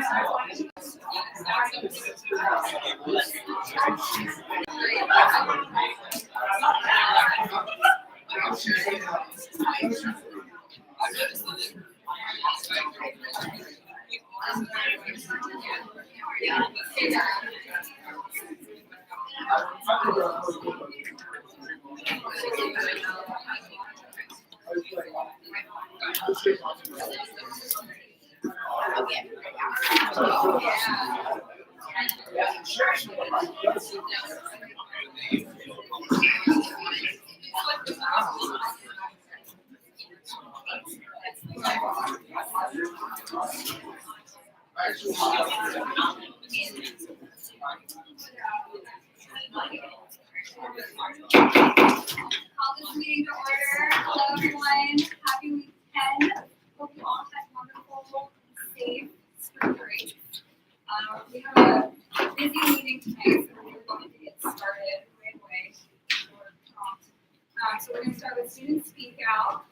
Call this meeting to order. Hello, everyone. Happy weekend. Hope you all had wonderful, safe spring break. We have a busy meeting tonight, so we're going to get started right away. So we're going to start with student speak out.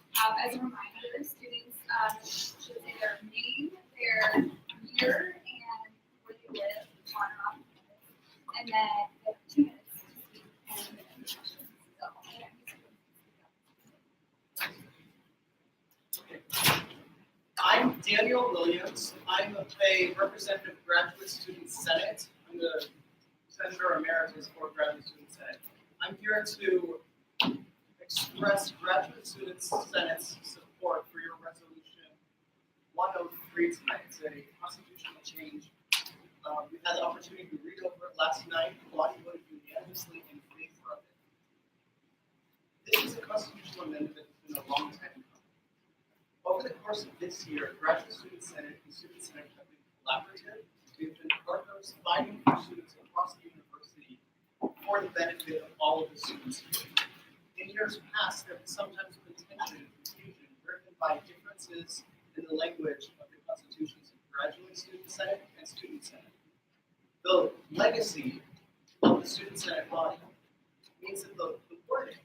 As a reminder, students should say their name, their year, and where they live on campus. And then they have 2 minutes to speak and any questions. I'm Daniel Williams. I'm a representative of Graduate Student Senate. I'm the Senator Emeritus for Graduate Student Senate. I'm here to express Graduate Student Senate's support for your resolution 103 tonight. It's a constitutional change. We had the opportunity to read over it last night. The body voted unanimously in favor of it. This is a constitutional amendment that's been a long time coming. Over the course of this year, Graduate Student Senate and Student Senate have been collaborative. We've been partners fighting for students across the university for the benefit of all of the students here. In years past, there has sometimes been tension and confusion driven by differences in the language of the constitutions of Graduate Student Senate and Student Senate. The legacy of the Student Senate body means that the wording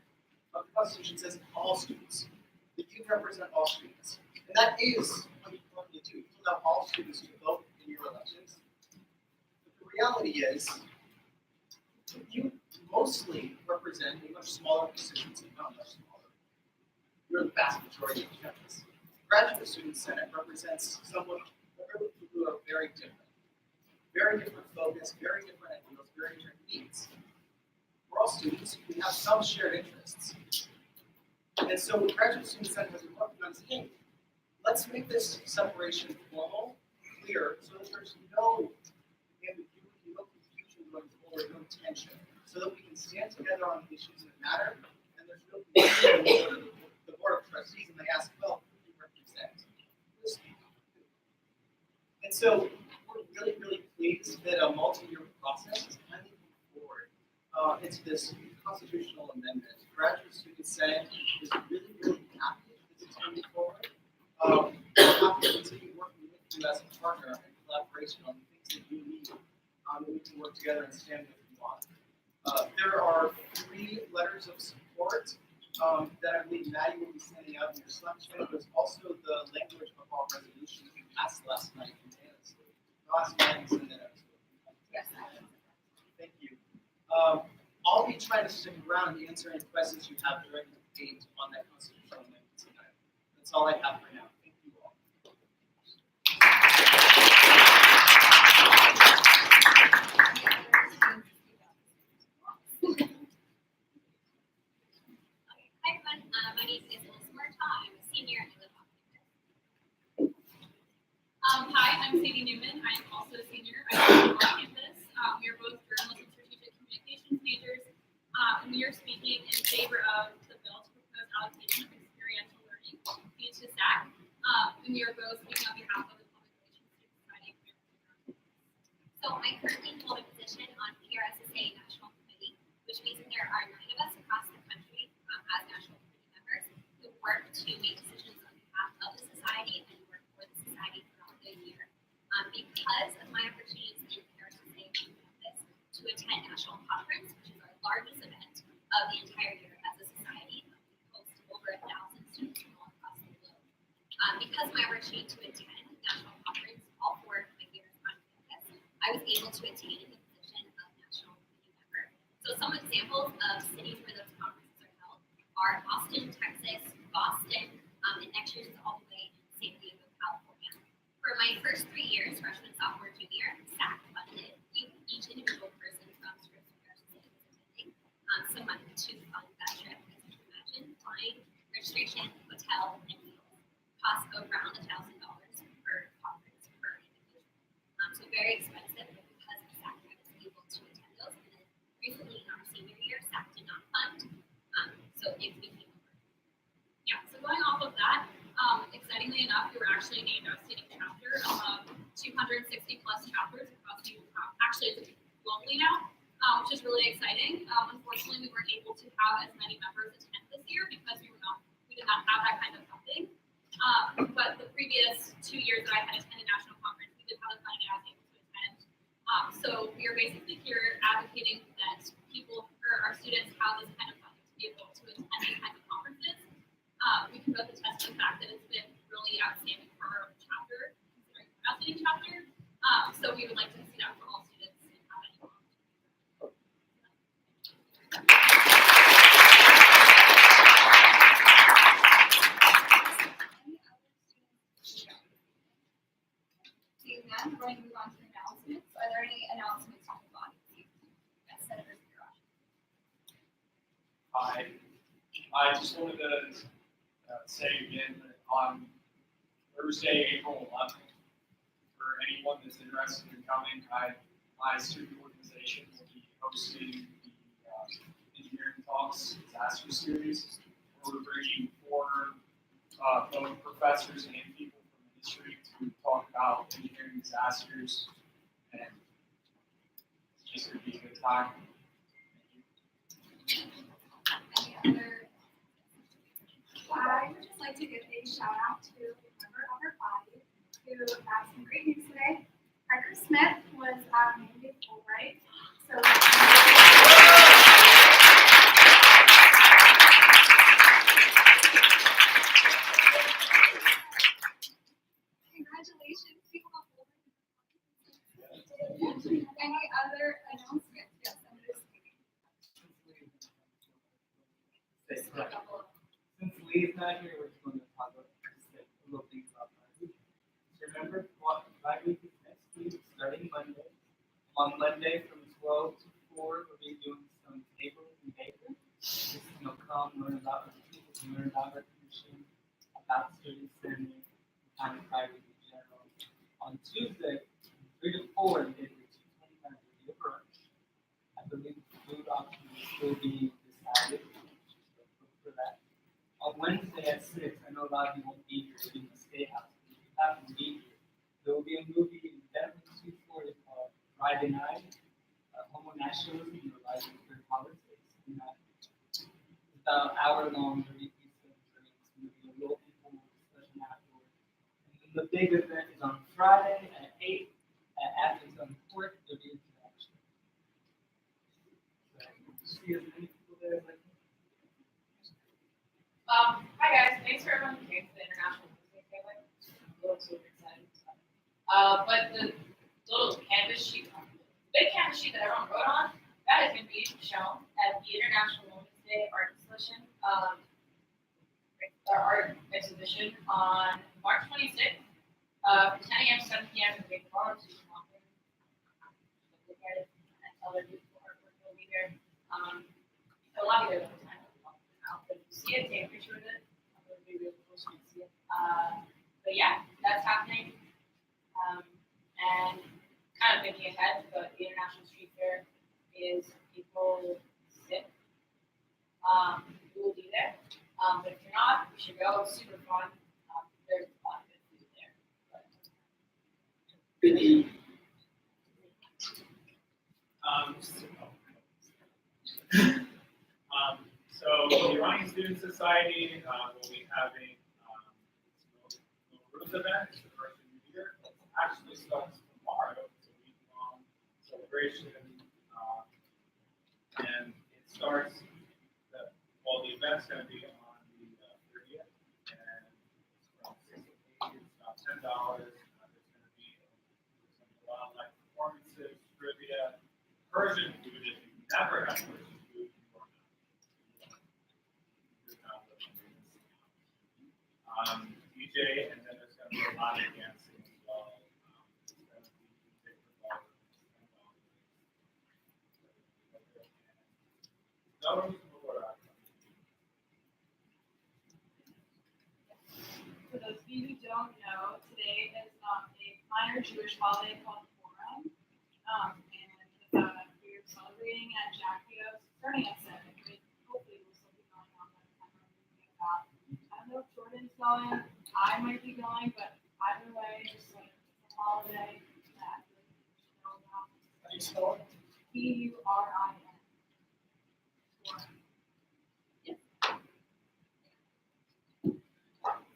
of the Constitution says all students. That you represent all students. And that is what you want to do. You allow all students to vote in your elections. But the reality is, you mostly represent a much smaller constituency, not much smaller. You're the vast majority of the campus. Graduate Student Senate represents someone who are very different. Very different focus, very different ideals, very different needs. We're all students. We have some shared interests. And so what Graduate Student Senate has been working on is, hey, let's make this separation formal, clear, so that there's no ambiguity, no confusion going forward, no tension, so that we can stand together on issues that matter, and there's no confusion with the Board of Trustees, and they ask, well, who do you represent? And so we're really, really pleased that a multi-year process is finally moving forward into this constitutional amendment. Graduate Student Senate is really, really happy that this is coming forward. We're happy to continue working with you as a partner and collaboration on the things that you need, that we can work together and stand with you on. There are 3 letters of support that I believe Maddie will be sending out in your Slack channel. There's also the language of our resolution that we passed last night unanimously. I'll ask Maddie to send that out. Yes. Thank you. I'll be trying to stick around and answer any questions you have during the debate on that constitutional amendment tonight. That's all I have for now. Thank you all. Hi everyone, my name is Melissa Marta. I'm a senior and I live on campus. Hi, I'm Sadie Newman. I am also a senior. I live on campus. We are both journalism and strategic communications majors, and we are speaking in favor of the bill to propose allocation of experiential learning due to SAC, and we are both speaking on behalf of the Public Relations Student Society of America. So I currently hold a position on PRSSA National Committee, which means that there are 9 of us across the country as National Committee members who work to make decisions on behalf of the society and work for the society throughout the year. Because of my opportunities in PRSSA on campus to attend National Conference, which is our largest event of the entire year as a society, we host over 1,000 students from all across the globe. Because of my opportunity to attend National Conference all 4 of my years, I I was able to attain the position of national committee member. So some examples of cities where those conferences are held are Austin, Texas, Boston, and next year's is all the way in San Diego, California. For my first 3 years, freshman, sophomore, junior, SAC funded each individual person from Scripps University was attending some money to fund that trip. As you can imagine, flying, registration, hotel, and meals cost around $1,000 per conference per individual. So very expensive, but because of SAC, I was able to attend those. And then recently in our senior year, SAC did not fund, so it became a burden. Yeah, so going off of that, excitingly enough, we were actually named our student chapter among 260 plus chapters across the actually it's globally now, which is really exciting. Unfortunately, we weren't able to have as many members attend this year because we did not have that kind of funding. But the previous 2 years that I had attended national conference, we did have the funding I was able to attend. So we are basically here advocating that people or our students have this kind of funding to be able to attend these kinds of conferences. We can both attest to the fact that it's been really outstanding for our chapter, considering an outstanding chapter. So we would like to see that for all students and have anyone. Seeing none, we're going to move on to announcements. Are there any announcements from the body? Yes, Senator Spiro. I just wanted to say again that on Thursday, April 11th, for anyone that's interested in coming, my student organization will be hosting the Engineering Talks Disaster Series, where we're bringing 4 both professors and people from industry to talk about engineering disasters, and it's just going to be a good time. Any other? I would just like to give a shout out to a member of our body who has some great news today. Parker Smith was named a Fulbright. So congratulations, people of Fulbright. Any other announcements? Yes, I'm just kidding. Since Lee's not here, we're just going to talk about just a little things about Pride Week. So remember, Pride Week is next week, starting Monday. On Monday from 12 to 4, we'll be doing some tables and bakers. Just come learn about the people, learn about our commission, about the student center, kind of Pride Week in general. On Tuesday, 3 to 4, they do 2:25 will be a brunch. I believe the food option will still be decided. For that. On Wednesday at 6, I know a lot of you won't be here, you're in the State House. If you happen to be here, there will be a movie in Denver, 240 called Friday Night, Homo Nationalism and the Rise of Queer Politics. And it's about an hour-long, 30-piece film. It's going to be a little informal discussion afterwards. And then the big event is on Friday at 8 at Athens on the Court. There'll be interaction. So, see as many people there as I can. Hi guys, thanks for everyone who came to the International Women's Day Gala. I'm super excited. But the little canvas sheet, the big canvas sheet that everyone wrote on, that is going to be shown at the International Women's Day Art Exhibition, our art exhibition on March 26th, from 10 a.m. to 7 p.m. in the big bar. So you can walk in, look at it, and tell their beautiful artwork will be there. A lot of you there. But if you see it, take a picture of it. I'm going to be real close so you can see it. But yeah, that's happening. And kind of thinking ahead, but the International Street Fair is April 6th. We will be there. But if you're not, you should go. It's super fun. There's a lot of good food there. So the Iranian Student Society will be having a group event. It's the first of the year. It actually starts tomorrow. It's a week-long celebration. And it starts, the event's going to be on the 30th. And it's from 6 to 8. It's about $10. There's going to be some wildlife performances. immersion food, if you've never had immersion food, you are not. DJ, and then there's going to be a lot of dancing as well. It's going to be different levels. For those of you who don't know, today is a minor Jewish holiday called Purim, and we're celebrating at Jack Theo's starting at 7. But hopefully we'll still be going on by the time we're thinking about. I don't know if Jordan's going. I might be going, but either way, just like it's a holiday that we should know about. How do you spell it? Purin.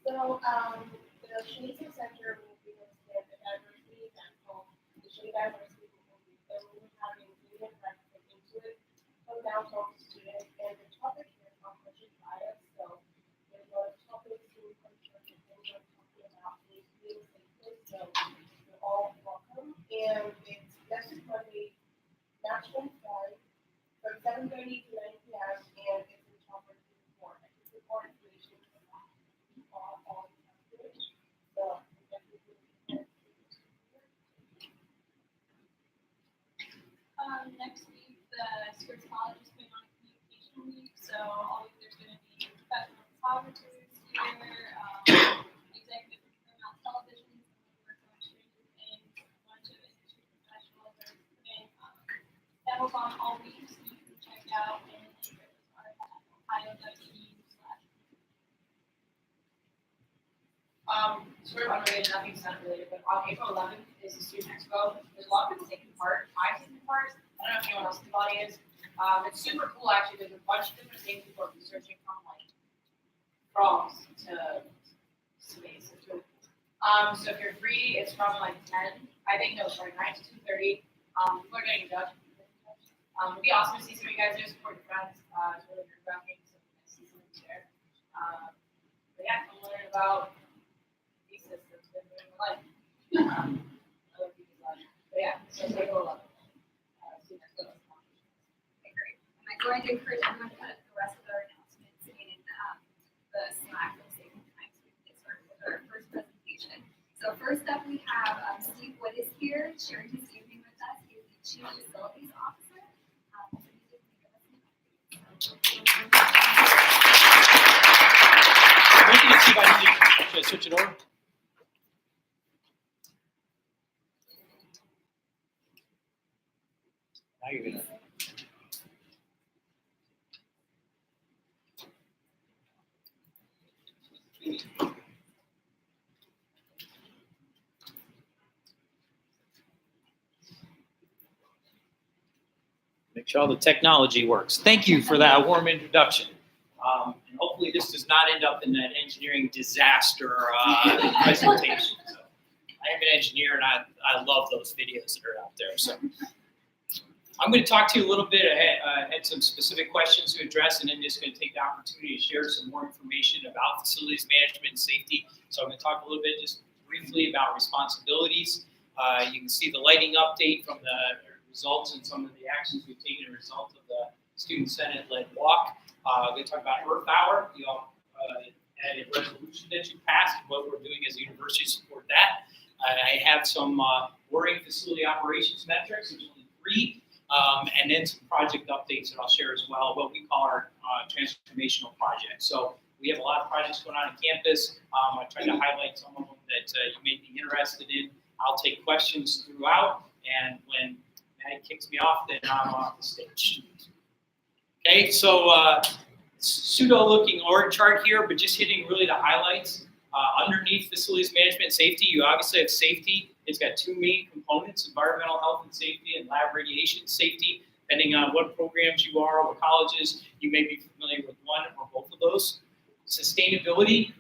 So, the Shanice Center will be hosting a diversity event called the Shea Diversity Movie. So we'll be having media practice into it from downtown students, and the topic here is unconscious bias. So there's a lot of topics to unconscious things we're talking about being safe. So you're all welcome. And it's next Monday, March 25, from 7:30 to 9 p.m. and it's in Chopper 4. I think the more information is all so Next week, the Scripps College is putting on a communication week, so all week there's going to be professional photographers here, executive from television, some of the Stranger Things, a bunch of industry professionals are putting demos on all week, so you can check out and are at ohio.edu/. Sort of unrelated, nothing's not related, but on April 11th is the Student Expo. There's a lot of people taking part. I've taken part. I don't know if anyone else in the body is. It's super cool, actually. There's a bunch of different things people are researching from, like, frogs to space. It's really cool. So if you're free, it's from, like, 10, I think, no, sorry, 9 to 2:30. People are getting in touch. It'd be awesome to see some of you guys there, support your friends. It's really nerve-wracking, so nice to see something there. But yeah, come learn about systems that are in life. Other people's lives. But yeah, so April 11th. Okay, great. And I'm going to encourage everyone to put the rest of our announcements in the Slack for the sake of time so we can get started with our first presentation. So first up, we have Steve Wood is here, sharing his evening with us. He is the Chief Facilities Officer. So he's just going to give us an update. Thank you, Steve. Should I switch it over? Now you're gonna. Make sure all the technology works. Thank you for that warm introduction. And hopefully this does not end up in that engineering disaster presentation. So, I am an engineer and I love those videos that are out there. So I'm going to talk to you a little bit. I had some specific questions to address, and then just going to take the opportunity to share some more information about facilities management and safety. So I'm going to talk a little bit just briefly about responsibilities. You can see the lighting update from the results and some of the actions we've taken as a result of the Student Senate-led walk. I'm going to talk about Earth Hour. You all had a resolution that you passed, what we're doing as a university to support that. I have some worrying facility operations metrics, there's only 3, and then some project updates that I'll share as well, what we call our transformational projects. So we have a lot of projects going on campus. I tried to highlight some of them that you may be interested in. I'll take questions throughout, and when Maddie kicks me off, then I'm off the stage. Okay, so pseudo-looking org chart here, but just hitting really the highlights. Underneath facilities management and safety, you obviously have safety. It's got 2 main components, environmental health and safety and lab radiation safety. Depending on what programs you are, what colleges, you may be familiar with one or both of those. Sustainability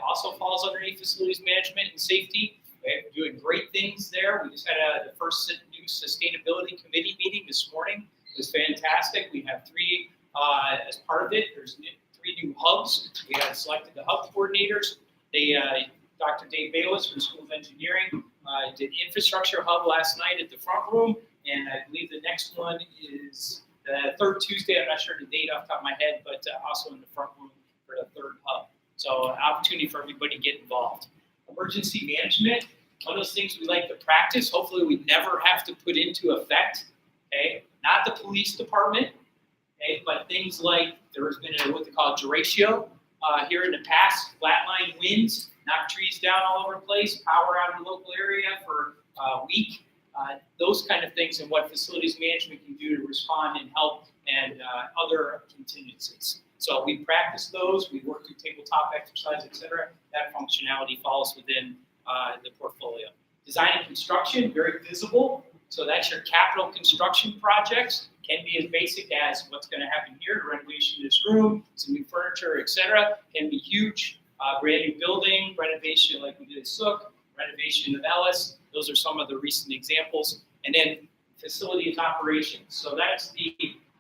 also falls underneath facilities management and safety. We're doing great things there. We just had the first new sustainability committee meeting this morning. It was fantastic. We have 3 as part of it. There's 3 new hubs. We have selected the hub coordinators. Dr. Dave Bayless from School of Engineering did infrastructure hub last night at the front room. and I believe the next one is the third Tuesday. I'm not sure the date off the top of my head, but also in the front room for the third hub. So an opportunity for everybody to get involved. Emergency management, one of those things we like to practice. Hopefully we never have to put into effect, okay? Not the police department, okay? But things like there's been what they call a derecho here in the past, flatline winds, knock trees down all over the place, power out in the local area for a week. Those kind of things and what facilities management can do to respond and help and other contingencies. So we practice those, we work through tabletop exercise, et cetera. That functionality falls within the portfolio. Design and construction, very visible. So that's your capital construction projects. Can be as basic as what's going to happen here, renovation of this room, some new furniture, et cetera. Can be huge, brand new building, renovation like we did at Sook, renovation of Ellis. Those are some of the recent examples. And then facilities operations. So that's the,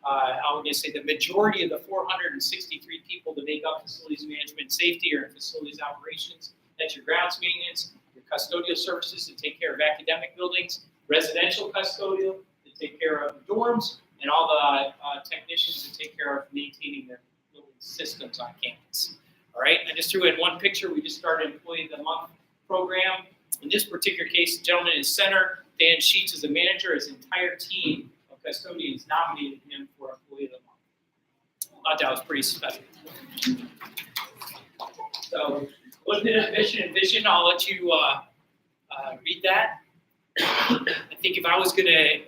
I'm going to say the majority of the 463 people that make up facilities management and safety are in facilities operations. That's your grounds maintenance, your custodial services to take care of academic buildings, residential custodial to take care of dorms, and all the technicians to take care of maintaining the building systems on campus. All right, I just threw in one picture. We just started Employee of the Month program. In this particular case, the gentleman in the center, Dan Sheets, is the manager. His entire team of custodians nominated him for Employee of the Month. I thought that was pretty special. So, looking at mission and vision, I'll let you read that. I think if I was going to,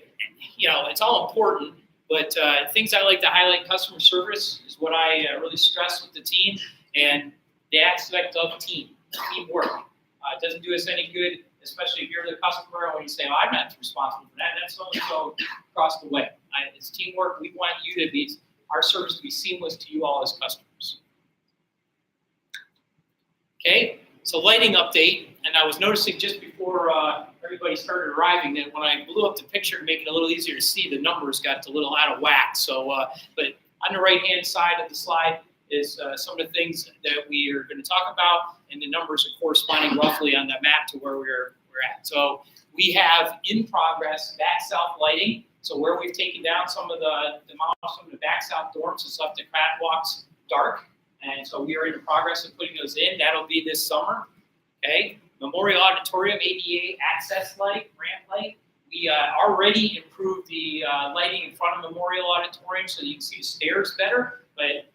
it's all important, but things I like to highlight, customer service is what I really stress with the team, and the aspect of teamwork. It doesn't do us any good, especially if you're the customer and when you say, oh, I'm not responsible for that, that's so across the way. It's teamwork. We want you to be, our service to be seamless to you all as customers. Okay, so lighting update, and I was noticing just before everybody started arriving that when I blew up the picture to make it a little easier to see, the numbers got a little out of whack. So, but on the right-hand side of the slide is some of the things that we are going to talk about, and the numbers are corresponding roughly on the map to where we're at. So we have in progress back south lighting. So where we've taken down some of the back south dorms, it's left the catwalks dark. And so we are in the progress of putting those in. That'll be this summer, okay? Memorial Auditorium, ADA access light, ramp light. We already improved the lighting in front of Memorial Auditorium so you can see the stairs better, but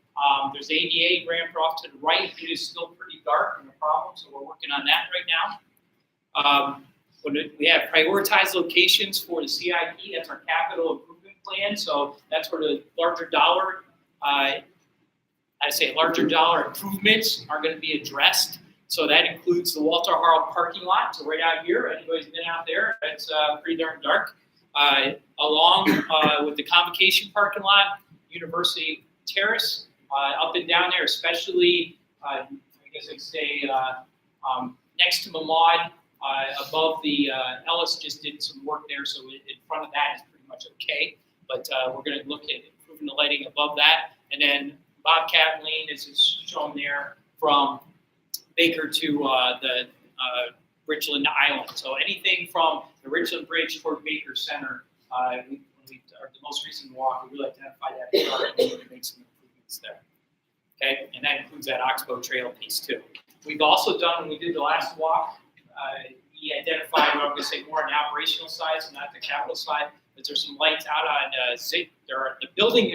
there's ADA ramp off to the right. It is still pretty dark and a problem, so we're working on that right now. We have prioritized locations for the CIP. That's our capital improvement plan. So that's where the larger dollar improvements are going to be addressed. So that includes the Walter Harrell parking lot. So right out here, anybody's been out there, it's pretty darn dark. Along with the Convocation parking lot, University Terrace, up and down there, especially, I guess I'd say next to Mamad, above the Ellis just did some work there. So in front of that is pretty much okay. But we're going to look at improving the lighting above that. And then Bobcat Lane is shown there from Baker to the Richland Island. So anything from the Richland Bridge toward Baker Center, the most recent walk, we really identify that and make some improvements there. Okay, and that includes that Oxbow Trail piece too. We've also done, when we did the last walk, we identified, what I'm going to say more on the operational side, so not the capital side, but there's some lights out on Zig. There are the building.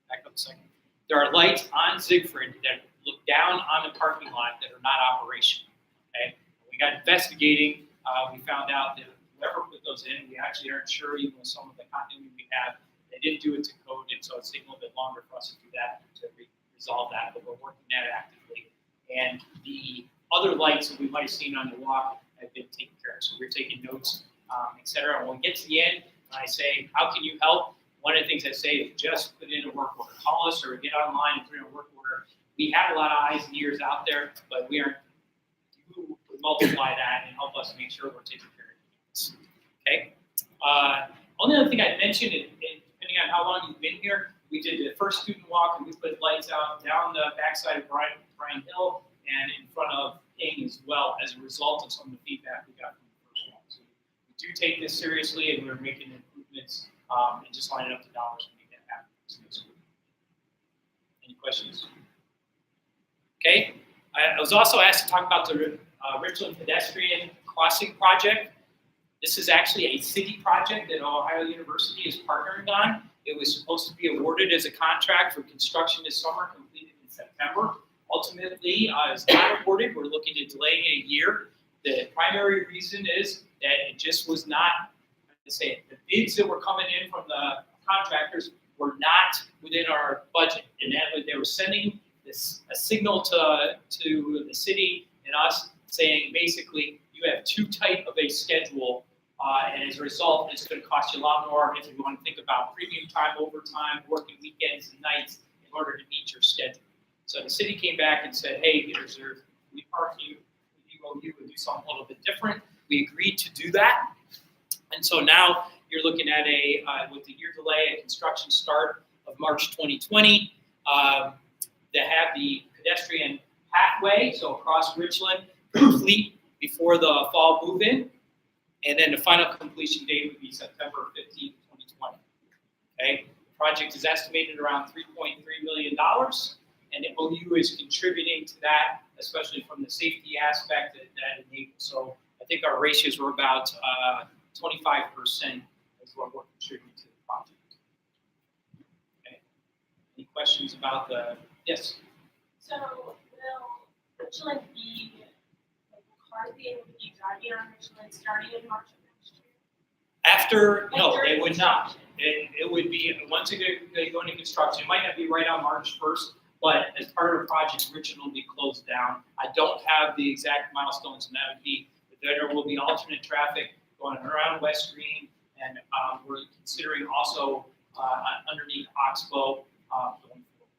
Back up a second. There are lights on Siegfried that look down on the parking lot that are not operational. Okay, we got investigating. We found out that whoever put those in, we actually aren't sure, even with some of the continuity we have, they didn't do it to code, and so it's taking a little bit longer for us to do that, to resolve that, but we're working that actively. And the other lights that we might have seen on the walk have been taken care of. So we're taking notes, et cetera. And when we get to the end, and I say, how can you help? One of the things I say is just put in a work order. Call us or get online and put in a work order. We have a lot of eyes and ears out there, but we aren't. You would multiply that and help us make sure we're taking care of this. Okay. Only other thing I'd mention, depending on how long you've been here, we did the first student walk and we put lights out down the backside of Bryan Hill and in front of King as well as a result of some of the feedback we got from the first one. So we do take this seriously and we're making improvements and just lining up the dollars to make that happen. Any questions? Okay. I was also asked to talk about the Richland pedestrian crossing project. This is actually a city project that Ohio University is partnering on. It was supposed to be awarded as a contract for construction this summer, completed in September. Ultimately, it's not awarded. We're looking at delaying it a year. The primary reason is that it just was not, the bids that were coming in from the contractors were not within our budget. And that was, they were sending a signal to the city and us saying, basically, you have too tight of a schedule, and as a result, it's going to cost you a lot more if you want to think about premium time, overtime, working weekends and nights in order to meet your schedule. So the city came back and said, hey, we partner you would do something a little bit different. We agreed to do that. And so now you're looking at with the year delay, a construction start of March 2020, to have the pedestrian pathway, so across Richland, complete before the fall move-in. And then the final completion date would be September 15, 2020. Okay, the project is estimated around $3.3 million, and OU is contributing to that, especially from the safety aspect that enables. So I think our ratios were about 25% is what we're contributing to the project. Okay. Any questions about the, yes? So will Richland be, like, will cars be able to be driving on Richland starting in March of next year? No, they would not. It would be, once they go into construction, it might not be right on March 1st, but as part of the project, Richland will be closed down. I don't have the exact milestones, and that would be, there will be alternate traffic going around West Green, and we're considering also underneath Oxbow going forward.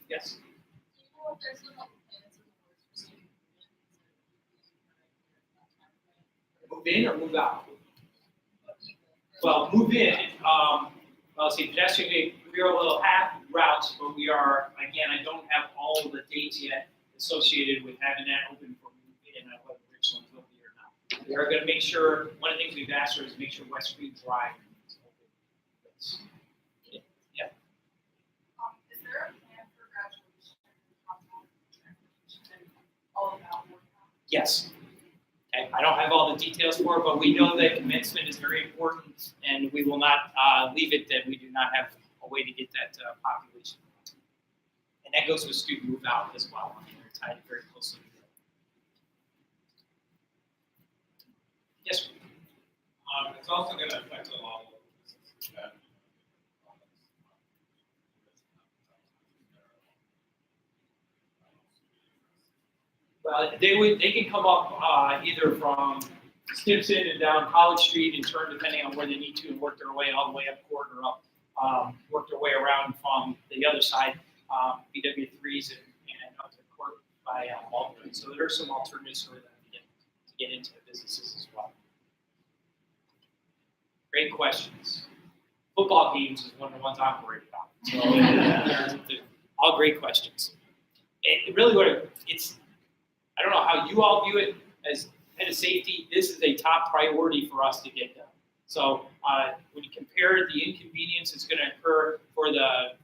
Yes? Move in or move out? Well, move in. Let's see, pedestrian, we are a little half routes, but we are, again, I don't have all of the dates yet associated with having that open for move in, whether Richland will be or not. We are going to make sure, one of the things we've asked her is make sure West Green Drive is open. Yeah. Is there a plan for graduation? All about more? Yes. Okay. I don't have all the details for it, but we know that commencement is very important, and we will not leave it that we do not have a way to get that population. And that goes with student move out as well. I mean, they're tied very closely together. Yes. It's also going to affect a lot of businesses that Well, they can come up either from Stimson and down College Street and turn depending on where they need to and work their way all the way up Court or up, work their way around from the other side, BW3s and up to Court by Baldwin. So there are some alternatives for them to get into the businesses as well. Great questions. Football games is one of the ones I'm worried about. So they're all great questions. It really it's. I don't know how you all view it as head of safety. This is a top priority for us to get done. So when you compare the inconvenience that's going to occur for the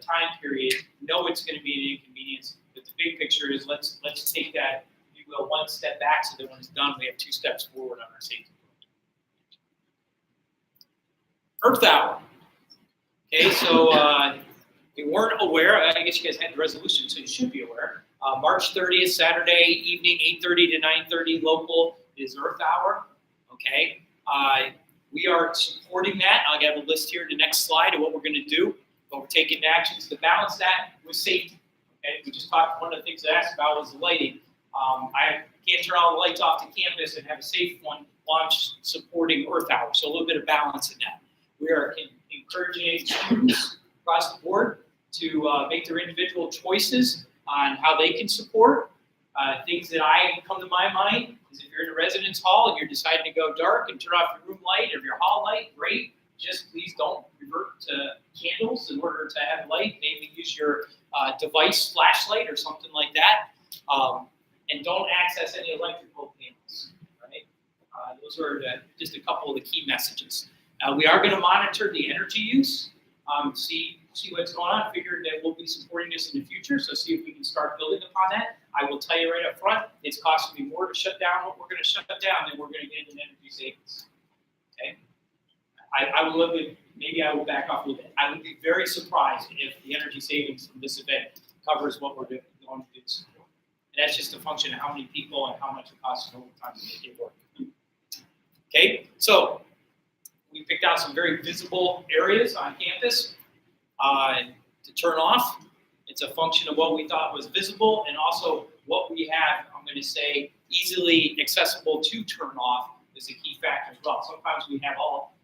time period, no, it's going to be an inconvenience. But the big picture is let's take that, if you will, one step back so that when it's done, we have 2 steps forward on our safety. Earth Hour. Okay, so if you weren't aware, I guess you guys had the resolution, so you should be aware. March 30th, Saturday evening, 8:30 to 9:30 local is Earth Hour. Okay, we are supporting that. I'll get a list here in the next slide of what we're going to do, but we're taking actions to balance that with safety. Okay, we just talked. One of the things I asked about was the lighting. I can't turn all the lights off to campus and have a safe one while I'm supporting Earth Hour. So a little bit of balance in that. We are encouraging students across the board to make their individual choices on how they can support. Things that come to my mind is if you're in a residence hall and you're deciding to go dark and turn off your room light or your hall light, great. Just please don't revert to candles in order to have light. Maybe use your device flashlight or something like that. And don't access any electrical panels, right? those are just a couple of the key messages. We are going to monitor the energy use, see what's going on. Figure that we'll be supporting this in the future, so see if we can start building upon that. I will tell you right up front, it's costing me more to shut down what we're going to shut down than we're going to get in energy savings. Okay, I will maybe I will back off a little bit. I would be very surprised if the energy savings from this event covers what we're going to do. And that's just a function of how many people and how much it costs over time to make it work. Okay, so we picked out some very visible areas on campus to turn off. It's a function of what we thought was visible and also what we have, I'm going to say, easily accessible to turn off is a key factor as well. Sometimes we have all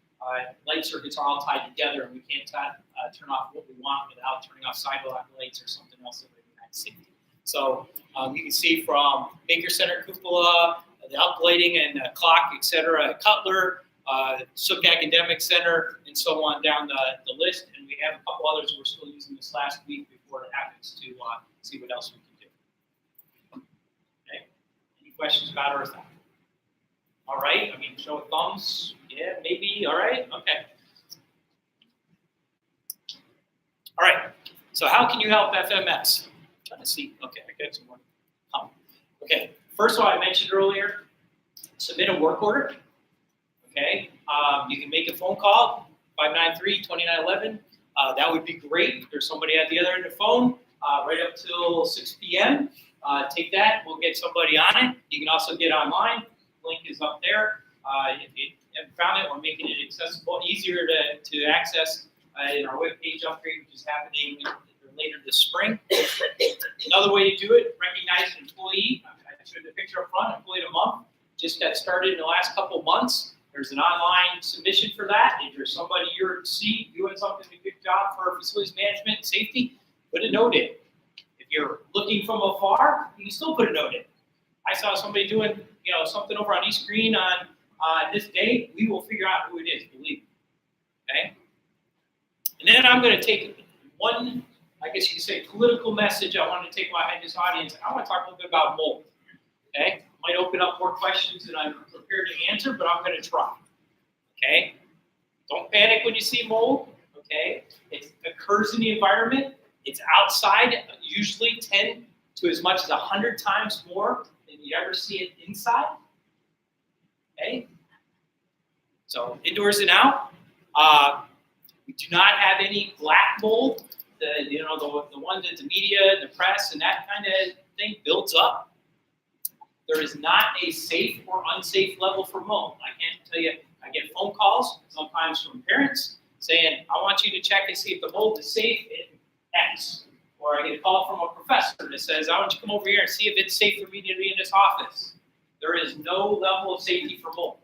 light circuits are all tied together and we can't turn off what we want without turning off sidewalk lights or something else that would impact safety. So you can see from Baker Center cupola, the uplighting and clock, etc., at Cutler, Sook Academic Center, and so on down the list. And we have a couple others we're still using this last week before it happens to see what else we can do. Okay. Any questions about Earth Hour? All right. I mean, show thumbs. Yeah, maybe. All right. Okay. All right. So how can you help FMS? Trying to see. Okay, I got some more. Okay. First of all, I mentioned earlier, submit a work order. Okay. You can make a phone call, 593-2911. That would be great. There's somebody at the other end of the phone right up till 6 p.m. Take that. We'll get somebody on it. You can also get online. Link is up there. If you haven't found it, we're making it accessible, easier to access in our webpage upgrade, which is happening later this spring. Another way to do it, recognize an employee. I showed the picture up front, employee of the month. Just got started in the last couple of months. There's an online submission for that. If there's somebody you're seeing doing something a good job for facilities management and safety, put a note in. If you're looking from afar, you can still put a note in. I saw somebody doing, something over on East Green on this day. We will figure out who it is, believe me. Okay? And then I'm going to take one, I guess you could say, political message I want to take behind this audience. I want to talk a little bit about mold. Okay? Might open up more questions than I'm prepared to answer, but I'm going to try. Okay? Don't panic when you see mold. Okay? It occurs in the environment. It's outside, usually 10 to as much as 100 times more than you ever see it inside. Okay? So indoors and out. We do not have any black mold. The one that the media, the press, and that kind of thing builds up. There is not a safe or unsafe level for mold. I can't tell you. I get phone calls sometimes from parents saying, I want you to check and see if the mold is safe in X. Or I get a call from a professor that says, I want you to come over here and see if it's safe for me to be in this office. There is no level of safety for mold.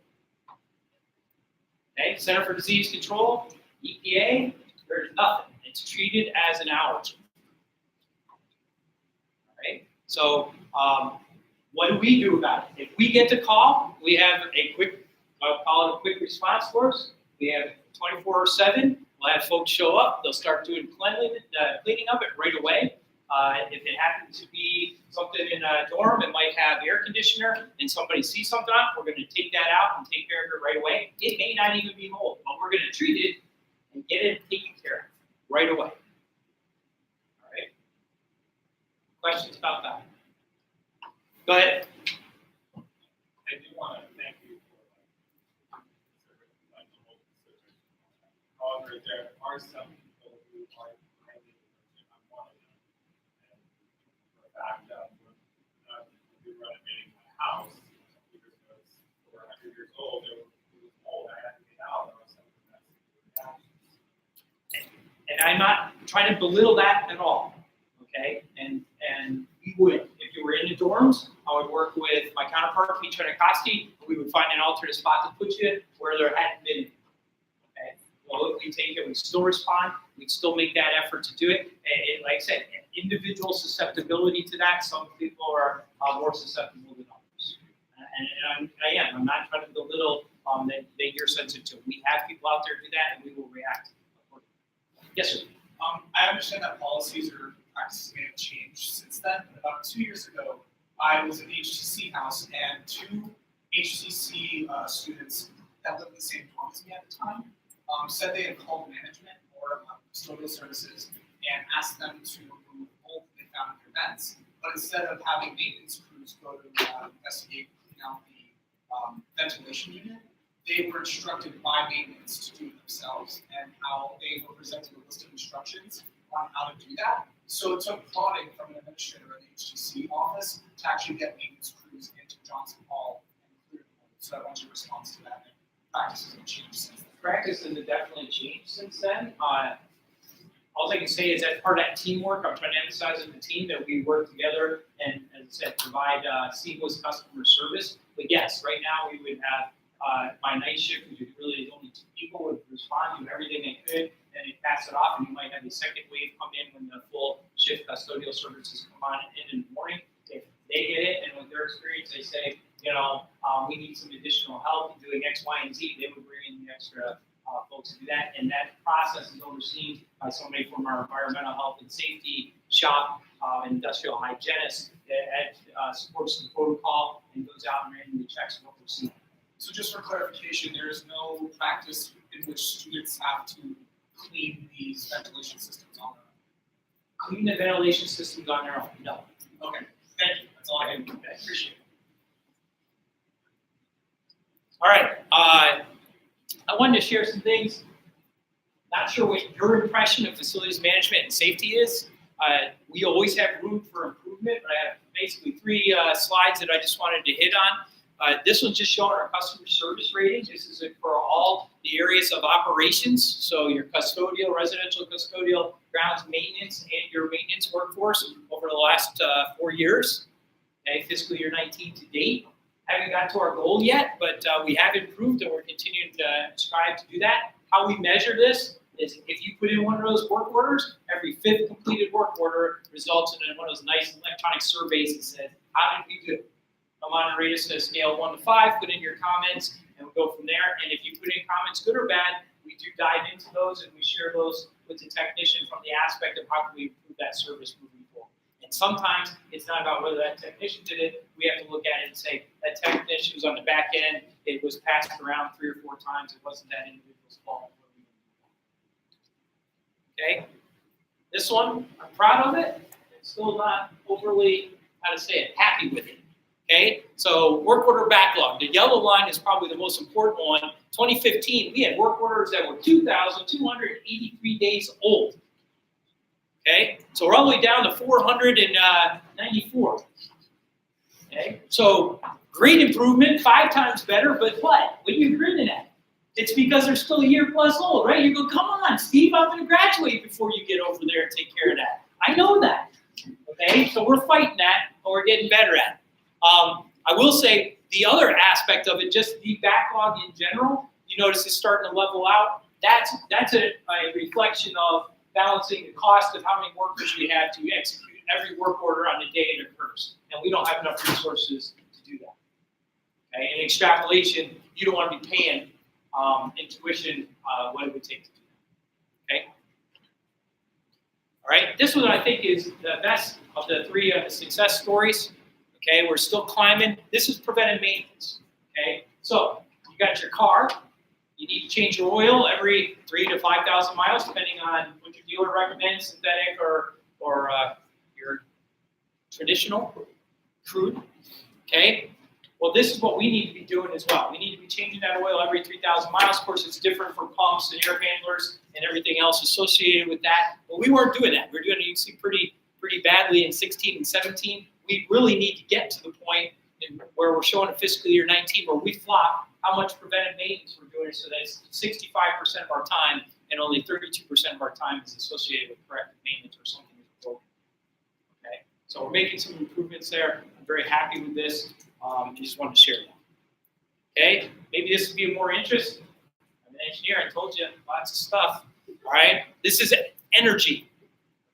Okay, Center for Disease Control, EPA, there's nothing. It's treated as an allergen. All right, so what do we do about it? If we get the call, we have a quick, I'll call it a quick response force. We have 24/7. We'll have folks show up. They'll start doing cleaning of it right away. If it happens to be something in a dorm, it might have air conditioner, and somebody sees something on it, we're going to take that out and take care of it right away. It may not even be mold, but we're going to treat it and get it taken care of right away. All right. Questions about that? Go ahead. I do want to thank you for however, there are some people who are highly allergic. I'm one of them. And for a fact, when we were renovating my house, years ago, over 100 years old, it was mold. I had to get out. There was something that's And I'm not trying to belittle that at all, okay? And we would, if you were in the dorms, I would work with my counterpart, Peter Nikoski, and we would find an alternate spot to put you where there hadn't been, okay? Well, if we take it, we still respond, we'd still make that effort to do it. And like I said, individual susceptibility to that, some people are more susceptible than others. And I'm not trying to belittle that you're sensitive to. We have people out there do that, and we will react. Yes, sir. I understand that policies or practices may have changed since then. About 2 years ago, I was in the HTC house, and 2 HCC students that lived in the same dorm as me at the time said they had called management or custodial services and asked them to remove mold they found in their vents. But instead of having maintenance crews go to investigate, clean out the ventilation unit, they were instructed by maintenance to do it themselves, and how they were presented a list of instructions on how to do that. So it took prodding from an administrator in the HGC office to actually get maintenance crews into Johnson Hall and clear the mold. So I want your response to that. And practices have changed since then. Practice has definitely changed since then. All I can say is that part of that teamwork, I'm trying to emphasize in the team that we work together and, as I said, provide seamless customer service. But yes, right now we would have my night shift, which is really only 2 people, would respond to everything they could, and they pass it off, and you might have a second wave come in when the full shift custodial services come on in the morning. If they get it, and with their experience, they say, we need some additional help in doing X, Y, and Z, they would bring in the extra folks to do that, and that process is overseen by somebody from our environmental health and safety shop, industrial hygienist that supports the protocol and goes out and randomly checks what we're seeing. So just for clarification, there is no practice in which students have to clean these ventilation systems on their own? Clean the ventilation systems on their own, no. Okay, thank you. That's all I can do. I appreciate it. All right, I wanted to share some things. Not sure what your impression of facilities management and safety is. We always have room for improvement, but I have basically 3 slides that I just wanted to hit on. This one's just showing our customer service ratings. This is for all the areas of operations, so your custodial, residential custodial, grounds maintenance, and your maintenance workforce over the last 4 years, okay, fiscal year 19 to date. Haven't got to our goal yet, but we have improved, and we're continuing to strive to do that. How we measure this is if you put in one of those work orders, every 5th completed work order results in one of those nice electronic surveys that says, how did we do? I'm on a radius of scale 1 to 5, put in your comments, and we'll go from there. And if you put in comments, good or bad, we do dive into those, and we share those with the technician from the aspect of how can we improve that service moving forward. And sometimes it's not about whether that technician did it. We have to look at it and say, that technician was on the back end, it was passed around 3 or 4 times, it wasn't that individual's fault. Okay? This one, I'm proud of it. It's still not overly, happy with it. Okay? So work order backlog. The yellow line is probably the most important one. 2015, we had work orders that were 2,283 days old. Okay? So we're all the way down to 494. Okay? So great improvement, 5 times better, but what? What are you grinning at? It's because they're still a year plus old, right? You go, come on, Steve, I'm going to graduate before you get over there and take care of that. I know that. Okay? So we're fighting that, but we're getting better at it. I will say the other aspect of it, just the backlog in general, you notice it's starting to level out. That's a reflection of balancing the cost of how many workers we have to execute every work order on the day it occurs. And we don't have enough resources to do that. Okay? In extrapolation, you don't want to be paying in tuition what it would take to do that. Okay? All right, this one I think is the best of the 3 success stories. Okay, we're still climbing. This is preventive maintenance. Okay, so you got your car. You need to change your oil every 3,000 to 5,000 miles, depending on what your dealer recommends, synthetic or your traditional crude. Okay, well, this is what we need to be doing as well. We need to be changing that oil every 3,000 miles. Of course, it's different for pumps and air handlers and everything else associated with that. But we weren't doing that. We were doing it, you can see, pretty badly in 16 and 17. We really need to get to the point where we're showing a fiscal year 19 where we flop how much preventive maintenance we're doing so that it's 65% of our time and only 32% of our time is associated with corrective maintenance or something that's broken. Okay, so we're making some improvements there. I'm very happy with this. I just wanted to share that. Okay, maybe this would be of more interest. I'm an engineer, I told you, lots of stuff. All right, this is energy.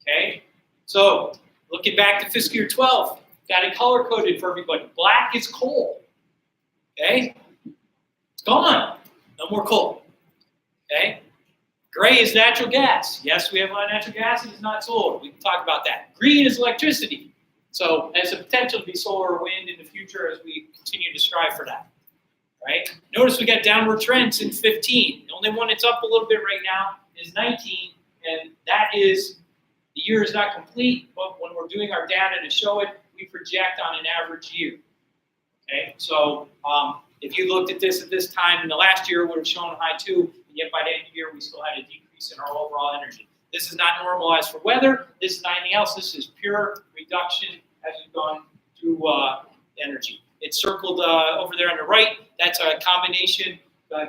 Okay, so looking back to fiscal year 12, got it color coded for everybody. Black is coal. Okay, it's gone. No more coal. Okay, gray is natural gas. Yes, we have a lot of natural gas. It is not solar. We can talk about that. Green is electricity. So there's a potential to be solar or wind in the future as we continue to strive for that. right? Notice we got downward trend since 15. The only one that's up a little bit right now is 19, and that is, the year is not complete, but when we're doing our data to show it, we project on an average year. Okay, so if you looked at this time in the last year, it would have shown a high 2, and yet by the end of the year, we still had a decrease in our overall energy. This is not normalized for weather. This is not anything else. This is pure reduction as we've gone through energy. It's circled over there on the right. That's a combination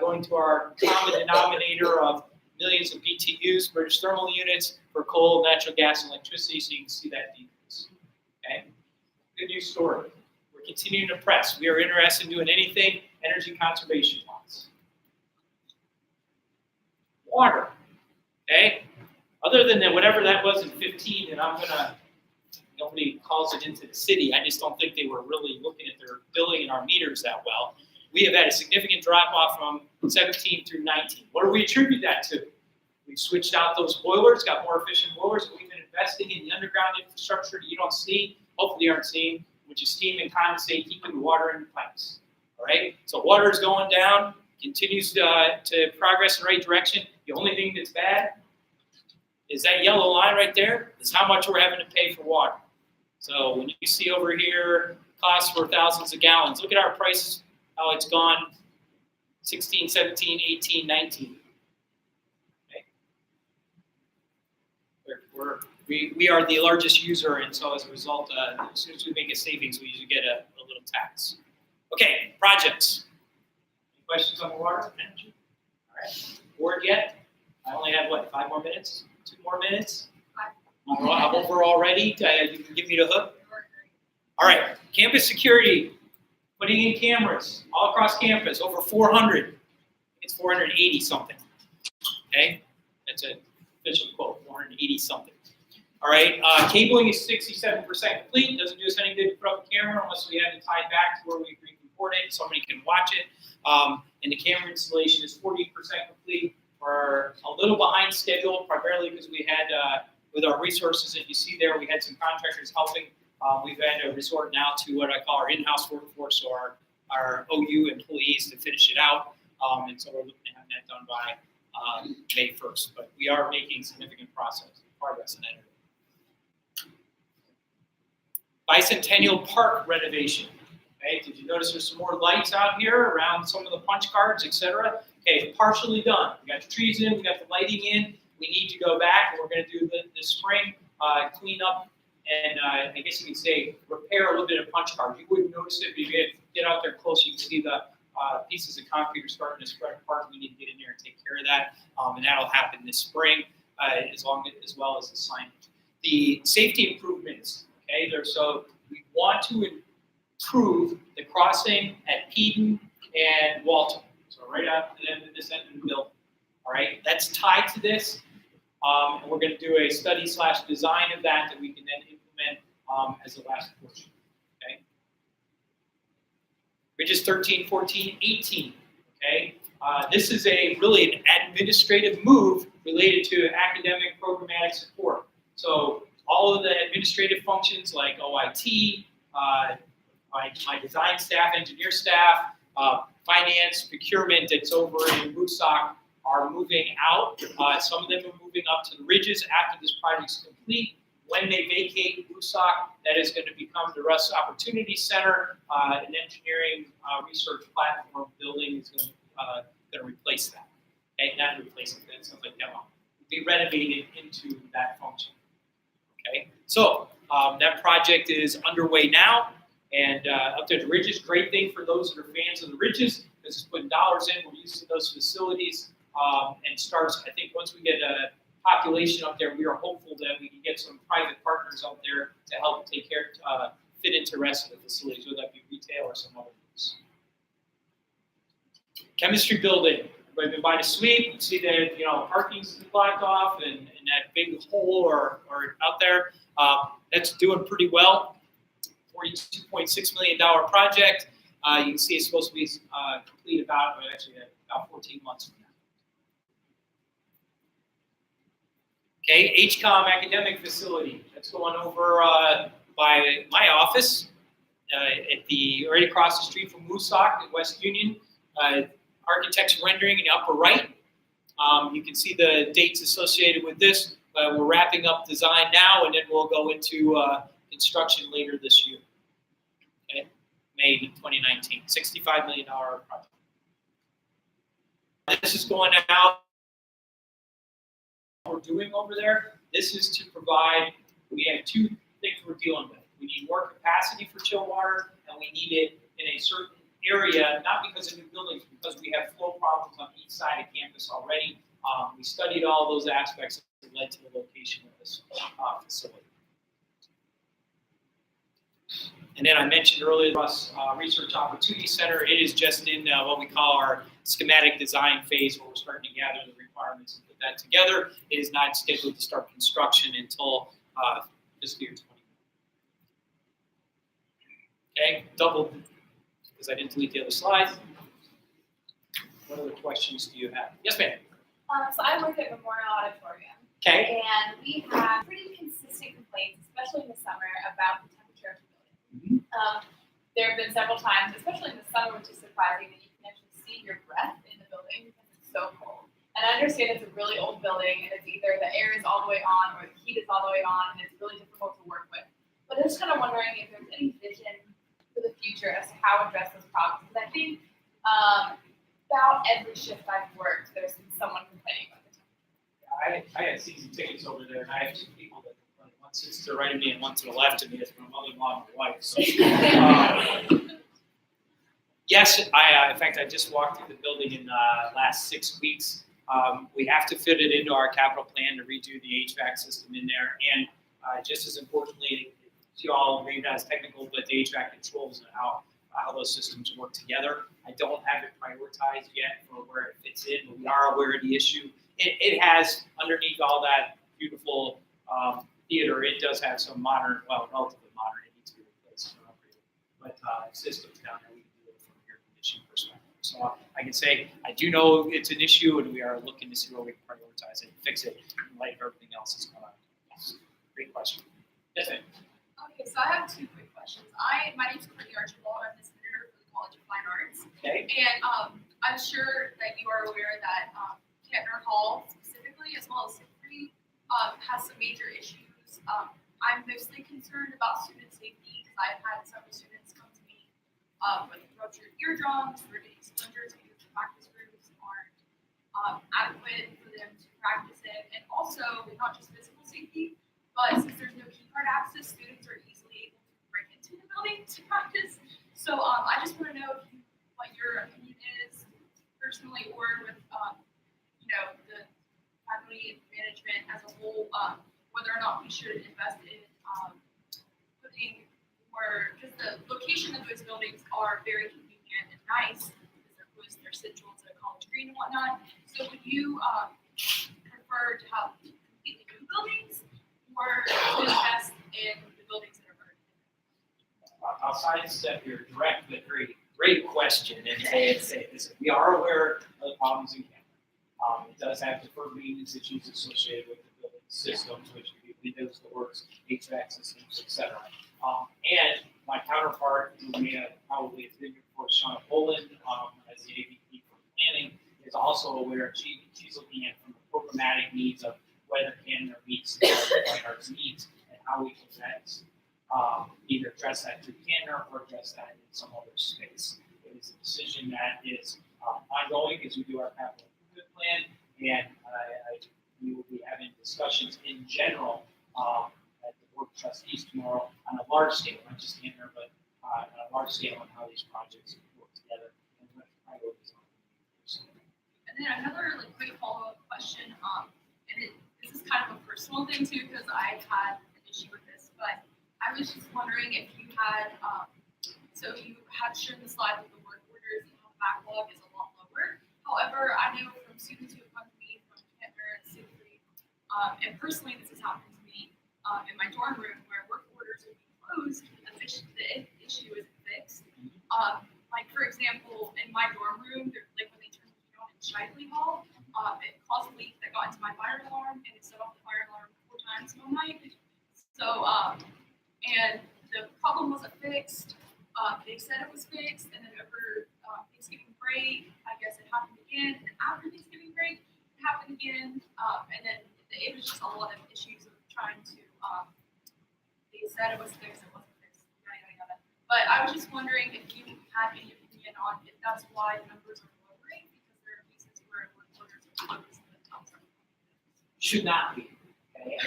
going to our common denominator of millions of BTUs, British thermal units, for coal, natural gas, and electricity, so you can see that decrease. Okay? Good news story. We're continuing to press. We are interested in doing anything energy conservation wise. Water. Okay? Other than that, whatever that was in 15, and nobody calls it into the city. I just don't think they were really looking at their billing and our meters that well. We have had a significant drop off from 17 through 19. What do we attribute that to? We've switched out those boilers, got more efficient boilers. We've been investing in the underground infrastructure that you don't see, hopefully you aren't seeing, which is steam and condensate, keeping the water in the pipes. All right? So water is going down, continues to progress in the right direction. The only thing that's bad is that yellow line right there is how much we're having to pay for water. So when you see over here, costs for thousands of gallons, look at our prices, how it's gone 16, 17, 18, 19. Okay. We are the largest user, and so as a result, as soon as we make a savings, we usually get a little tax. Okay, projects. Any questions on the water energy? All right. Board yet? I only have, 5 more minutes? 2 more minutes? I'm over already. You can give me the hook. All right, campus security. Putting in cameras all across campus, over 400. It's 480 something. Okay, that's an official quote, 480 something. All right, cabling is 67% complete. Doesn't do us any good to put up a camera unless we have it tied back to where we recorded it, somebody can watch it. And the camera installation is 40% complete. We're a little behind schedule, primarily because we had, with our resources that you see there, we had some contractors helping. We've had to resort now to what I call our in-house workforce, or our OU employees, to finish it out. And so we're looking to have that done by May 1st. But we are making significant progress in that area. Bicentennial Park renovation. Okay, did you notice there's some more lights out here around some of the punch cards, etc.? Okay, partially done. We got the trees in, we got the lighting in. We need to go back, and we're going to do this spring clean up, and I guess you can say repair a little bit of punch cards. You wouldn't notice it, but if you get out there close, you can see the pieces of concrete are starting to spread apart. We need to get in there and take care of that, and that'll happen this spring, as well as the signage. The safety improvements. Okay, so we want to improve the crossing at Peden and Walton. So right after the end of this end of the building. All right, that's tied to this. And we're going to do a study/design of that we can then implement as the last portion. Okay. Bridges 13, 14, 18. Okay. This is really an administrative move related to academic programmatic support. So all of the administrative functions like OIT, my design staff, engineer staff, finance, procurement that's over in Woodstock are moving out. Some of them are moving up to the Ridges after this project's complete. When they vacate Woodstock, that is going to become the Russ Opportunity Center, an engineering research platform building is going to replace that. Okay, not replace it, that sounds like demo. Be renovated into that function. Okay, so that project is underway now, and up there at the Ridges, great thing for those that are fans of the Ridges, because it's putting dollars in, we're using those facilities, and starts, I think once we get a population up there, we are hopeful that we can get some private partners up there to help take care, fit into the rest of the facilities, whether that be retail or some other use. Chemistry building. Everybody been by the suite, you see that parking's blocked off, and that big hole or out there, that's doing pretty well. $42.6 million project. You can see it's supposed to be complete about 14 months from now. Okay, HCOM academic facility. That's going over by my office right across the street from Woodstock at West Union. architect's rendering in the upper right. You can see the dates associated with this. We're wrapping up design now, and then we'll go into construction later this year. Okay, May 2019, $65 million project. This is going out. What we're doing over there, this is to provide, we have two things we're dealing with. We need more capacity for chill water, and we need it in a certain area, not because of new buildings, because we have flow problems on each side of campus already. We studied all those aspects that led to the location of this facility. And then I mentioned earlier, Russ Research Opportunity Center. It is just in what we call our schematic design phase, where we're starting to gather the requirements and put that together. It is not scheduled to start construction until fiscal year 20. Okay, double, because I didn't delete the other slides. What other questions do you have? Yes, ma'am. So I work at Memorial Auditorium. Okay. And we have pretty consistent complaints, especially in the summer, about the temperature of the building. There have been several times, especially in the summer, which is surprising, that you can actually see your breath in the building because it's so cold. And I understand it's a really old building, and it's either the air is all the way on or the heat is all the way on, and it's really difficult to work with. But I'm just kind of wondering if there's any vision for the future as to how to address those problems. Because I think about every shift I've worked, there's been someone complaining about the temperature. I had season tickets over there, and I have two people that complain. One sits to the right of me and one to the left of me. It's my mother-in-law and my wife. So, yes, in fact, I just walked through the building in the last 6 weeks. We have to fit it into our capital plan to redo the HVAC system in there. And just as importantly, you all maybe not as technical, but the HVAC controls and how those systems work together. I don't have it prioritized yet for where it fits in, but we are aware of the issue. It has, underneath all that beautiful theater, it does have some modern, well, relatively modern, it needs to be replaced and upgraded, but systems down there we can do it from an air conditioning perspective. So I can say, I do know it's an issue, and we are looking to see where we can prioritize it and fix it in light of everything else that's going on. Great question. Yes, ma'am. Okay, so I have two quick questions. My name is Courtney Archibald. I'm the senator for the College of Fine Arts. Okay. And I'm sure that you are aware that Kentner Hall specifically, as well as Siegfried, has some major issues. I'm mostly concerned about student safety because I've had several students come to me with ruptured eardrums, or getting splinters because the practice rooms aren't adequate for them to practice in. And also, not just physical safety, but since there's no key card access, students are easily able to break into the building to practice. So I just want to know what your opinion is personally, or with the faculty and management as a whole, whether or not we should invest in putting more, because the location of those buildings are very convenient and nice because they're close to their central to College Green and whatnot. So would you prefer to have completely new buildings, or to invest in the buildings that are already there? I'll sidestep your direct but very great question and say this. We are aware of the problems in Canada. It does have deferred maintenance issues associated with the building systems, which could be windows, doors, HVAC systems, etc. And my counterpart, who may have probably has been here before, Shauna Poland, as the AVP for planning, is also aware. She's looking at from the programmatic needs of whether Canada meets the fine arts needs and how we can best either address that through Canada or address that in some other space. It is a decision that is ongoing as we do our capital improvement plan, and we will be having discussions in general at the board of trustees tomorrow on a large scale, not just Canada, but on a large scale on how these projects work together and what priorities are. And then another quick follow-up question, this is kind of a personal thing too, because I've had an issue with this, but I was just wondering if you had, so you had shown the slide with the work orders and how the backlog is a lot lower. However, I know from students who have come to me from Kentner and Siegfried, and personally this has happened to me in my dorm room where work orders will be closed and the issue isn't fixed. Like for example, in my dorm room, like when they turned the heat on in Shively Hall, it caused a leak that got into my fire alarm, and it set off the fire alarm 4 times one night. So, and the problem wasn't fixed. They said it was fixed, and then over Thanksgiving break, I guess it happened again, and after Thanksgiving break, it happened again, and then it was just a lot of issues of trying to, they said it was fixed, it wasn't fixed, yada, yada, yada. But I was just wondering if you had any opinion on if that's why the numbers are lowering, because there are cases where work orders are closed and the tops are. Should not be.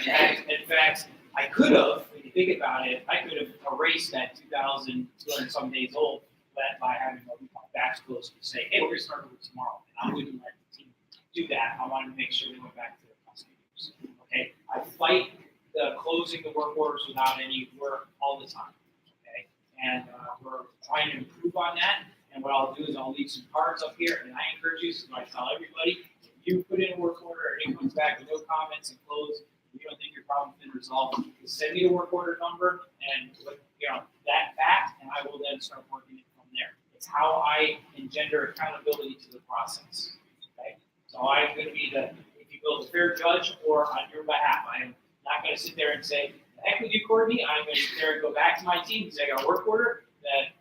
Okay? In fact, I could have, when you think about it, I could have erased that 2,200 some days old by having a batch close to say, hey, we're gonna start over tomorrow. And I wouldn't let the team do that. I wanted to make sure they went back to their customers. Okay? I fight the closing the work orders without any work all the time. Okay? And we're trying to improve on that. And what I'll do is I'll leave some cards up here, and I encourage you, so I tell everybody, if you put in a work order and it comes back with no comments and close, you don't think your problem's been resolved, send me a work order number and that fact, and I will then start working it from there. It's how I engender accountability to the process. Okay? So I'm going to be if you will, the fair judge or on your behalf. I am not going to sit there and say, the heck with you, Courtney. I'm going to sit there and go back to my team and say, I got a work order that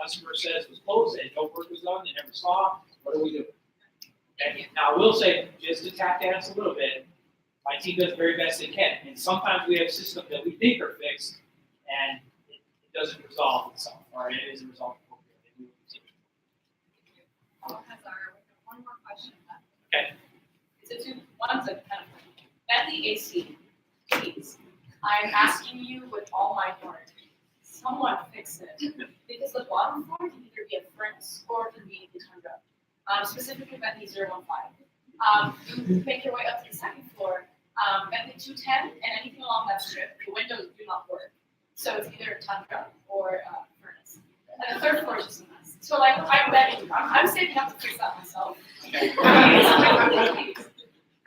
customer says was closed and no work was done, they never saw. What do we do? Okay? Now, I will say, just to tap dance a little bit, my team does the very best they can. And sometimes we have systems that we think are fixed and it doesn't resolve itself, or it isn't resolved appropriately. One more question. Okay. One's a kind of Bentley AC, please. I'm asking you with all my heart, someone fix it. Because the bottom floor can either be a furnace or it can be the tundra. Specifically Bentley 015. You make your way up to the second floor, Bentley 210, and anything along that strip, the windows do not work. So it's either a tundra or a furnace. And the third floor is just a mess. So like, I'm saving up to fix that myself.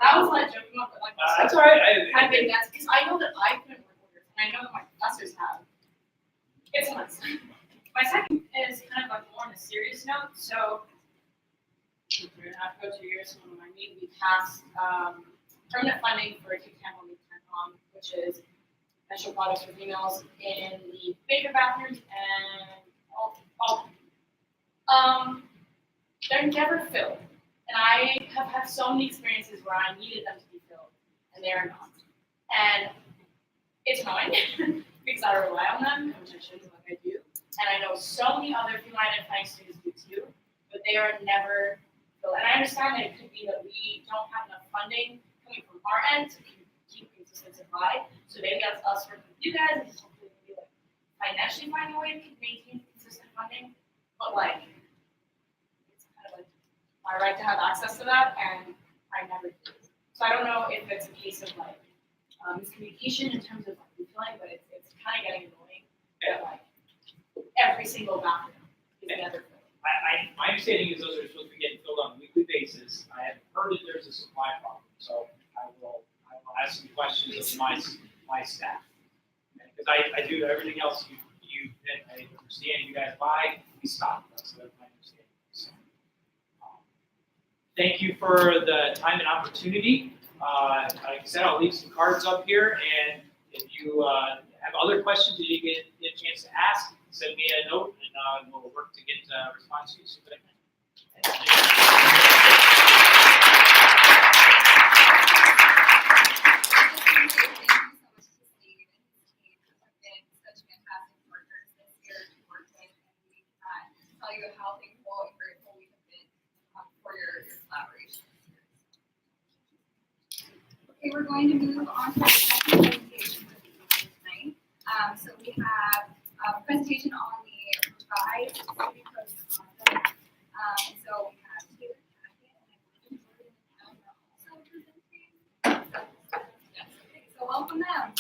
That was like joking up, but like, That's all right. I think that's because I know that I couldn't work orders, and I know that my professors have. It's a mess. My second is kind of like more on a serious note. So, 3.5 to go 2 years from when we passed permanent funding for Acute Camp on which is menstrual products for females in the Baker bathrooms and all. They're never filled. And I have had so many experiences where I needed them to be filled, and they are not. And it's annoying because I rely on them, which I should, like I do. And I know so many other female identifying students do too, but they are never filled. And I understand that it could be that we don't have enough funding coming from our end to keep consistent supply. So maybe that's us working with you guys and just hopefully maybe like financially finding a way to maintain consistent funding. But like, it's kind of like my right to have access to that, and I never do. So I don't know if it's a case of like miscommunication in terms of like refilling, but it's kind of getting annoying that like every single bathroom is never filled. My understanding is those are supposed to be getting filled on a weekly basis. I have heard that there's a supply problem, so I will ask some questions of my staff. Because I do everything else I understand you guys buy, we stop. That's my understanding. So, thank you for the time and opportunity. Like I said, I'll leave some cards up here, and if you have other questions that you get a chance to ask, send me a note, and we'll work to get a response to you soon. Tell you how thankful and grateful we have been for your collaboration. Okay, we're going to move on to the second presentation for the evening tonight. So we have a presentation on the revised city code concept. So we have Taylor Tackett and I believe Jordan and Ellen are also presenting. Yes, okay, so welcome them.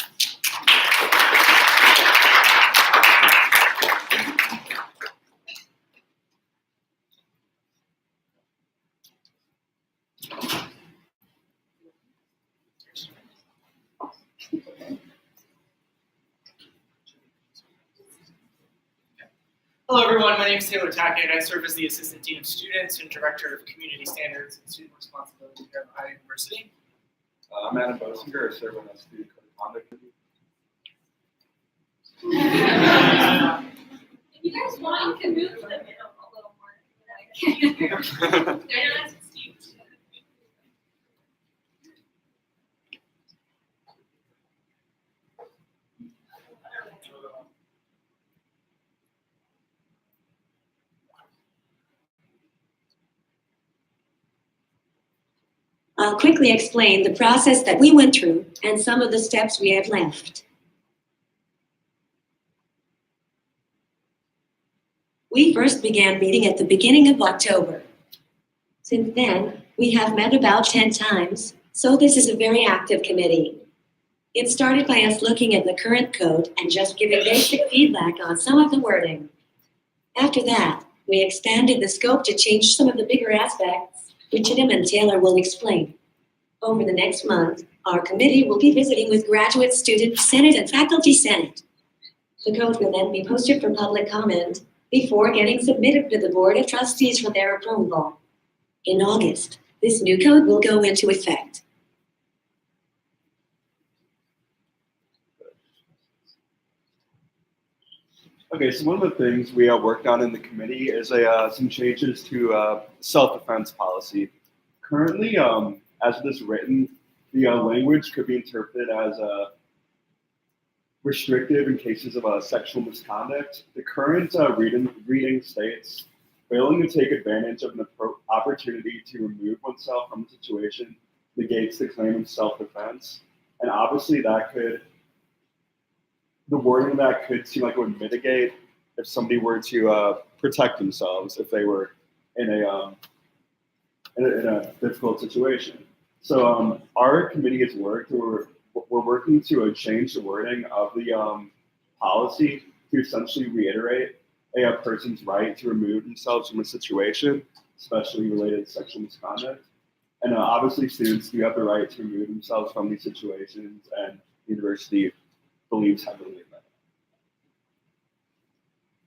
Hello everyone, my name is Taylor Tackett. I serve as the Assistant Dean of Students and Director of Community Standards and Student Responsibility here at Ohio University. I'm Adam Bosinger. I serve on the Student Code of Conduct Committee. If you guys want, you can move them in a little more. They're not as cute. I'll quickly explain the process that we went through and some of the steps we have left. We first began meeting at the beginning of October. Since then, we have met about 10 times, so this is a very active committee. It started by us looking at the current code and just giving basic feedback on some of the wording. After that, we expanded the scope to change some of the bigger aspects, which Tim and Taylor will explain. Over the next month, our committee will be visiting with Graduate Student Senate and Faculty Senate. The code will then be posted for public comment before getting submitted to the Board of Trustees for their approval. In August, this new code will go into effect. Okay, so one of the things we worked on in the committee is some changes to self-defense policy. Currently, as it is written, the language could be interpreted as restrictive in cases of sexual misconduct. The current reading states, failing to take advantage of an opportunity to remove oneself from the situation negates the claim of self-defense. And obviously the wording of that could seem like it would mitigate if somebody were to protect themselves if they were in a difficult situation. So our committee has worked, we're working to change the wording of the policy to essentially reiterate a person's right to remove themselves from a situation, especially related to sexual misconduct. And obviously students do have the right to remove themselves from these situations, and the university believes heavily in that.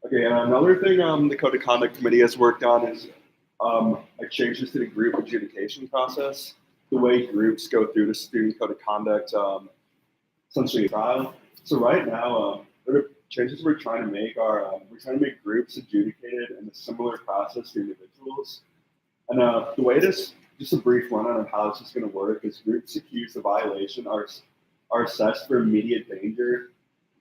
Okay, another thing the Code of Conduct Committee has worked on is changes to the group adjudication process. The way groups go through the student code of conduct, essentially a trial. So right now, the changes we're trying to make are we're trying to make groups adjudicated in a similar process to individuals. And the way this, just a brief rundown of how this is going to work, is groups accused of violation are assessed for immediate danger,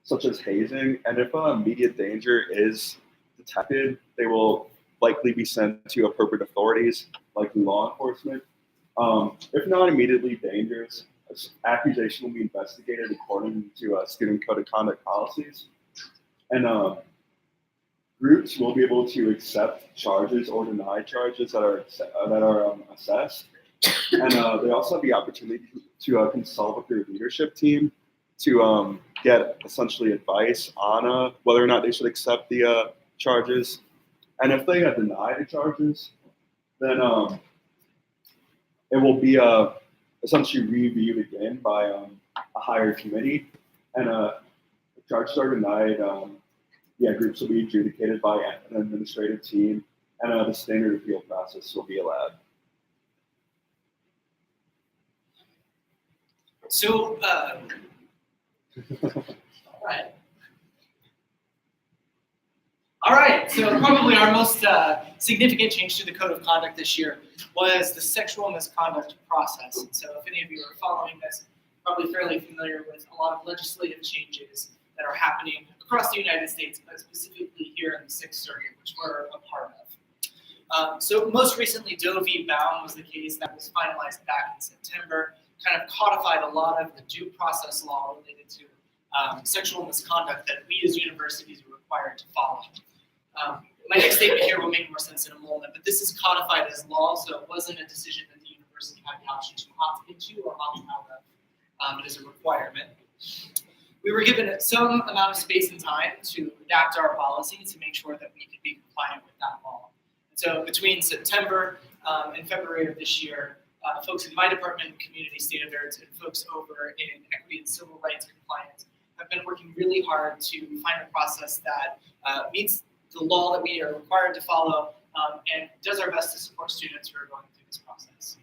such as hazing. And if immediate danger is detected, they will likely be sent to appropriate authorities, like law enforcement. If not immediately dangerous, accusation will be investigated according to student code of conduct policies. And groups will be able to accept charges or deny charges that are assessed. And they also have the opportunity to consult with their leadership team to get essentially advice on whether or not they should accept the charges. And if they deny the charges, then it will be essentially reviewed again by a higher committee. And if charges are denied, groups will be adjudicated by an administrative team, and the standard appeal process will be allowed. So, All right, so probably our most significant change to the Code of Conduct this year was the sexual misconduct process. And so if any of you are following this, probably fairly familiar with a lot of legislative changes that are happening across the United States, but specifically here in the Sixth Circuit, which we're a part of. So most recently, Doe v. Baum was the case that was finalized back in September, kind of codified a lot of the due process law related to sexual misconduct that we as universities are required to follow. My next statement here will make more sense in a moment, but this is codified as law, so it wasn't a decision that the university had the option to opt into or opt out of. It is a requirement. We were given some amount of space and time to adapt our policy to make sure that we could be compliant with that law. And so between September and February of this year, folks in my department, Community Standards, and folks over in Equity and Civil Rights Compliance have been working really hard to find a process that meets the law that we are required to follow and does our best to support students who are going through this process.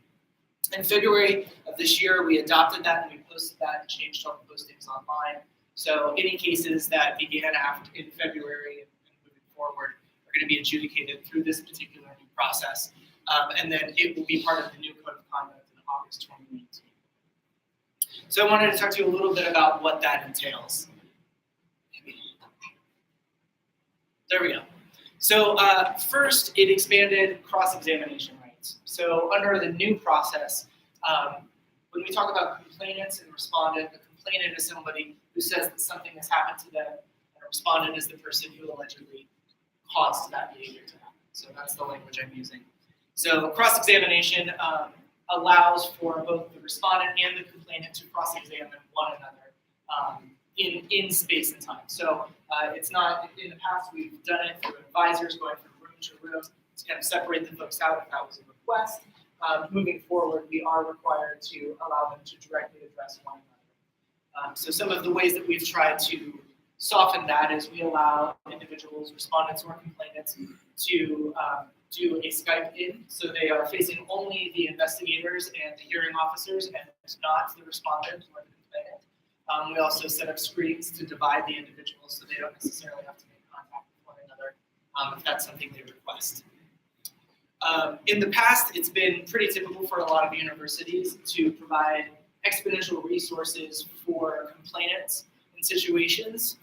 In February of this year, we adopted that and we posted that and changed all the postings online. So any cases that began in February and moving forward are going to be adjudicated through this particular new process. And then it will be part of the new code of conduct in August 2019. So I wanted to talk to you a little bit about what that entails. There we go. So first, it expanded cross-examination rights. So under the new process, when we talk about complainants and respondent, a complainant is somebody who says that something has happened to them, and a respondent is the person who allegedly caused that behavior to happen. So that's the language I'm using. So cross-examination allows for both the respondent and the complainant to cross-examine one another in space and time. So it's not, in the past, we've done it through advisors going from room to room to kind of separate the folks out if that was a request. Moving forward, we are required to allow them to directly address one another. So some of the ways that we've tried to soften that is we allow individuals, respondents or complainants to do a Skype in, so they are facing only the investigators and the hearing officers and not the respondent or the complainant. We also set up screens to divide the individuals so they don't necessarily have to make contact with one another if that's something they request. In the past, it's been pretty typical for a lot of universities to provide exponential resources for complainants in situations.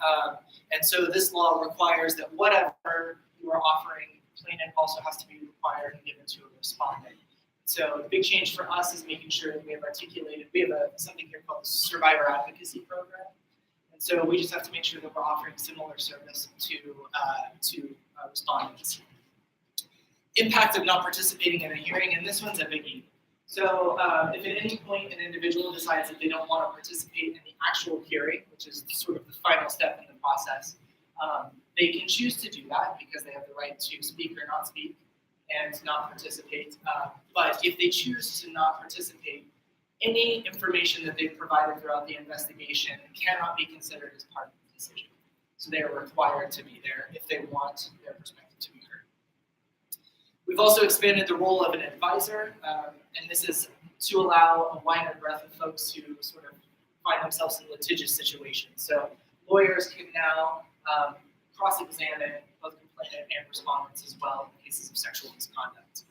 And so this law requires that whatever you are offering complainant also has to be required and given to a respondent. So the big change for us is making sure that we have articulated, we have something here called the Survivor Advocacy Program. And so we just have to make sure that we're offering similar service to respondents. Impact of not participating in a hearing, and this one's a biggie. So if at any point an individual decides that they don't want to participate in the actual hearing, which is sort of the final step in the process, they can choose to do that because they have the right to speak or not speak and not participate. But if they choose to not participate, any information that they've provided throughout the investigation cannot be considered as part of the decision. So they are required to be there if they want their perspective to be heard. We've also expanded the role of an advisor, and this is to allow a wider breadth of folks who sort of find themselves in litigious situations. So lawyers can now cross-examine both complainant and respondents as well in cases of sexual misconduct.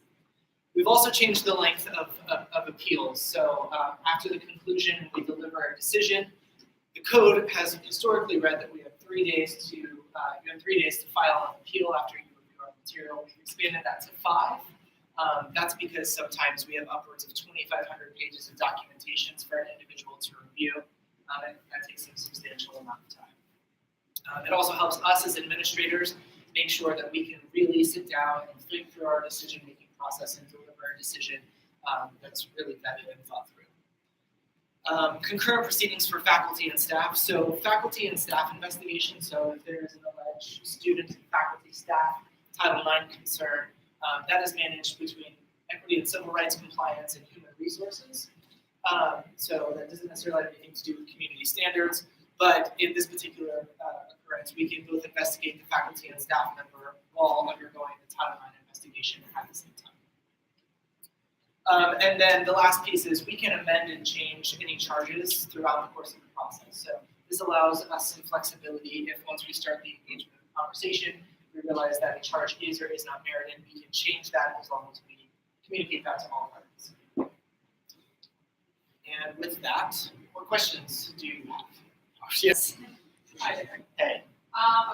We've also changed the length of appeals. So after the conclusion, we deliver a decision. The code has historically read that we have 3 days to file an appeal after you review our material. We've expanded that to 5. That's because sometimes we have upwards of 2,500 pages of documentations for an individual to review, and that takes a substantial amount of time. It also helps us as administrators make sure that we can really sit down and think through our decision-making process and deliver a decision that's really vetted and thought through. Concurrent proceedings for faculty and staff. So faculty and staff investigations, so if there is an alleged student, faculty, staff, Title IX concern, that is managed between equity and civil rights compliance and human resources. So that doesn't necessarily have anything to do with community standards, but in this particular occurrence, we can both investigate the faculty and staff member while undergoing the Title IX investigation at the same time. And then the last piece is we can amend and change any charges throughout the course of the process. So this allows us some flexibility if once we start the engagement of the conversation, we realize that a charge is or is not merited, we can change that as long as we communicate that to all parties. And with that, what questions do you have? Yes. Hi there. Hey.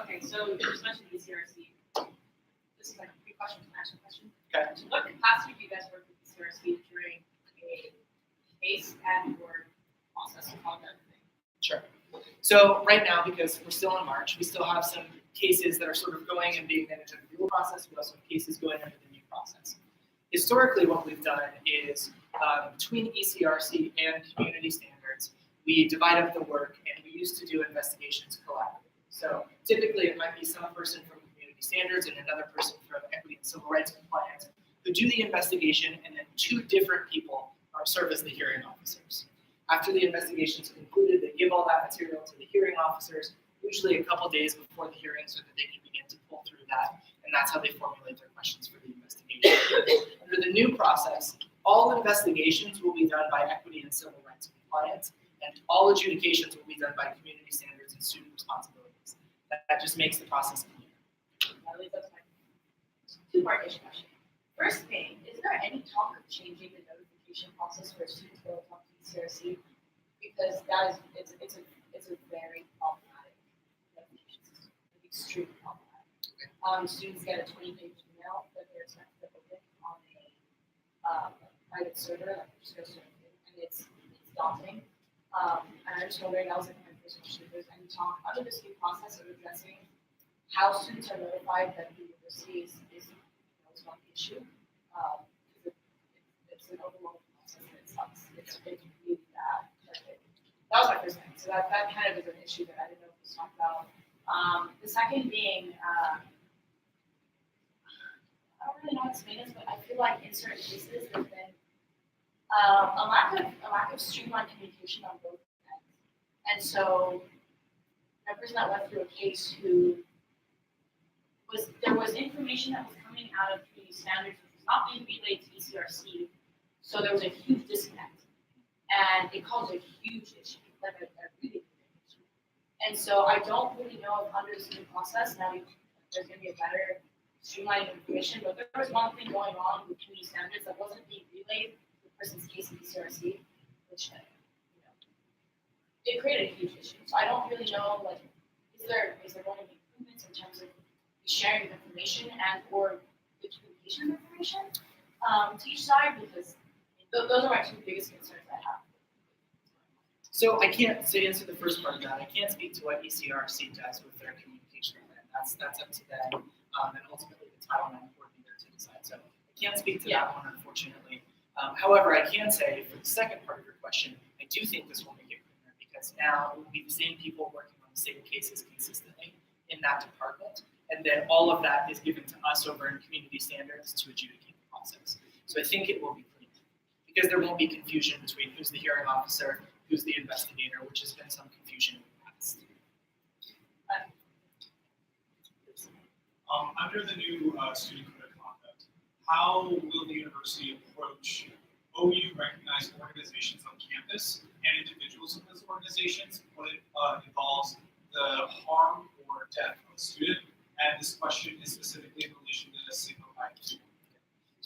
Okay, so you just mentioned ECRC. This is like a pre-question, action question. Okay. To what capacity do you guys work with ECRC during a case and/or process of conduct? Sure. So right now, because we're still in March, we still have some cases that are sort of going and being managed under the rule process. We also have cases going under the new process. Historically, what we've done is between ECRC and community standards, we divide up the work and we used to do investigations collaboratively. So typically it might be some person from community standards and another person from equity and civil rights compliance who do the investigation, and then 2 different people serve as the hearing officers. After the investigation is concluded, they give all that material to the hearing officers, usually a couple days before the hearing so that they can begin to pull through that, and that's how they formulate their questions for the investigation. Under the new process, all investigations will be done by equity and civil rights compliance, and all adjudications will be done by community standards and student responsibilities. That just makes the process clear. two-part-ish question. First thing, is there any talk of changing the notification process for students who will talk to ECRC? Because that is, it's a very problematic notification system, like extremely problematic. Students get a 20-page email that they're expected to open on a private server, like just goes to and it's daunting. And I'm just wondering, that was like my first question, if there's any talk under this new process of addressing how students are notified that the university is not the issue. It's an overwhelming process and it sucks. It's really bad. That was my first thing. So that kind of is an issue that I didn't know if was talked about. The second being, I don't really know how to explain this, but I feel like in certain cases there's been a lack of streamlined communication on both ends. And so a person that went through a case who there was information that was coming out of community standards which was not being relayed to ECRC, so there was a huge disconnect, and it caused a huge issue, like a really big issue. And so I don't really know if under this new process now there's going to be a better streamlining of information, but there was one thing going on with community standards that wasn't being relayed to the person's case in ECRC, which it created a huge issue. So I don't really know, like, is there going to be improvements in terms of sharing of information and or the communication of information to each side, because those are my two biggest concerns I have. So I can't say answer the first part of that. I can't speak to what ECRC does with their communication plan. That's up to them, and ultimately the Title IX coordinator to decide. So I can't speak to that one, unfortunately. However, I can say for the second part of your question, I do think this will make it cleaner because now it will be the same people working on the same cases consistently in that department. And then all of that is given to us over in community standards to adjudicate the process. So I think it will be clean because there won't be confusion between who's the hearing officer, who's the investigator, which has been some confusion in the past. Under the new student code of conduct, how will the university approach OU recognized organizations on campus and individuals in those organizations when it involves the harm or death of a student? And this question is specifically in relation to the signal values.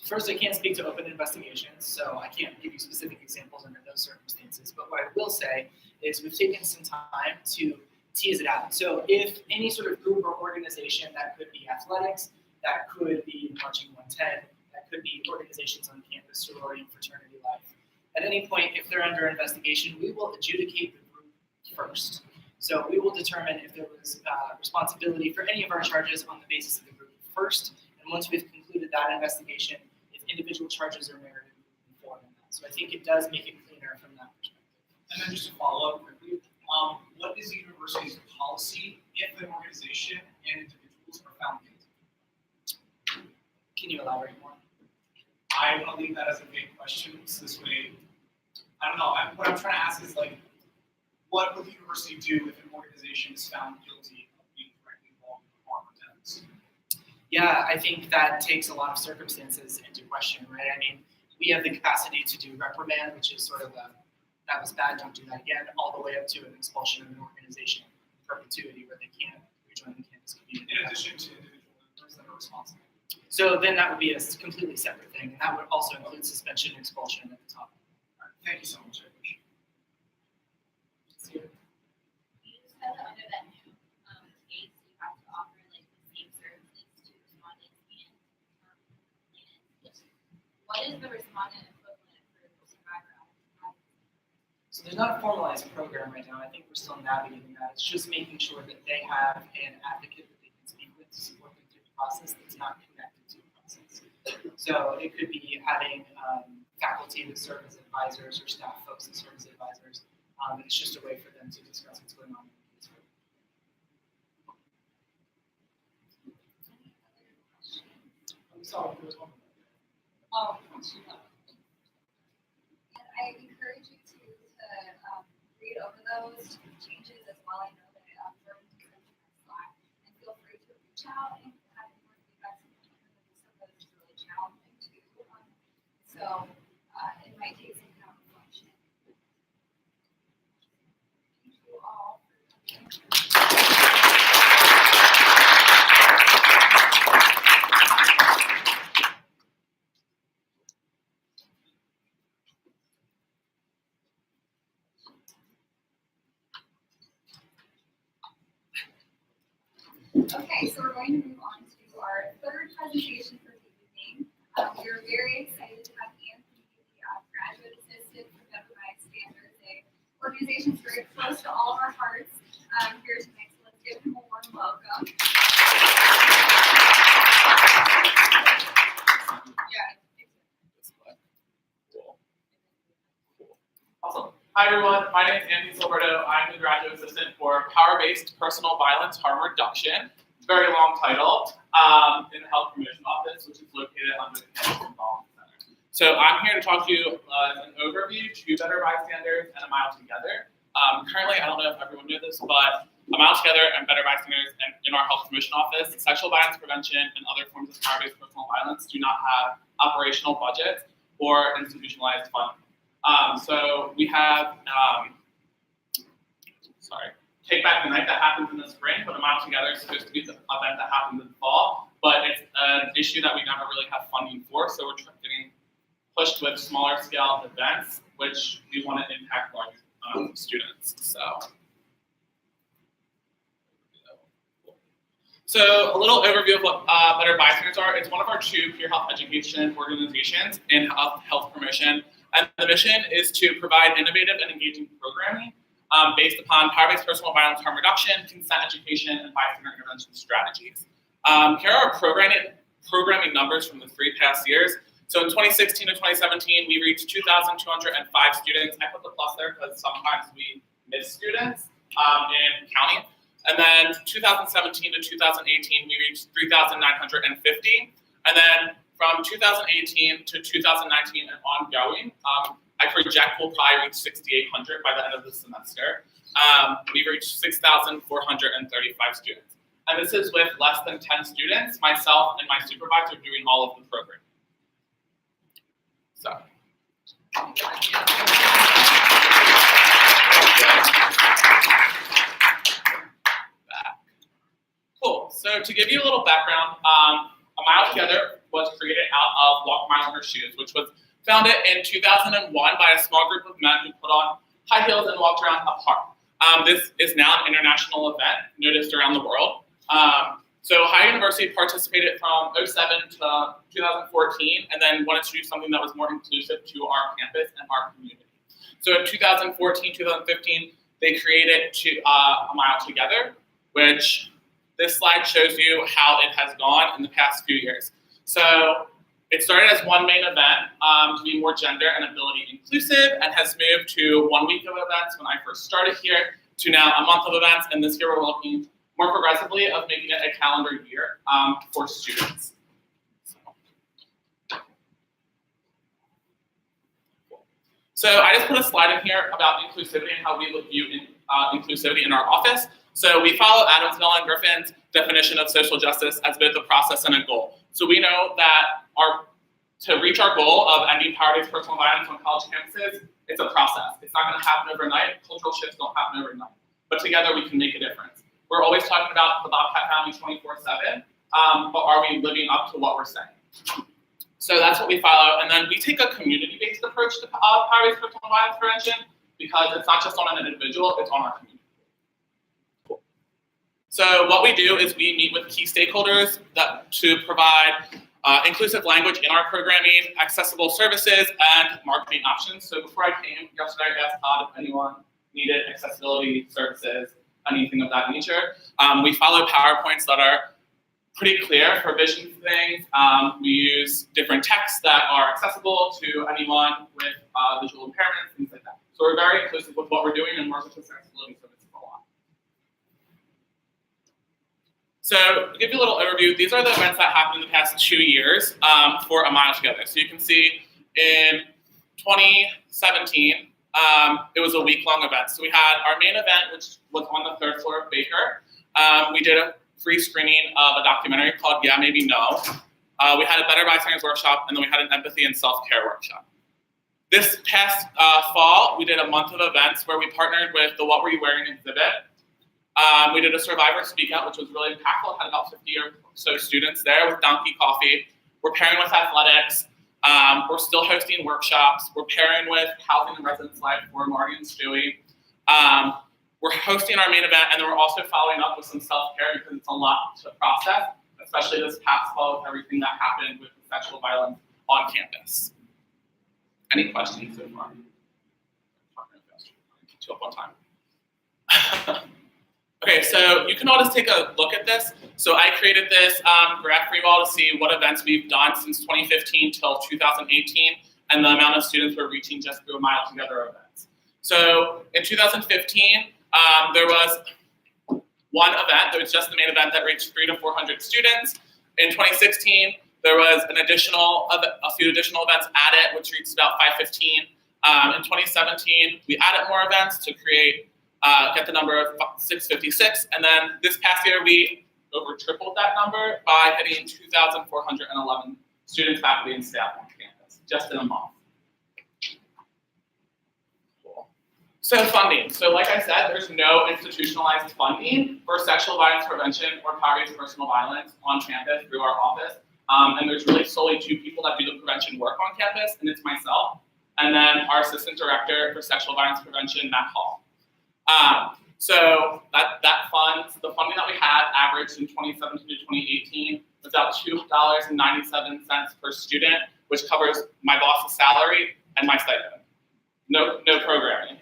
First, I can't speak to open investigations, so I can't give you specific examples under those circumstances. But what I will say is we've taken some time to tease it out. So if any sort of group or organization, that could be athletics, that could be Marching 110, that could be organizations on campus, sorority and fraternity life. At any point, if they're under investigation, we will adjudicate the group first. So we will determine if there was responsibility for any of our charges on the basis of the group first. And once we've concluded that investigation, if individual charges are merited, we will move forward on that. So I think it does make it cleaner from that perspective. And then just to follow up quickly, what is the university's policy if an organization and individuals are found guilty? Can you elaborate more? I want to leave that as a vague question. So this way, I don't know. What I'm trying to ask is like, what would the university do if an organization is found guilty of being directly involved in harm or deaths? Yeah, I think that takes a lot of circumstances into question, right? I mean, we have the capacity to do reprimand, which is sort of a, that was bad, don't do that again, all the way up to an expulsion of an organization in perpetuity where they can't rejoin the campus community. In addition to individual members that are responsible. So then that would be a completely separate thing, and that would also include suspension and expulsion at the top. All right, thank you so much. I appreciate it. You said that under that new case, you have to offer like the same services to respondents and complainants. What is the respondent equivalent for survivor advocacy? So there's not a formalized program right now. I think we're still navigating that. It's just making sure that they have an advocate that they can speak with to support them through the process that's not connected to the process. So it could be having faculty that serve as advisors or staff folks that serve as advisors. It's just a way for them to discuss what's going on in the case. I'm sorry, there was one. And I encourage you to read over those changes as well. I know that Jordan can send you a Slack, and feel free to reach out and have more feedback. Some of those is really challenging too. So it might take some kind of reflection. Thank you all for coming. Okay, so we're going to move on to our third presentation for the evening. We are very excited to have Anthony, the graduate assistant for Better Bystanders, an organization that's very close to all of our hearts here tonight. So let's give him a warm welcome. Awesome. Hi everyone, my name is Anthony Silberto. I'm the graduate assistant for Power-Based Personal Violence Harm Reduction. Very long title, in the Health Promotion Office, which is located under the Campus Involvement Center. So I'm here to talk to you an overview to Better Bystanders and A Mile Together. Currently, I don't know if everyone knew this, but A Mile Together and Better Bystanders and in our Health Promotion Office, sexual violence prevention and other forms of power-based personal violence do not have operational budgets or institutionalized funding. So we have, Take Back the Night that happens in the spring, but A Mile Together is supposed to be the event that happens in the fall, but it's an issue that we never really have funding for, so we're getting pushed with smaller scale events, which we want to impact larger students. So a little overview of what Better Bystanders are. It's one of our 2 peer health education organizations in health promotion. And the mission is to provide innovative and engaging programming based upon power-based personal violence harm reduction, consent education, and bystander intervention strategies. Here are our programming numbers from the 3 past years. So in 2016 to 2017, we reached 2,205 students. I put the plus there because sometimes we miss students in county. And then 2017 to 2018, we reached 3,950. And then from 2018 to 2019 and ongoing, I project we'll probably reach 6,800 by the end of the semester. We've reached 6,435 students. And this is with less than 10 students, myself and my supervisor doing all of the programming. So. Cool. So to give you a little background, A Mile Together was created out of Walk a Mile in Her Shoes, which was founded in 2001 by a small group of men who put on high heels and walked around a park. This is now an international event noticed around the world. So Ohio University participated from 2007 to 2014 and then wanted to do something that was more inclusive to our campus and our community. So in 2014, 2015, they created A Mile Together, which this slide shows you how it has gone in the past few years. So it started as one main event to be more gender and ability inclusive and has moved to 1 week of events when I first started here to now a month of events. And this year we're looking more progressively of making it a calendar year for students. So I just put a slide in here about inclusivity and how we would view inclusivity in our office. So we follow Adamsville and Griffin's definition of social justice as both a process and a goal. So we know that to reach our goal of ending power-based personal violence on college campuses, it's a process. It's not going to happen overnight. Cultural shifts don't happen overnight. But together we can make a difference. We're always talking about the Bobcat family 24/7, but are we living up to what we're saying? So that's what we follow. And then we take a community-based approach to power-based personal violence prevention because it's not just on an individual, it's on our community. So what we do is we meet with key stakeholders to provide inclusive language in our programming, accessible services, and marketing options. So before I came yesterday, I asked Todd if anyone needed accessibility services, anything of that nature. We follow PowerPoints that are pretty clear for vision things. We use different texts that are accessible to anyone with visual impairments, things like that. So we're very inclusive with what we're doing and work with accessibility services a lot. So to give you a little overview, these are the events that happened in the past 2 years for A Mile Together. So you can see in 2017, it was a week-long event. So we had our main event, which was on the 3rd floor of Baker. We did a free screening of a documentary called Yeah, Maybe No. We had a Better Bystanders workshop, and then we had an empathy and self-care workshop. This past fall, we did a month of events where we partnered with the What Were You Wearing exhibit. We did a Survivor Speak Out, which was really impactful. It had about 50 or so students there with Donkey Coffee. We're pairing with athletics. We're still hosting workshops. We're pairing with Housing and Residence Life for Marty and Stewie. we're hosting our main event, and then we're also following up with some self-care because it's a lot to process, especially this past fall with everything that happened with sexual violence on campus. Any questions so far? Keep you up on time. Okay, so you can all just take a look at this. So I created this graph for you all to see what events we've done since 2015 till 2018, and the amount of students we're reaching just through Mile Together events. So in 2015, there was one event, that was just the main event that reached 300 to 400 students. In 2016, there was a few additional events added, which reached about 515. In 2017, we added more events to get the number of 656, and then this past year we over tripled that number by hitting 2,411 students, faculty, and staff on campus just in a month. Cool. So funding. So like I said, there's no institutionalized funding for sexual violence prevention or poverty personal violence on campus through our office, and there's really solely 2 people that do the prevention work on campus, and it's myself, and then our assistant director for sexual violence prevention, Matt Hall. So the funding that we had averaged in 2017 to 2018 was about $2.97 per student, which covers my boss's salary and my stipend. No programming.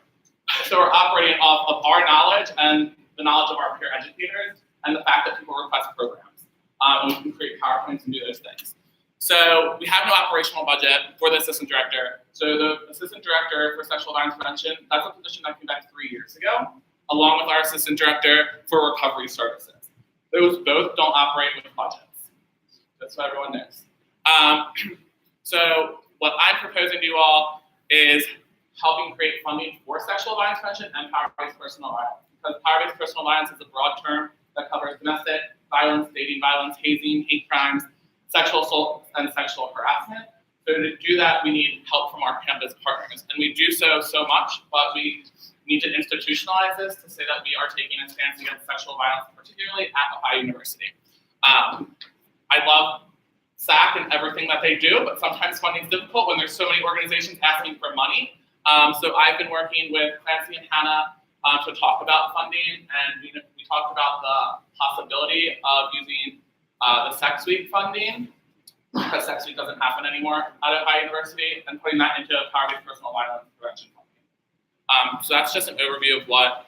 So we're operating off of our knowledge and the knowledge of our peer educators and the fact that people request programs. And we can create PowerPoints and do those things. So we have no operational budget for the assistant director. So the assistant director for sexual violence prevention, that's a position that came back 3 years ago, along with our assistant director for recovery services. Those both don't operate with budgets. That's what everyone knows. So what I'm proposing to you all is helping create funding for sexual violence prevention and power-based personal violence. Because power-based personal violence is a broad term that covers domestic violence, dating violence, hazing, hate crimes, sexual assault, and sexual harassment. So to do that, we need help from our campus partners. And we do so much, but we need to institutionalize this to say that we are taking a stance against sexual violence, particularly at Ohio University. I love SAC and everything that they do, but sometimes funding is difficult when there's so many organizations asking for money. So I've been working with Clancy and Hannah to talk about funding, and we talked about the possibility of using the Sex Week funding, because Sex Week doesn't happen anymore at Ohio University, and putting that into power-based personal violence prevention funding. So that's just an overview of what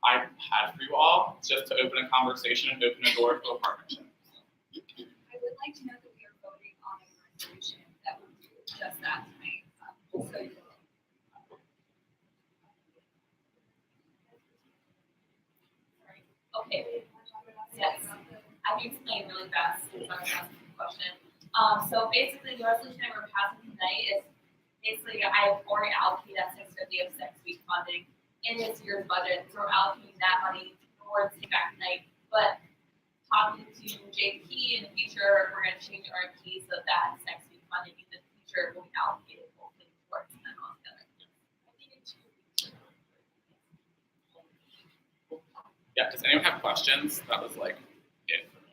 I had for you all, just to open a conversation and open a door to a partnership. I would like to know that we are voting on a resolution that will do just that tonight. So you Okay. Yes. I can explain really fast since I'm asking the question. So basically, the resolution that we're passing tonight is basically I have already allocated that 650 of Sex Week funding in this year's budget, so we're allocating that money towards back tonight. But talking to JP in the future, we're going to change our key so that Sex Week funding in the future will be allocated hopefully towards them all together. Yeah, does anyone have questions? That was like it for me.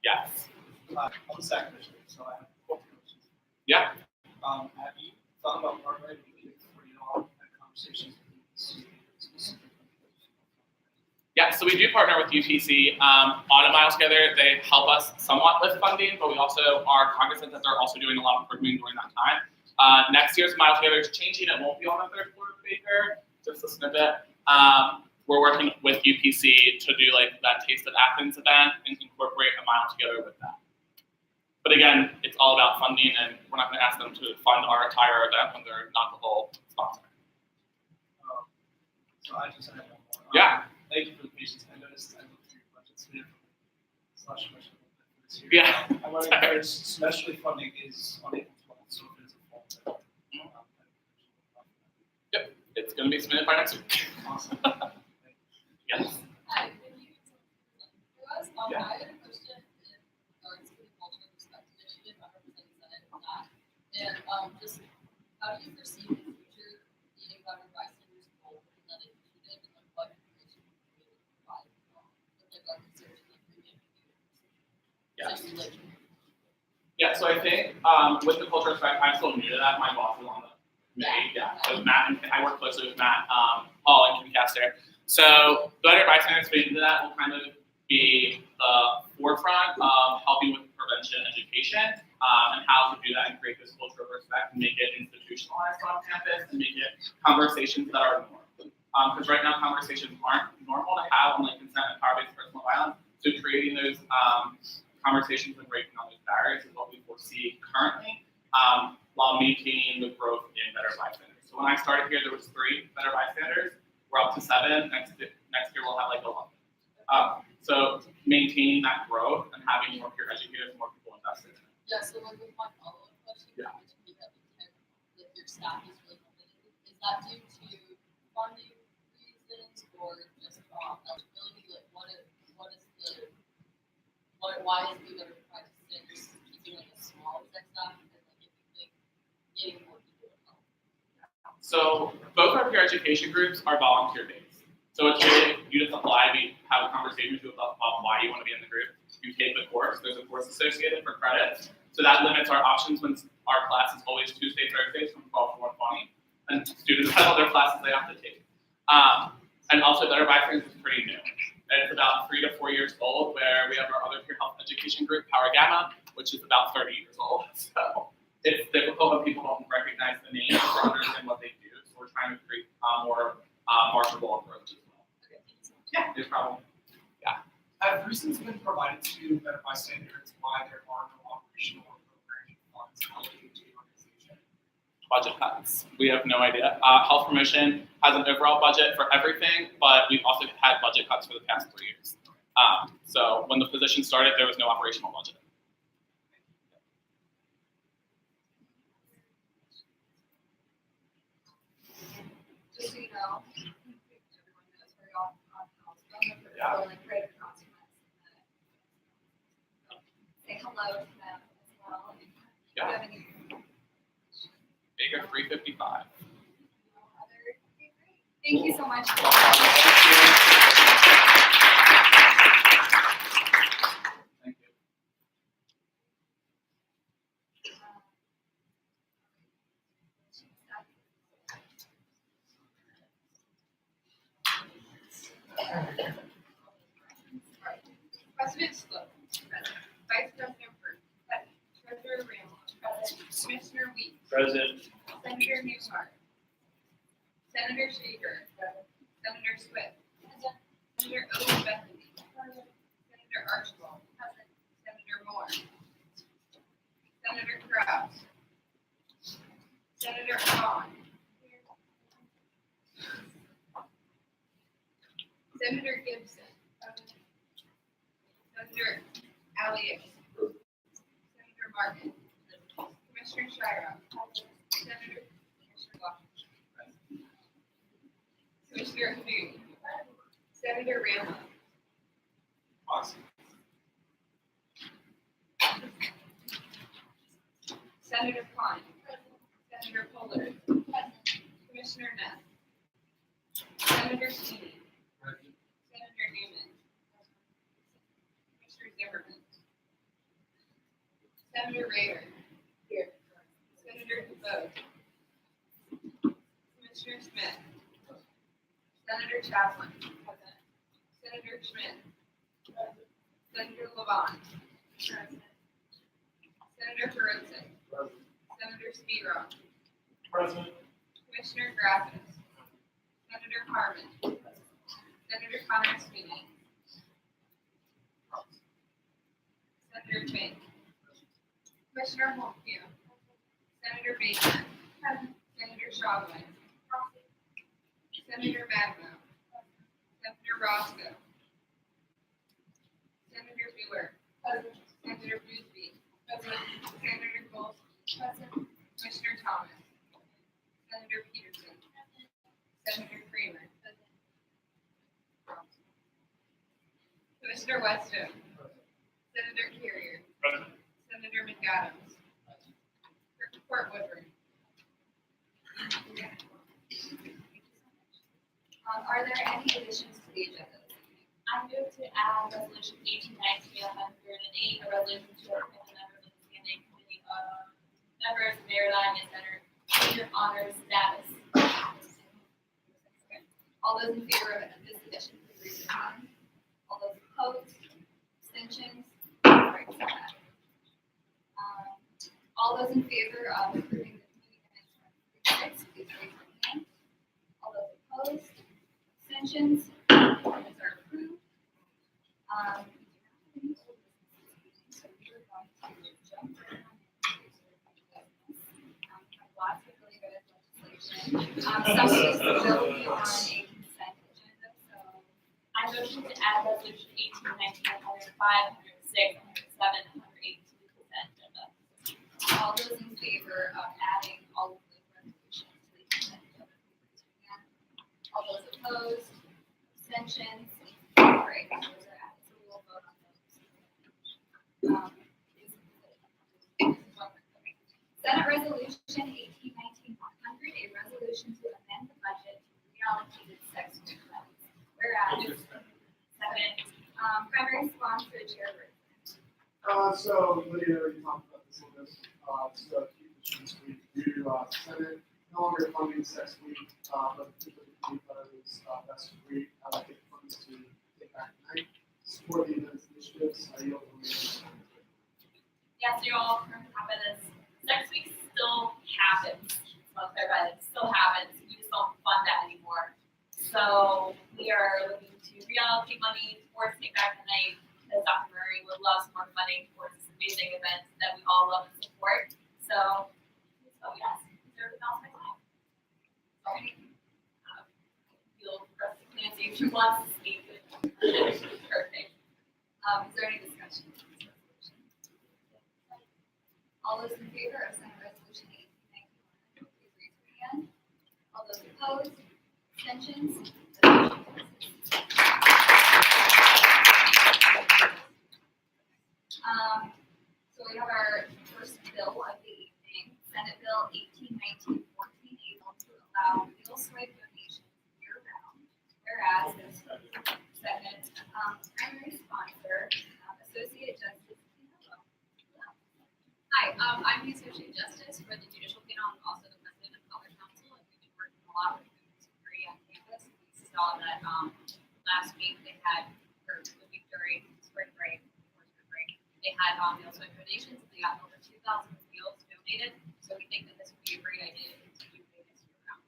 Yes. I'm a SAC commissioner, so I have 4 questions. Yeah. Have you thought about partnering with have conversations with specific? Yeah, so we do partner with UPC on a Mile Together. They help us somewhat with funding, but we also are cognizant that they're also doing a lot of programming during that time. Next year's Mile Together is changing. It won't be on the 3rd floor of Baker, just a snippet. We're working with UPC to do like that Taste of Athens event and incorporate a Mile Together with that. But again, it's all about funding, and we're not going to ask them to fund our entire event when they're not the whole sponsor. So I just had one more. Yeah. Thank you for the patience. I noticed I looked through your budgets slash question this year. Yeah. I want to encourage semesterly funding is on April 12th, so if it's a fall event. Yep, it's going to be submitted by next week. Awesome. Yes. Hi, can you I Yeah. had a question in regards to the culture and respect initiative. I represent the Senate on that. And just how do you perceive the future being governed by seniors' role in that initiative, and like what information you can provide with regard to search and premium? Yeah, so I think with the culture respect, I'm still new to that. My boss is on the committee, yeah. So Matt and I work closely with Matt Hall and Kim Caster. So the Better Bystanders Vision to that will kind of be the forefront of helping with prevention education and how to do that and create this culture of respect and make it institutionalized on campus and make it conversations that are normal. Because right now conversations aren't normal to have on like consent and power-based personal violence. So creating those conversations and breaking down those barriers is what we foresee currently, while maintaining the growth in Better Bystanders. So when I started here, there was 3 Better Bystanders. We're up to 7. Next year we'll have like 11. So maintaining that growth and having more peer educators, more people invested in it. Yeah, so like with my follow-up question, Yeah. which would be that your staff is really limited, is that due to funding reasons or just eligibility? Like why is the better practice keeping like a small exec staff and like if you think getting more people to help? So both our peer education groups are volunteer based. So it's really, you just apply, we have a conversation with you about why you want to be in the group. You take the course, there's a course associated for credits. So that limits our options when our class is always Tuesday, Thursdays from 12 to 1:20. And students have other classes they have to take. And also Better Bystanders is pretty new. It's about 3 to 4 years old, where we have our other peer health education group, Power Gamma, which is about 30 years old. So it's difficult when people don't recognize the name or understand what they do. So we're trying to create a more marketable approach as well. Yeah, no problem. Yeah. Have reasons been provided to Better Bystanders why there are no operational or programming funds allocated to the organization? Budget cuts. We have no idea. Health Promotion has an overall budget for everything, but we've also had budget cuts for the past 3 years. So when the position started, there was no operational budget. Just so you know, everyone knows where y'all are from, Yeah. so like greater consequence. So say hello to them as well. If you Yeah. have any Bigger 355. other, okay, great. Thank you so much. Thank you. President Sloat. Present. Vice President Burke. Present. Treasurer Ramos. Present. Commissioner Weeks. Present. Senator Newhart. Senator Shaver. Present. Senator Swift. Present. Senator Owen Bethany. Present. Senator Archibald. Present. Senator Moore. Senator Kraus. Senator Vaughn. Senator Gibson. Present. Senator Elliott. Senator Martin. Commissioner Shira. Senator Washington. Commissioner Hu. Senator Ramos. Awesome. Senator Klein. Senator Pollard. Commissioner Ness. Senator Sweeney. Senator Newman. Commissioner Zimmerman. Senator Rader. Here. Senator DeVoe. Commissioner Smith. Senator Chaplin. Senator Schmidt. Senator Levant. Senator Perozza. Senator Spiro. Present. Commissioner Graffis. Senator Harmon. Senator Connor Sweeney. Senator Fink. Commissioner Holtfield. Senator Bateman. Senator Shawway. Senator Magno. Senator Roscoe. Senator Buer. Senator Boothby. Senator Gold. Commissioner Thomas. Senator Peterson. Senator Kramer. Commissioner Weston. Senator Carrier. Senator McAdams. Report Woodward. Are there any additions to the agenda? I move to add resolution 18-108, a resolution to appoint the members of the standing committee of members, Mayor Lang and Senator senior honors status. All those in favor of this addition, please raise your hand. All those opposed, abstentions, right, so that. All those in favor of approving the meeting minutes from 3/6, please raise your hand. All those opposed, abstentions, minutes are approved. So we are going to jump right on into lots of really good legislation. Some of this will be on a consent agenda, so I motion to add resolution 18, 19, 105, 106, 107, and 108 to the consent agenda. all those in favor of adding all of those resolutions to the consent agenda, please raise your hand. All those opposed, abstentions, great, those are added, so we will vote on those. Senate Resolution 1819-100, a resolution to amend the budget to reallocate sex funds. Whereas, second, primary sponsor, chairperson. So Lydia already talked about this a little bit. Just to keep the streets week, Senate no longer funding sex week, but typically is best week. I like it funds to take back tonight. Support the events initiatives. I yield the meeting. Yes, you're all currently have this. Next week still happens. I'll clarify that it still happens. We just don't fund that anymore. So we are looking to reallocate money towards Take Back the Night because Dr. Murray would love some more funding towards this amazing event that we all love and support. So yes, deserve the balance of my time. Sorry. Feel Nancy if she wants to speak. Perfect. Is there any discussion? All those in favor of Senate Resolution 1819-100, please raise your hand. All those opposed, abstentions, the motion passes. So we have our first bill of the evening, Senate Bill 1819-14, a bill to allow meal swipe donations year-round. Whereas, second, primary sponsor, Associate Justice. Hi, I'm the Associate Justice for the Judicial Panel and also the President of College Council. And we've been working a lot with the security on campus. We saw that last week they had, or the week during spring break, before spring break, they had meal swipe donations. They got over 2,000 meals donated. So we think that this would be a great idea to continue doing this year round.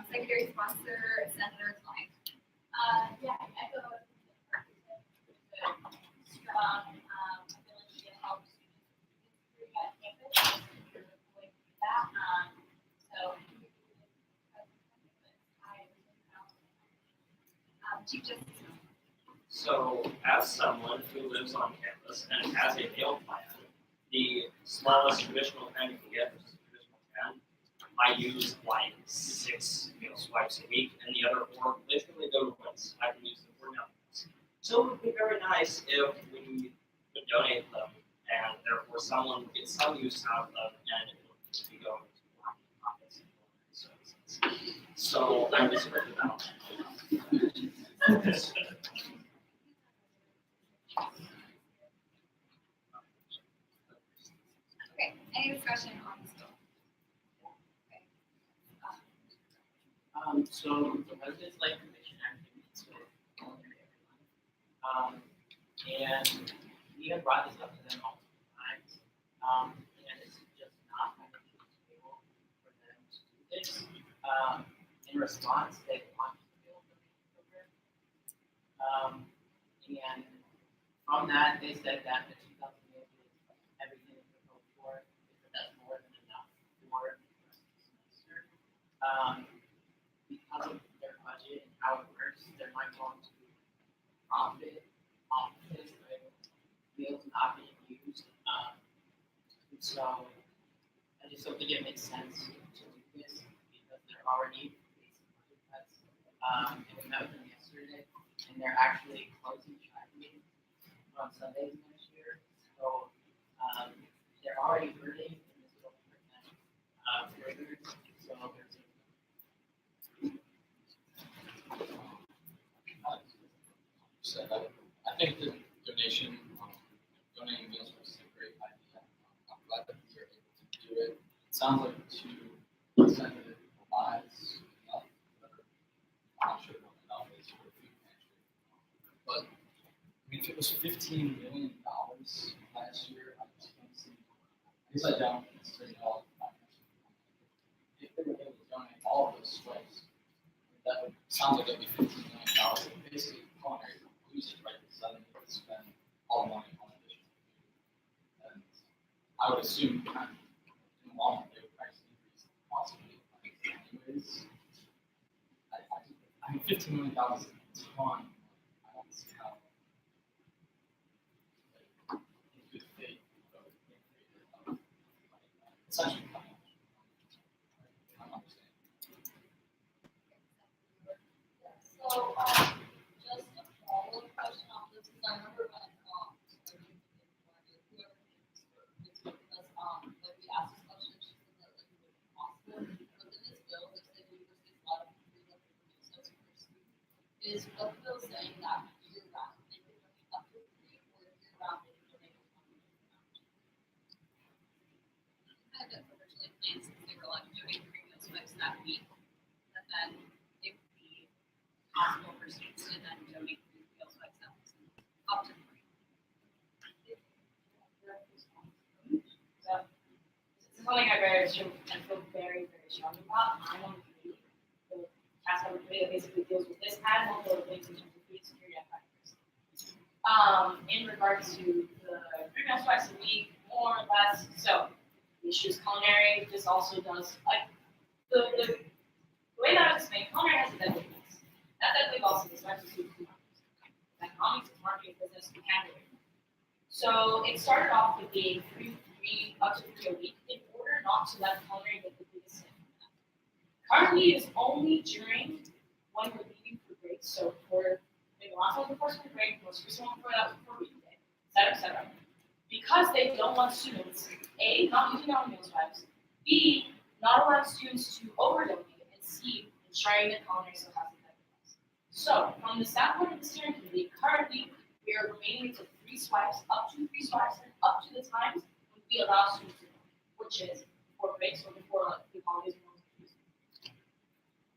Secondary sponsor, Senator Klein. Yeah, I echo what strong ability to help students at campus. That, so Chief Justice. So, as someone who lives on campus and has a meal plan, the smallest traditional plan you can get, which is a traditional 10, I use like 6 meal swipes a week, and the other 4 literally go once. I can use them for nothing. So it would be very nice if we could donate them, and therefore someone would get some use out of them, and it would be going to pockets and services. So I'm just worried about Okay, any discussion on this bill? Okay. So the President's Life Commission actually meets with everyone. And we have brought this up to them multiple times. And it's just not on the table for them to do this. In response, they launched the bill program. And from that, they said that the 2,000 meals is everything that they're hoping for, because that's more than enough for the rest of the semester. Because of their budget and how it works, they're not going to profit off of this, right? Meals not being used. And so I just don't think it makes sense to do this because they're already facing budget cuts. And we met with them yesterday, and they're actually closing track meetings on Sundays next year. So they're already hurting in this 12% further. So there's I think the donation, donating meals was a great idea. sounds like 2% of it provides enough, but I'm not sure what enough is for a food pantry. But I mean, if it was $15 million last year, I just don't see. I guess I don't necessarily know. If they were able to donate all of those swipes, that would sounds like it'd be $15 million. Basically, culinary loses, right? Because then they would spend all the money on additional food. And I would assume kind of in the long run they would price increase possibly anyways. I mean, $15 million is a ton. I don't see how in good faith essentially I don't understand. So, just a follow-up question on this, because I remember when, whoever came to us, when we asked this question, she said that like it would be possible, but in this bill, they said universities a lot of free that they produce as university. Is what the bill saying that year-round, they can donate up to 3, or year-round, they can donate up to 1? Kind of originally planned since they were allowed to donate 3 meal swipes that week, and then it would be possible for students to then donate 3 meal swipes that week, up to 3. So, this is something I very feel very, very strongly about. I'm on the committee, the task force committee that basically deals with this and multiple other things in terms of food security at factories. In regards to the 3 meal swipes a week, more or less, so the issue is culinary. This also does like the way that I was explaining, culinary has a deadly mix. That deadly also is not just food economics, it's marketing, business, and handling. So it started off with being up to 3 a week in order not to let culinary get the biggest hit from that. Currently, it's only during when we're leaving for breaks. So for the last one before spring break, most recent one before that was before weekday, et cetera. Because they don't want students, A, not using their own meal swipes, B, not allowing students to overdonate, and C, ensuring that culinary still has the benefits. So, from the standpoint of the steering committee, currently we are remaining to 3 swipes, up to 3 swipes, and up to the times when we allow students to donate, which is before breaks or before like, the holidays.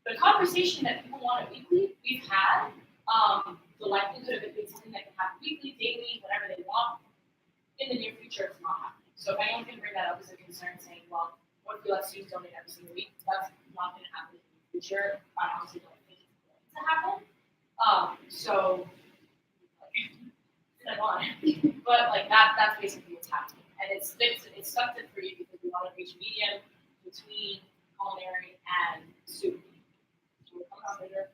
The conversation that people want it weekly, we've had, the likelihood of it being something that can happen weekly, daily, whatever they want. In the near future, it's not happening. So if anyone can bring that up as a concern, saying, well, what if we let students donate every single week? That's not going to happen in the future. I honestly don't think it's going to happen. So, but like that's basically what's happening. And it's stuck to 3 because we want to reach medium between culinary and soup. So we'll come out later.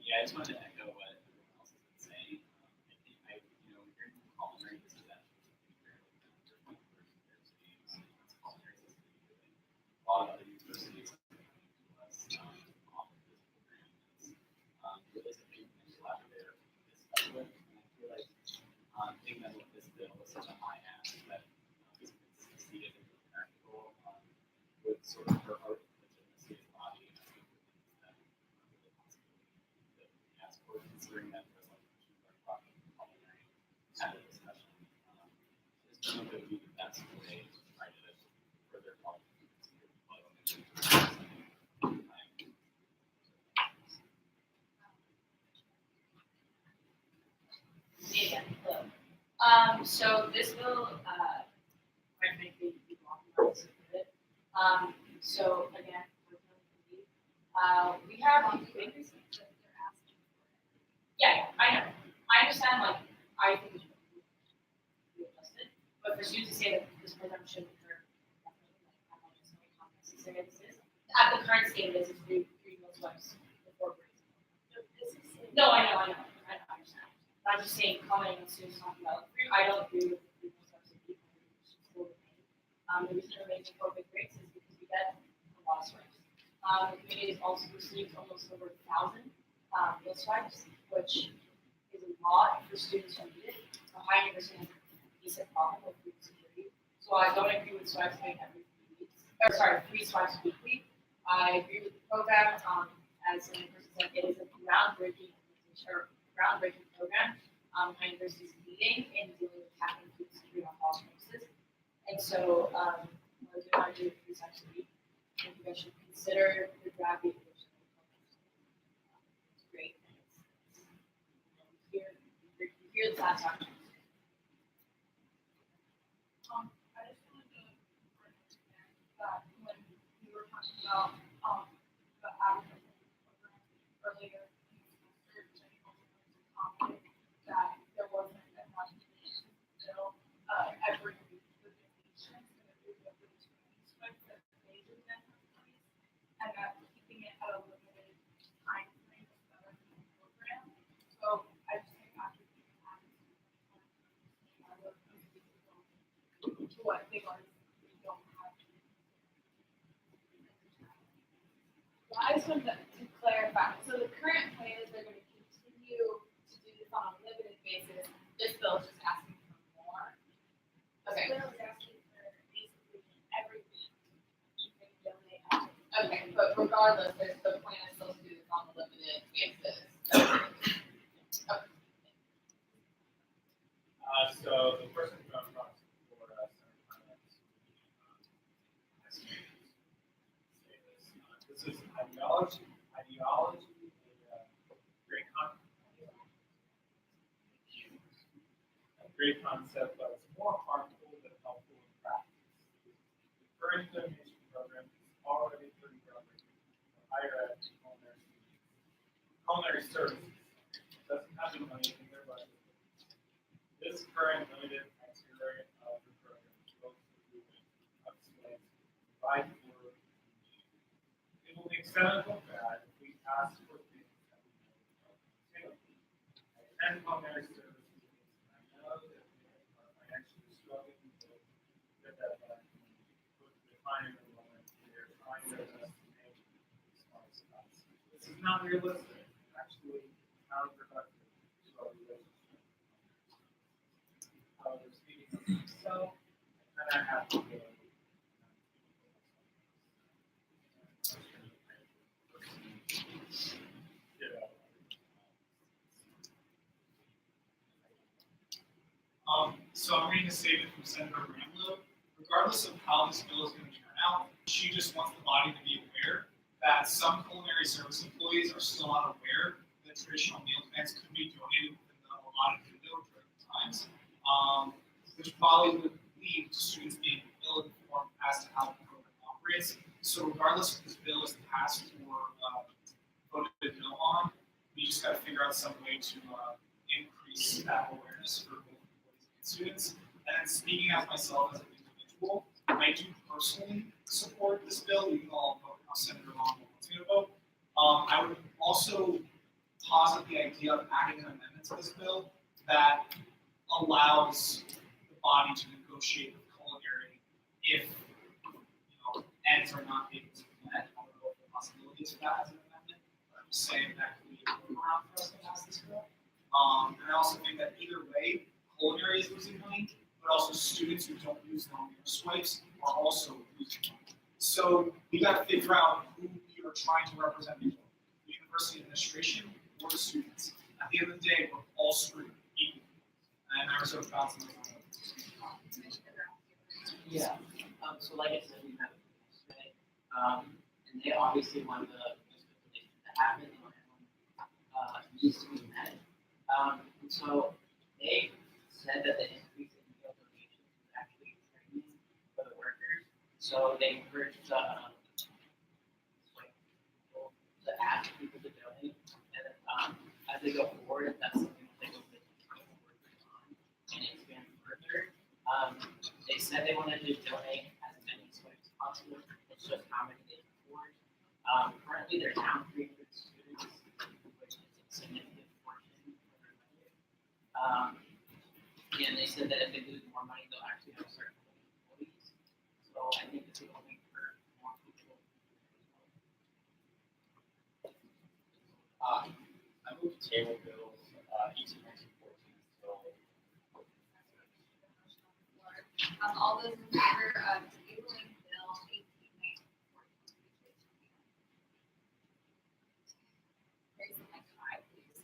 Yeah, I just wanted to echo what everyone else has been saying. I think hearing from culinary, this is actually something fairly different for culinary systems. A lot of other universities have come to us offer this program as realistically and collaborative this specialist. And I feel like thinking that with this bill is such a high ask that this could succeed in the practical would sort of hurt our legitimacy as a body. Considering that there's like culinary kind of discussion. Just don't know if it would be the best way to try to further So this will, quite frankly, be authorized with it. So again, we have on bakeries. Yeah, I know. I understand, like, I think it should be adjusted, but for students to say that this program shouldn't occur, I'm not just very complex to say this is. At the current state, it is 3 meal swipes before breaks. No, I know, I understand. But I'm just saying, commenting on students talking about, I don't agree with 3 meal swipes of people who should still remain. The reason it remains before big breaks is because we get a lot of swipes. The committee has also received almost over 1,000 meal swipes, which is a lot for students who need it. Ohio University has a decent problem with food security. So I don't agree with swipes being every 3 weeks. 3 swipes weekly. I agree with the program. As an person said, it is a groundbreaking program. Ohio University is leading in dealing with tackling food security on college And so, we're going to do it 3 times a week. I think you guys should consider the draft edition. It's great. And you hear the last option. I just wanted to understand that when we were talking about, the advertising program earlier in the semester, which I think also was a comment that there wasn't as much information until, every week the donations and the food that was released with the pages and companies, and that keeping it at a limited time frame is better than the program. So I just think after we have to what they are, we don't have to. Well, I just wanted to clarify, so the current plan is they're gonna continue to do this on a limited basis, this bill is just asking for more. Okay. Bill is asking for basically every week, you can donate. Okay, but regardless, the plan is still to do this on a limited basis. So the person who comes from for Center Finance, this is ideology, a great concept, but it's more harmful than helpful in practice. The current donation program is already pretty broken for higher ed and culinary services. Doesn't have the money in their budget. This current limited criteria of the program goes through and explains provide for. It will make sense look bad if we ask for things that we know we don't. I attend culinary services, and I know that they are financially struggling to get that back. With defining the moment, they are trying their best to make smart spots. This is not realistic, actually counterproductive to our relationship. Speaking of myself, and I have to go. So I'm reading a statement from Senator Ramlow. Regardless of how this bill is going to turn out, she just wants the body to be aware that some culinary service employees are still not aware that traditional meal plans could be donated within the allotted window during the times. Which probably would lead to students being ill-informed as to how the program operates. So regardless if this bill is passed or voted no on, we just got to figure out some way to increase that awareness for both employees and students. And then speaking as myself as an individual, I do personally support this bill, even though I'll vote how Senator Long wants me to vote. I would also posit the idea of adding an amendment to this bill that allows the body to negotiate with culinary if ends are not able to be met. I don't know if the possibilities of that as an amendment, but I'm just saying that could be a workaround for us to pass this bill. And I also think that either way, culinary is losing money, but also students who don't use non-meal swipes are also losing money. So we got to figure out who we are trying to represent, the university administration or the students. At the end of the day, we're all screwed equally. And Arizona Johnson is on the Yeah. So like I said, we have today, and they obviously want the expectation to happen. They want everyone needs to be met. And so they said that the increase in meal donations was actually training for the workers. So they encouraged to ask people to donate, and as they go forward, if that's something that they go on and expand further. They said they wanted to donate as many swipes as possible. It's just how many they can afford. Currently, they're down 300 students, which is a significant portion of their budget. And they said that if they lose more money, they'll actually have to start pulling employees. So I think this will make for more people. I moved to table bills 18, 19, 14. So all those in favor of tabling bill 18, 19, 14? Raise the next eye, please.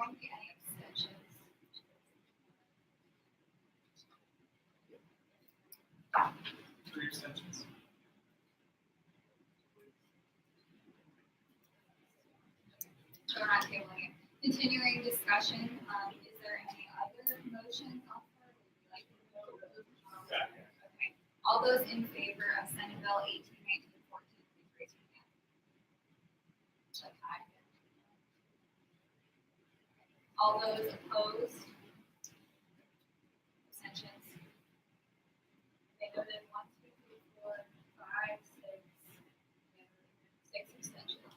won't be any abstentions. Three extensions. So we're not tabling it. Continuing discussion, is there any other motions on the floor? Would you like to vote? Okay. All those in favor of Senate Bill 18, 19, 14, please raise your hand. That's aye. All those opposed? Abstentions? They voted 1, 2, 3, 4, 5, 6, 6 abstentions.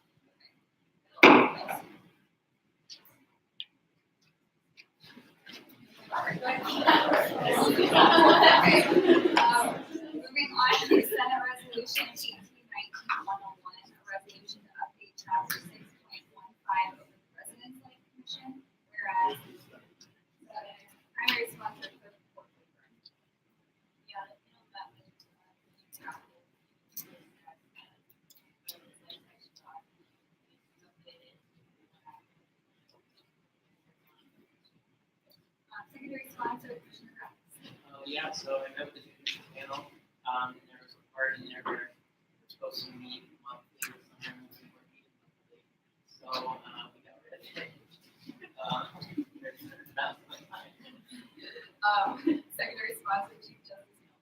Okay. Moving on to Senate Resolution 1819-101, a resolution to update chapter 6.15 of the President's Life Commission, whereas the primary sponsor for the court paper. Yeah, that was secondary sponsor, Commissioner Kraft. Yeah, so I met with the education panel, and there was a part in there where we're supposed to meet monthly or sometimes we're meeting monthly. So, we got rid of it. That's my time. Secondary sponsor, Chief Justice Hill.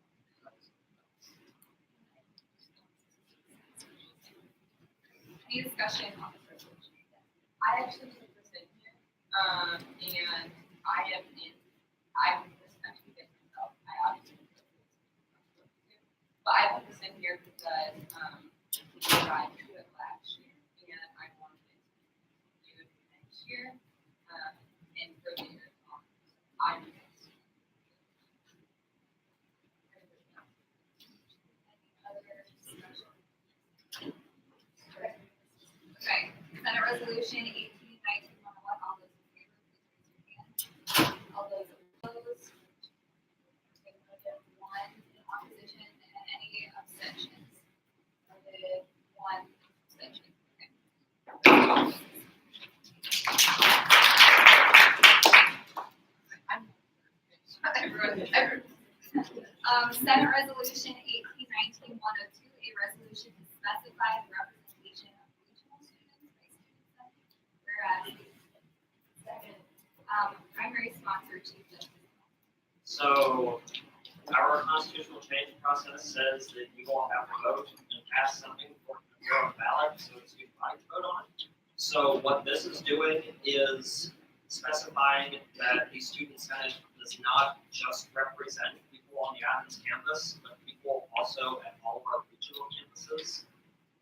Any discussion on this resolution? I actually took this in here, and I'm this country bit myself. I obviously but I put this in here because we tried to do it last year, and I wanted it to do it next year, and for the year on. I'm Okay, Senate Resolution 1819-101, all those in favor, please raise your hand. All those opposed? Okay, voted 1 in opposition and any abstentions? Voted 1 abstention. Okay. Senate Resolution 1819-102, a resolution to specify the representation of regional students by student senate, whereas second, primary sponsor, Chief Justice. So our constitutional change process says that you all have to vote and pass something for the on the ballot, so it's your right to vote on it. So what this is doing is specifying that the student senate does not just represent people on the Athens campus, but people also at all of our regional campuses.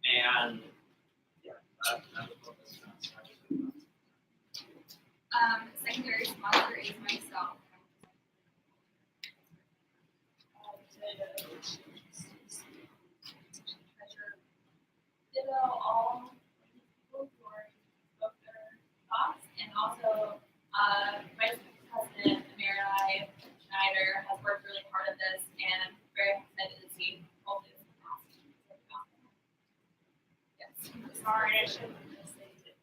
And yeah, that was what this does. Secondary sponsor is myself. Treasurer. Ditto all people who are spoke their thoughts, and also Vice President Emeritus Schneider has worked really hard at this, and I'm very excited to see all this pass. Yes. Sorry, I shouldn't have said it.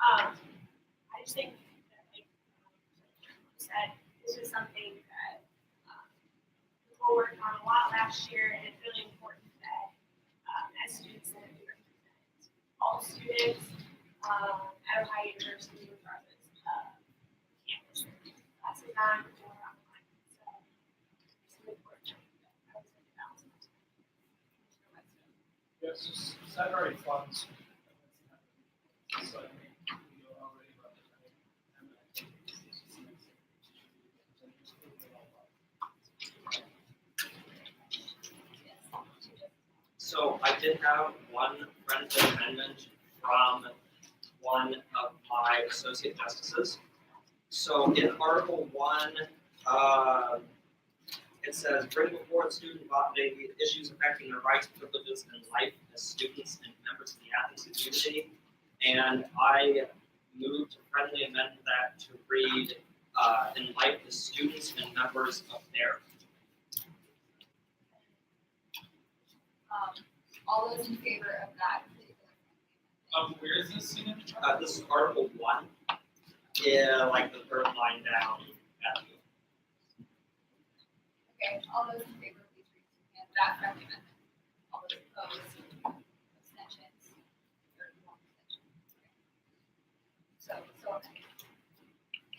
I just think that, like you said, this is something that people worked on a lot last year, and it's really important that as students that we represent all students at Ohio University, regardless of campus. That's not going online. So it's really important that I was in the balance. Yes, salary funds. So, you know, already represented. So I did have one friendly amendment from one of my associate justices. So in Article 1, it says, bring before the student body issues affecting their rights, privileges, and life as students and members of the Athens community. And I moved to friendly amend that to read, in life as students and members of their. All those in favor of that, please. Where is this in the chart? This is Article 1. Yeah, like the third line down at the Okay, all those in favor, please raise your hand. That friendly amendment. All those opposed? Abstentions? 31 abstentions. So,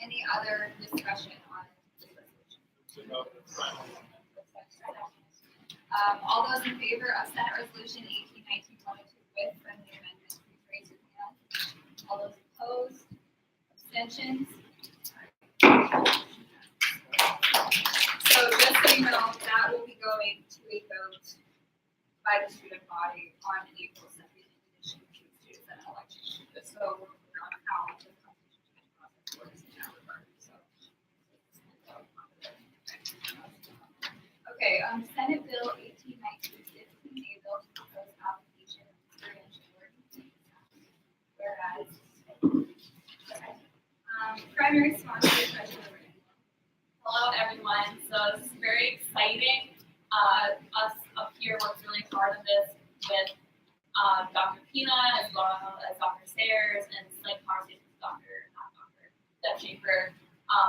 any other discussion on this resolution? All those in favor of Senate Resolution 1819-102 with friendly amendment, please raise your hand. All those opposed? Abstentions? So just so you know, that will be going to a vote by the student body on April 2nd in addition to student senate election. So we're clear on how the constitution process works in that regard. So. Okay, Senate Bill 1819-15, a bill to propose application of experiential learning. Whereas, primary sponsor, Treasurer Randall. Hello, everyone. So this is very exciting. Us up here worked really hard on this with Dr. Pina as well as Dr. Sayers and like conversations with Dr. Deb Schaefer.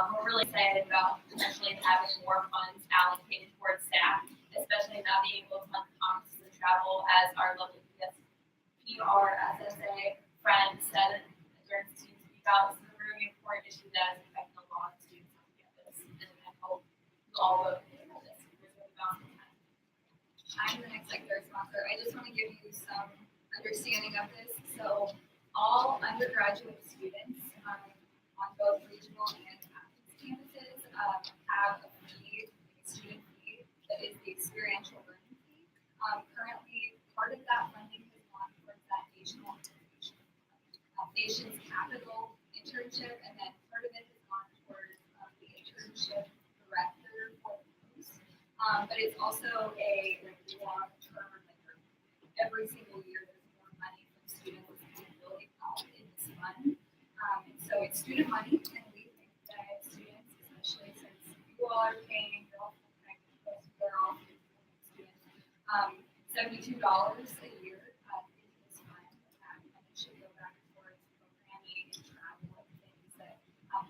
We're really excited about potentially having more funds allocated towards staff, especially not being able to fund conferences and travel, as our lovely PRSSA friend said during the student speak out. This is a really important issue that is affecting a lot of students on campus, and I hope you all vote for this. I'm the next secondary sponsor. I just want to give you some understanding of this. So all undergraduate students on both regional and Athens campuses have a fee, a student fee, that is the experiential learning fee. Currently, part of that funding has gone towards that Nations Capital internship, and then part of it has gone towards the internship director for the post. But it's also a long-term, every single year there's more money from students and building up in this fund. And so it's student money, and we think that students, especially since you all are paying, you're all they're all students, $72 a year into this fund, and it should go back towards programming and travel and things that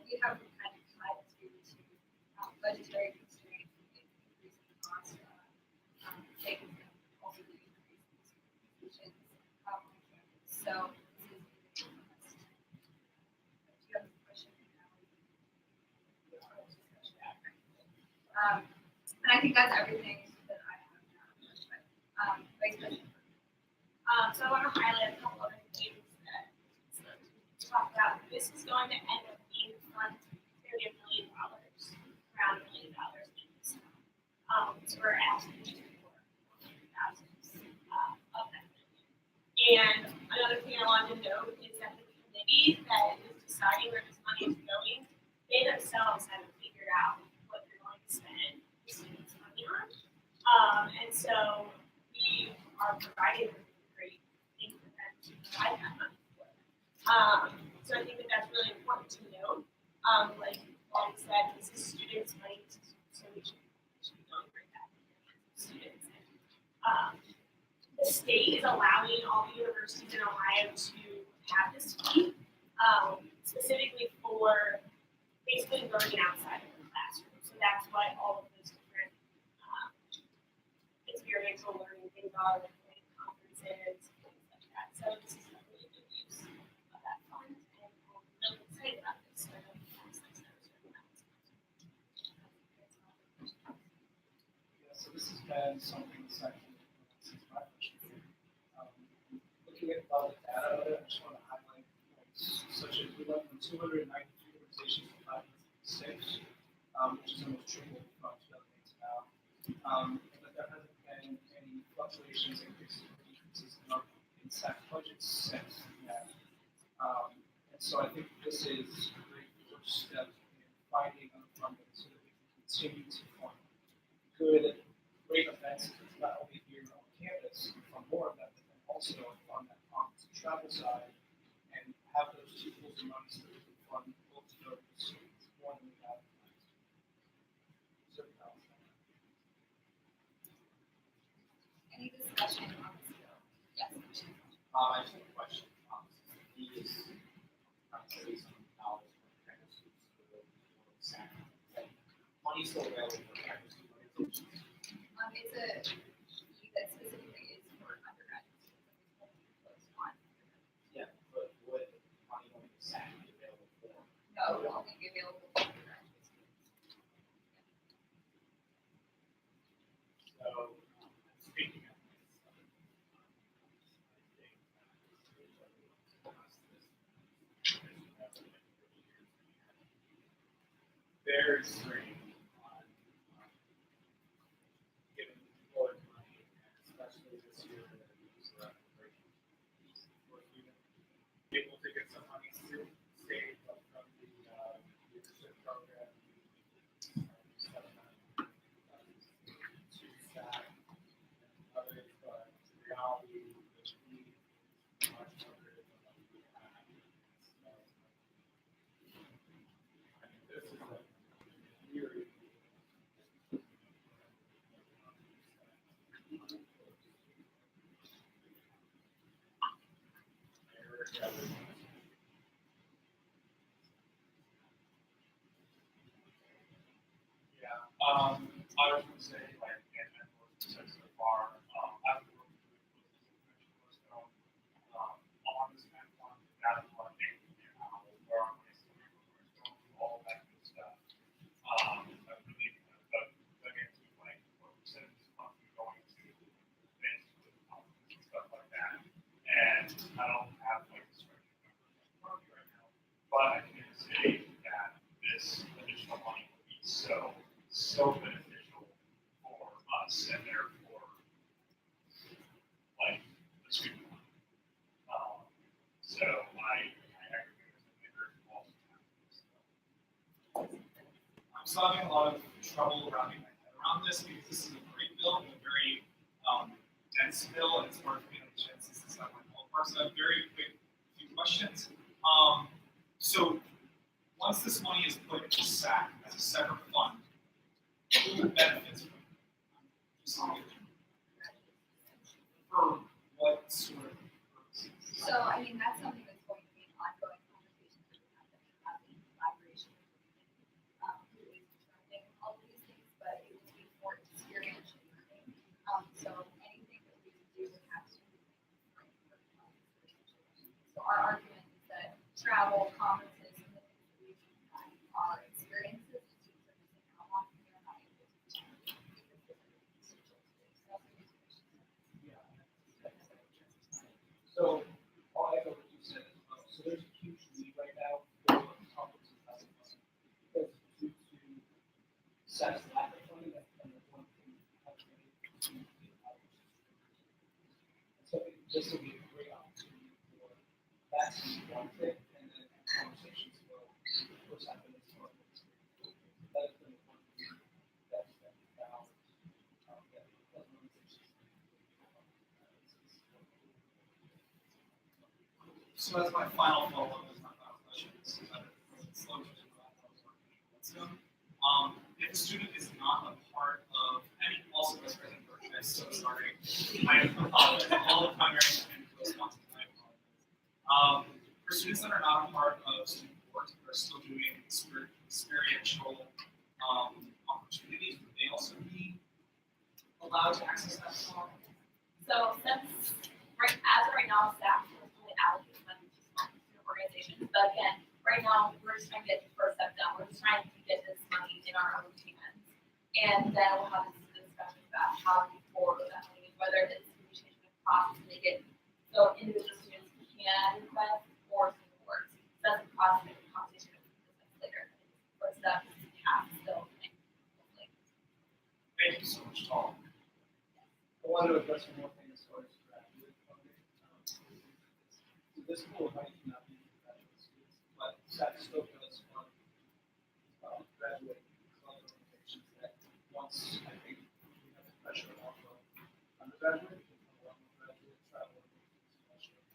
we have kind of tied to budgetary constraints and increasing costs. They can also be increasing institutions on campus. So this is a must. Do you have a question? And I think that's everything that I have now. Vice President. So I want to highlight a couple other things that to talk about. This is going to end up being fund nearly $1 million, around $1 million in this. So we're asking for thousands of that. And another thing I wanted to note is that the committee that is deciding where this money is going, they themselves haven't figured out what they're going to spend this money on. And so we are providing a great thing for them to provide that money for. So I think that that's really important to note. Like Wally said, this is students' money, so we should be going for that students. The state is allowing all the universities in Ohio to have this fee, specifically for basically learning outside of the classroom. So that's what all of those different experiential learning things are, like conferences, things like that. So this is a really good use of that fund, and we're really excited about this. So I hope you guys Yeah, so this has been something that's actually since my first year. Looking at all the data of it, I just want to highlight points such as we went from 293 organizations to 506, which is almost triple from 2008 now. But there hasn't been any fluctuations, increases, or decreases in SAC budgets since that. And so I think this is a great first step in finding funding so that we can continue to fund good, great events, not only here on campus, fund more of them, but then also on that conference and travel side, and have those two pools of money so that we can fund both of those students more than we have in the last year. Any discussion on this bill? Yes. I just have a question. still available for campus organizations? It's a fee that specifically is for undergraduates. Yeah, but would money only be SAC be available for? No, it will only be available for undergraduates. So, speaking of this, very strange on giving people money, especially this year that it was around able to get some money saved up from the leadership program. To SAC and others, but the reality the need is much more greater than what we have. So, I mean, this is a theory. Yeah, I was gonna say, like, and what you said so far, I've worked with on this platform, that's one thing, where I'm all that good stuff. I really, but again, to like what you said, going to events with and stuff like that. And I don't have like the structure right now, but I can say that this additional money would be so beneficial for us and therefore like the student money. So I agree with the bigger also. I'm still having a lot of trouble wrapping my head around this because this is a great bill and a very dense bill, and it's hard for me to understand since it's not my whole part. So I have very quick few questions. So once this money is put into SAC as a separate fund, who benefits from it? For what sort of purposes? So, I mean, that's something that's going to be an ongoing conversation that we have in collaboration with who is determining all of these things, but it would be for experiential learning. So anything that we do would have to be for experiential learning. So our argument is that travel, conferences, and the things that we do are experiences. Students are missing out on, and they're not able to attend because they're essential to this. So, I'll echo what you said as well. So there's a huge need right now for conferences as a fund. Because due to SAC's lack of funding, that's kind of one thing that's made to get out of and so this will be a great opportunity for that to be one thing, and then conversations will, what's happening in smart experience. That is going to be one thing that's that that organizations. So that's my final follow-up, that's my final question. This is slow to do that. If a student is not a part of any, also Vice President Burke, I'm so sorry. I apologize. All the primary and co-sponsors, I apologize. For students that are not a part of student board, but are still doing experiential opportunities, would they also be allowed to access that form? So since right now, staff is only allocated money to small student organizations, but again, right now, we're just trying to get the first step done. We're just trying to get this money in our own hands. And then we'll have this discussion about how to move forward with that money, whether it's we change the process to make it so individual students can request or student boards. So that's a process of conversation later. First step is to have still. Thank you so much, Tom. I want to address one more thing as far as graduate funding. So this pool might not be for graduate students, but SAC still does fund graduate club organizations that once, I think, we have the pressure off of undergraduate, along with graduate travel organizations.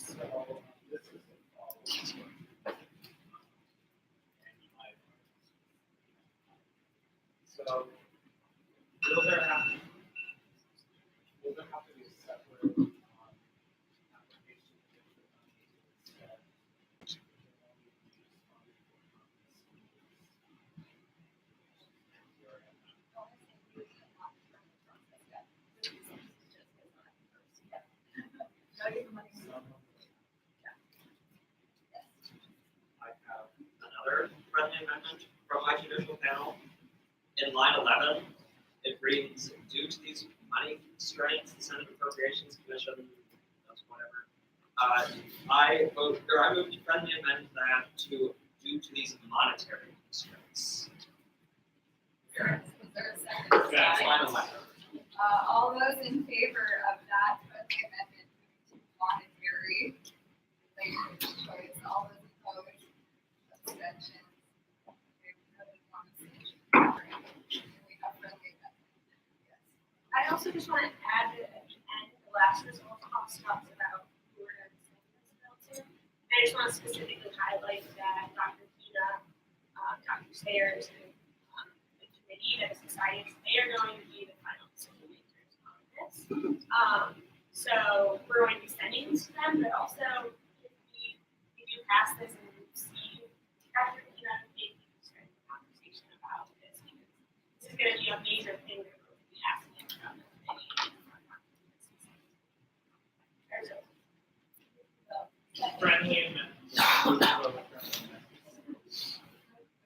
So this is a follow-up. So will there have to be a separate application I have another friendly amendment from my judicial panel. In line 11, it reads, due to these money constraints, the Senate Appropriations Commission, that's whatever. I move to friendly amend that to due to these monetary constraints. Is there a second? Yeah, it's line 11. All those in favor of that friendly amendment to monetary language choice, all those opposed, abstentions. Okay, we have a conversation. We have friendly amendment. Yes. I also just want to add that at the end, the last result talks about who we're going to send this bill to. And I just want to specifically highlight that Dr. Pina, Dr. Sayers, and the committee that is deciding, they are going to be the final decision makers on this. So we're going to be sending this to them, but also if we do pass this and we see Dr. Pina, maybe we can start a conversation about this because this is going to be a major thing that we're going to be asking about the committee. Friendly amendment.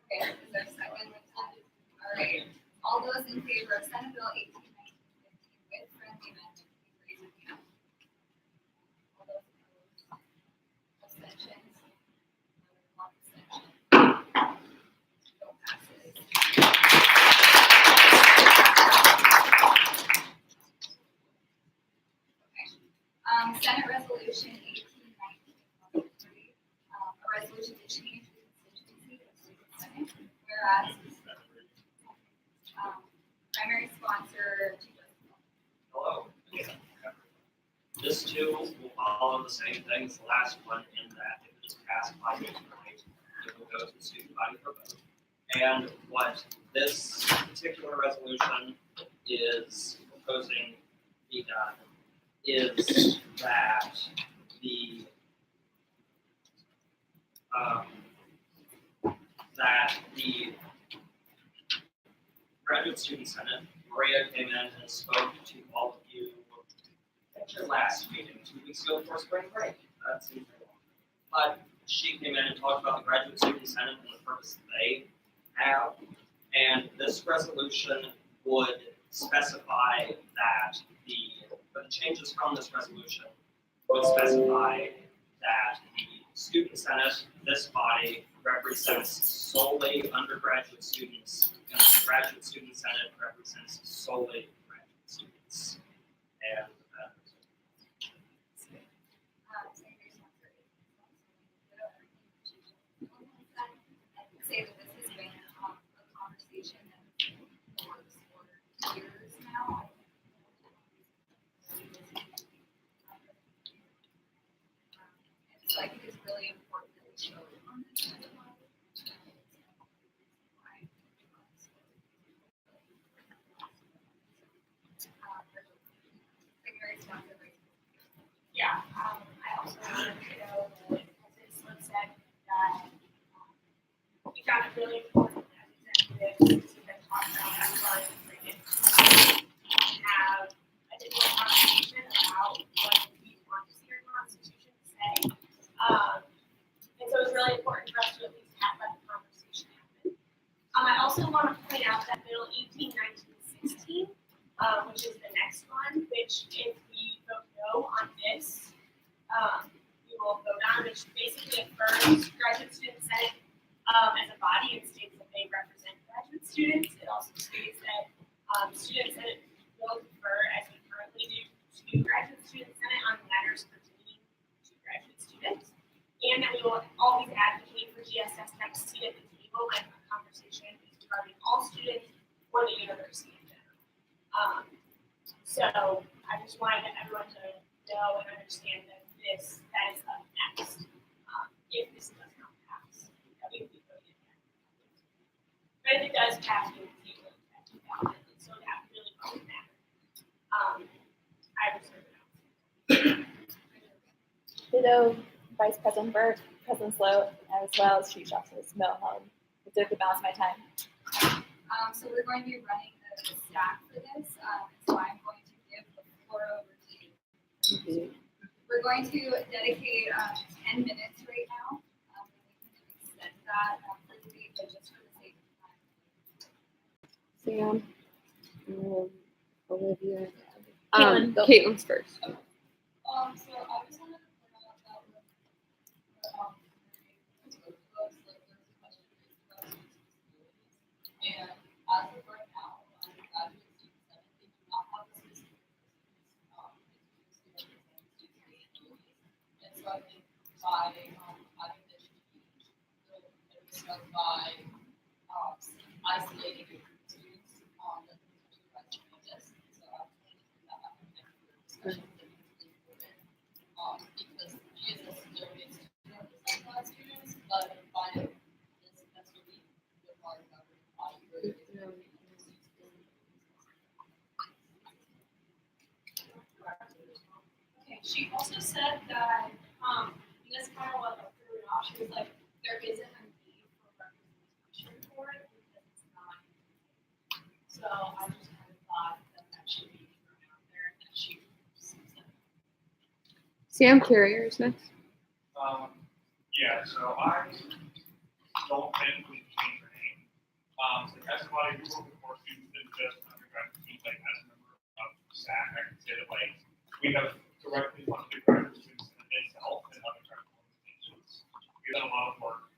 Okay, is there a second? All right, all those in favor of Senate Bill 18, 19, 15 with friendly amendment, please raise your hand. All those opposed? Abstentions? One abstention. Bill passes. Okay. Senate Resolution 18, 19, 23, a resolution to change the constituency of student senate, whereas primary sponsor, Hello. This too will follow the same thing as the last one in that if it is passed by vote tonight, it will go to the student body for vote. And what this particular resolution is proposing be done is that the Graduate Student Senate, Maria came in and spoke to all of you at your last meeting 2 weeks ago before spring break. That seems very long. But she came in and talked about the Graduate Student Senate and the purpose they have. And this resolution would specify that the changes from this resolution would specify that the Student Senate, this body, represents solely undergraduate students, and the Graduate Student Senate represents solely graduate students. And say that this has been a conversation that works for years now. So I think it's really important that we show on this kind of level. Yeah, I also wanted to know that, as Slim said, that we found it really important as executives to talk about that part of have a different conversation about what we want to see our constitution say. And so it's really important for us to at least have that conversation happen. I also want to point out that Bill 18, 19, 16, which is the next one, which if we vote no on this, we will vote on, which basically affirms Graduate Student Senate as a body and states that they represent graduate students. It also states that Student Senate will confer, as we currently do, to Graduate Student Senate on matters pertaining to graduate students, and that we will always advocate for GSS to have a seat at the table when a conversation is regarding all students or the university in general. So I just wanted everyone to know and understand that that is up next. If this does not pass, that we will be voting again. But if it does pass, we will be voting again. So that really doesn't matter. I reserve it. Ditto, Vice President Burke, President Sloat, as well as Chief Justice Milholm. I took the balance of my time. So we're going to be running the stack for this. So I'm going to give the floor over to you. We're going to dedicate 10 minutes right now. We can extend that briefly, but just for the sake of time. Sam, Olivia, Caitlin, go. Caitlin's first. So I just wanted to point out that with the books, like there's a question about disabilities. And as of right now, graduate students, they do not have the specific and so I think by having this change, they're discussed by isolating students that potentially rise to campus. So I think that discussion is really important because GSS donates to represent Black students, but by this semester we require government body. Okay, she also said that, this kind of what threw it off, she was like, there isn't a need for representation for it because it's not. So I just kind of thought that should be thrown out there and that she sees that. Sam Carrier is next. Yeah, so I don't think we should change our name. So as somebody who worked with more students than just undergraduate students, like as a member of SAC, I can say that like we have directly funded graduate students in itself and other types of organizations. We've done a lot of work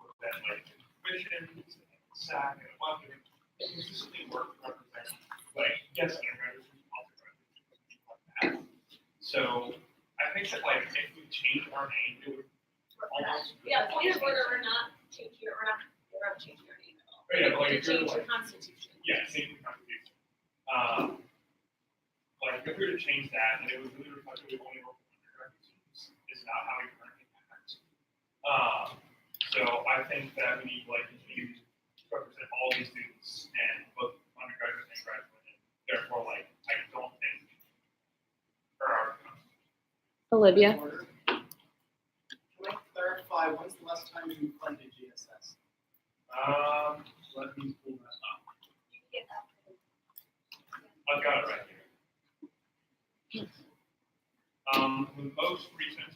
with them, like commissions, SAC, and a bunch of consistently work to represent, like, yes, undergraduate students, also graduate students, people like that. So I think that like if we change our name, it would almost. Yeah, point of order, we're not changing our name at all. Yeah, but like To if you're change the like, constitution. yeah, change the constitution. Like if we were to change that, and it was really reflective of only working with undergraduate students, is not how we currently act. So I think that we need to like continue to represent all these students and both undergraduate and graduate. And therefore, like I don't think for our Olivia. Can I clarify, when's the last time you funded GSS? let me pull that up. I've got it right here. The most recent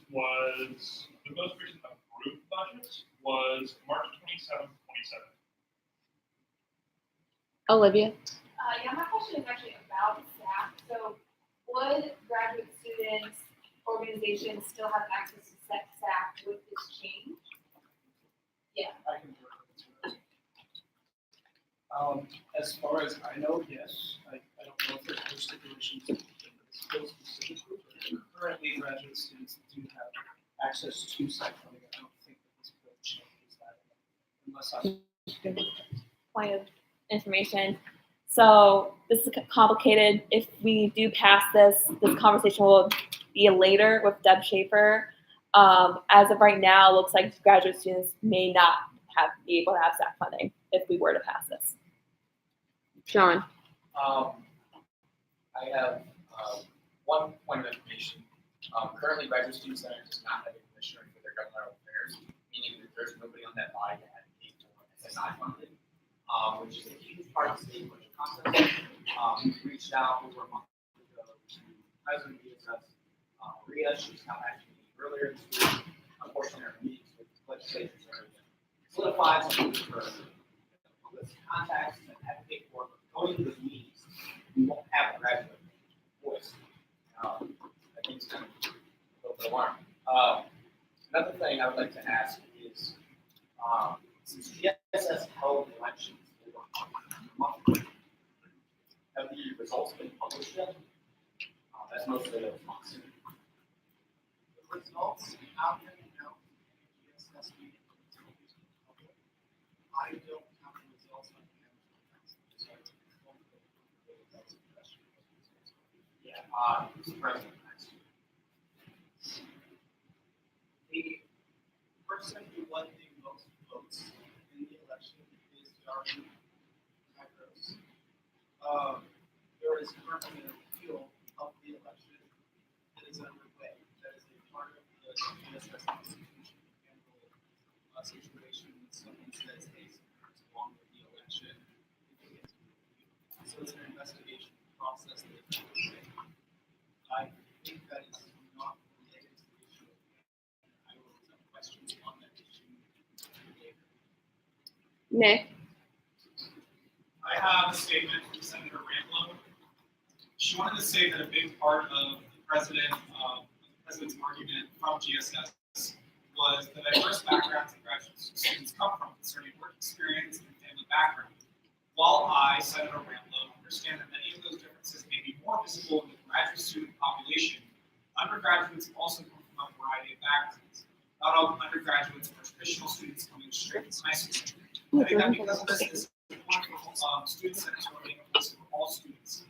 approved budget was March 27th, 27. Olivia. Yeah, my question is actually about SAC. So would graduate students, organizations still have access to SAC with this change? Yeah. I can work with it. As far as I know, yes. I don't know if there's no stipulations in the skills specifically, but currently graduate students do have access to SAC funding. I don't think that this bill changes that unless I. Point of information. So this is complicated. If we do pass this conversation will be later with Deb Schaefer. As of right now, it looks like graduate students may not be able to have SAC funding if we were to pass this. John. I have one point of information. Currently, Graduate Student Center does not have a commissioner for their governmental affairs, meaning that there's nobody on that body to advocate for SSI funding, which is a huge part of the state budget process. We reached out over a month ago to President DSS, Maria. She's come back to me earlier this week. Unfortunately, our meetings with legislators are solidified, so we for list of contacts and advocate for. But going to those meetings, we won't have a graduate voice. I think it's kind of a little bit alarming. Another thing I would like to ask is, since GSS held elections over a month ago, have the results been published yet? That's mostly a response. The results out there now, GSS meeting. I don't have the results on hand. Yeah, Mr. President. The person who won the most votes in the election is Darby Agros. There is currently an appeal of the election that is underway. That is a part of the GSS Constitution to handle a situation when someone says, hey, something's wrong with the election. So it's an investigation process that is underway. I think that is not Nick. I have a statement from Senator Ramlow. She wanted to say that a big part of the president's argument from GSS was the diverse backgrounds that graduate students come from concerning work experience and family background. While I, Senator Ramlow, understand that many of those differences may be more visible in the graduate student population, undergraduates also come from a variety of backgrounds. Not all undergraduates are traditional students coming straight from high school. I think that because of this is student-centered learning applies for all students.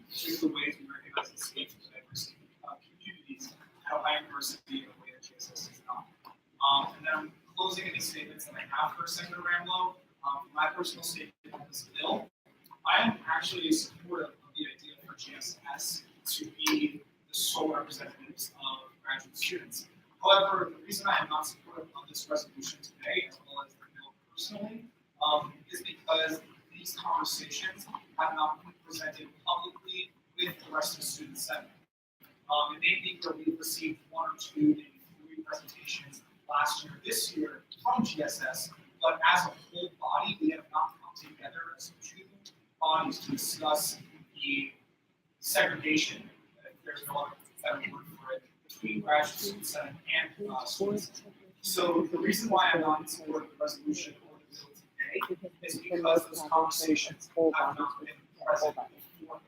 These are the ways we recognize the state of diverse communities at Ohio University in a way that GSS is not. And then I'm closing any statements that I have for Senator Ramlow. My personal statement on this bill, I am actually supportive of the idea for GSS to be the sole representatives of graduate students. However, the reason I am not supportive of this resolution today, as well as the bill personally, is because these conversations have not been presented publicly with the rest of the student senate. It may be where we received 1 or 2, maybe 3 presentations last year, this year from GSS, but as a whole body, we have not come together as 2 bodies to discuss the segregation, if there's no other better word for it, between graduate student senate and students. So the reason why I'm not in support of the resolution or the bill today is because those conversations have not been present before.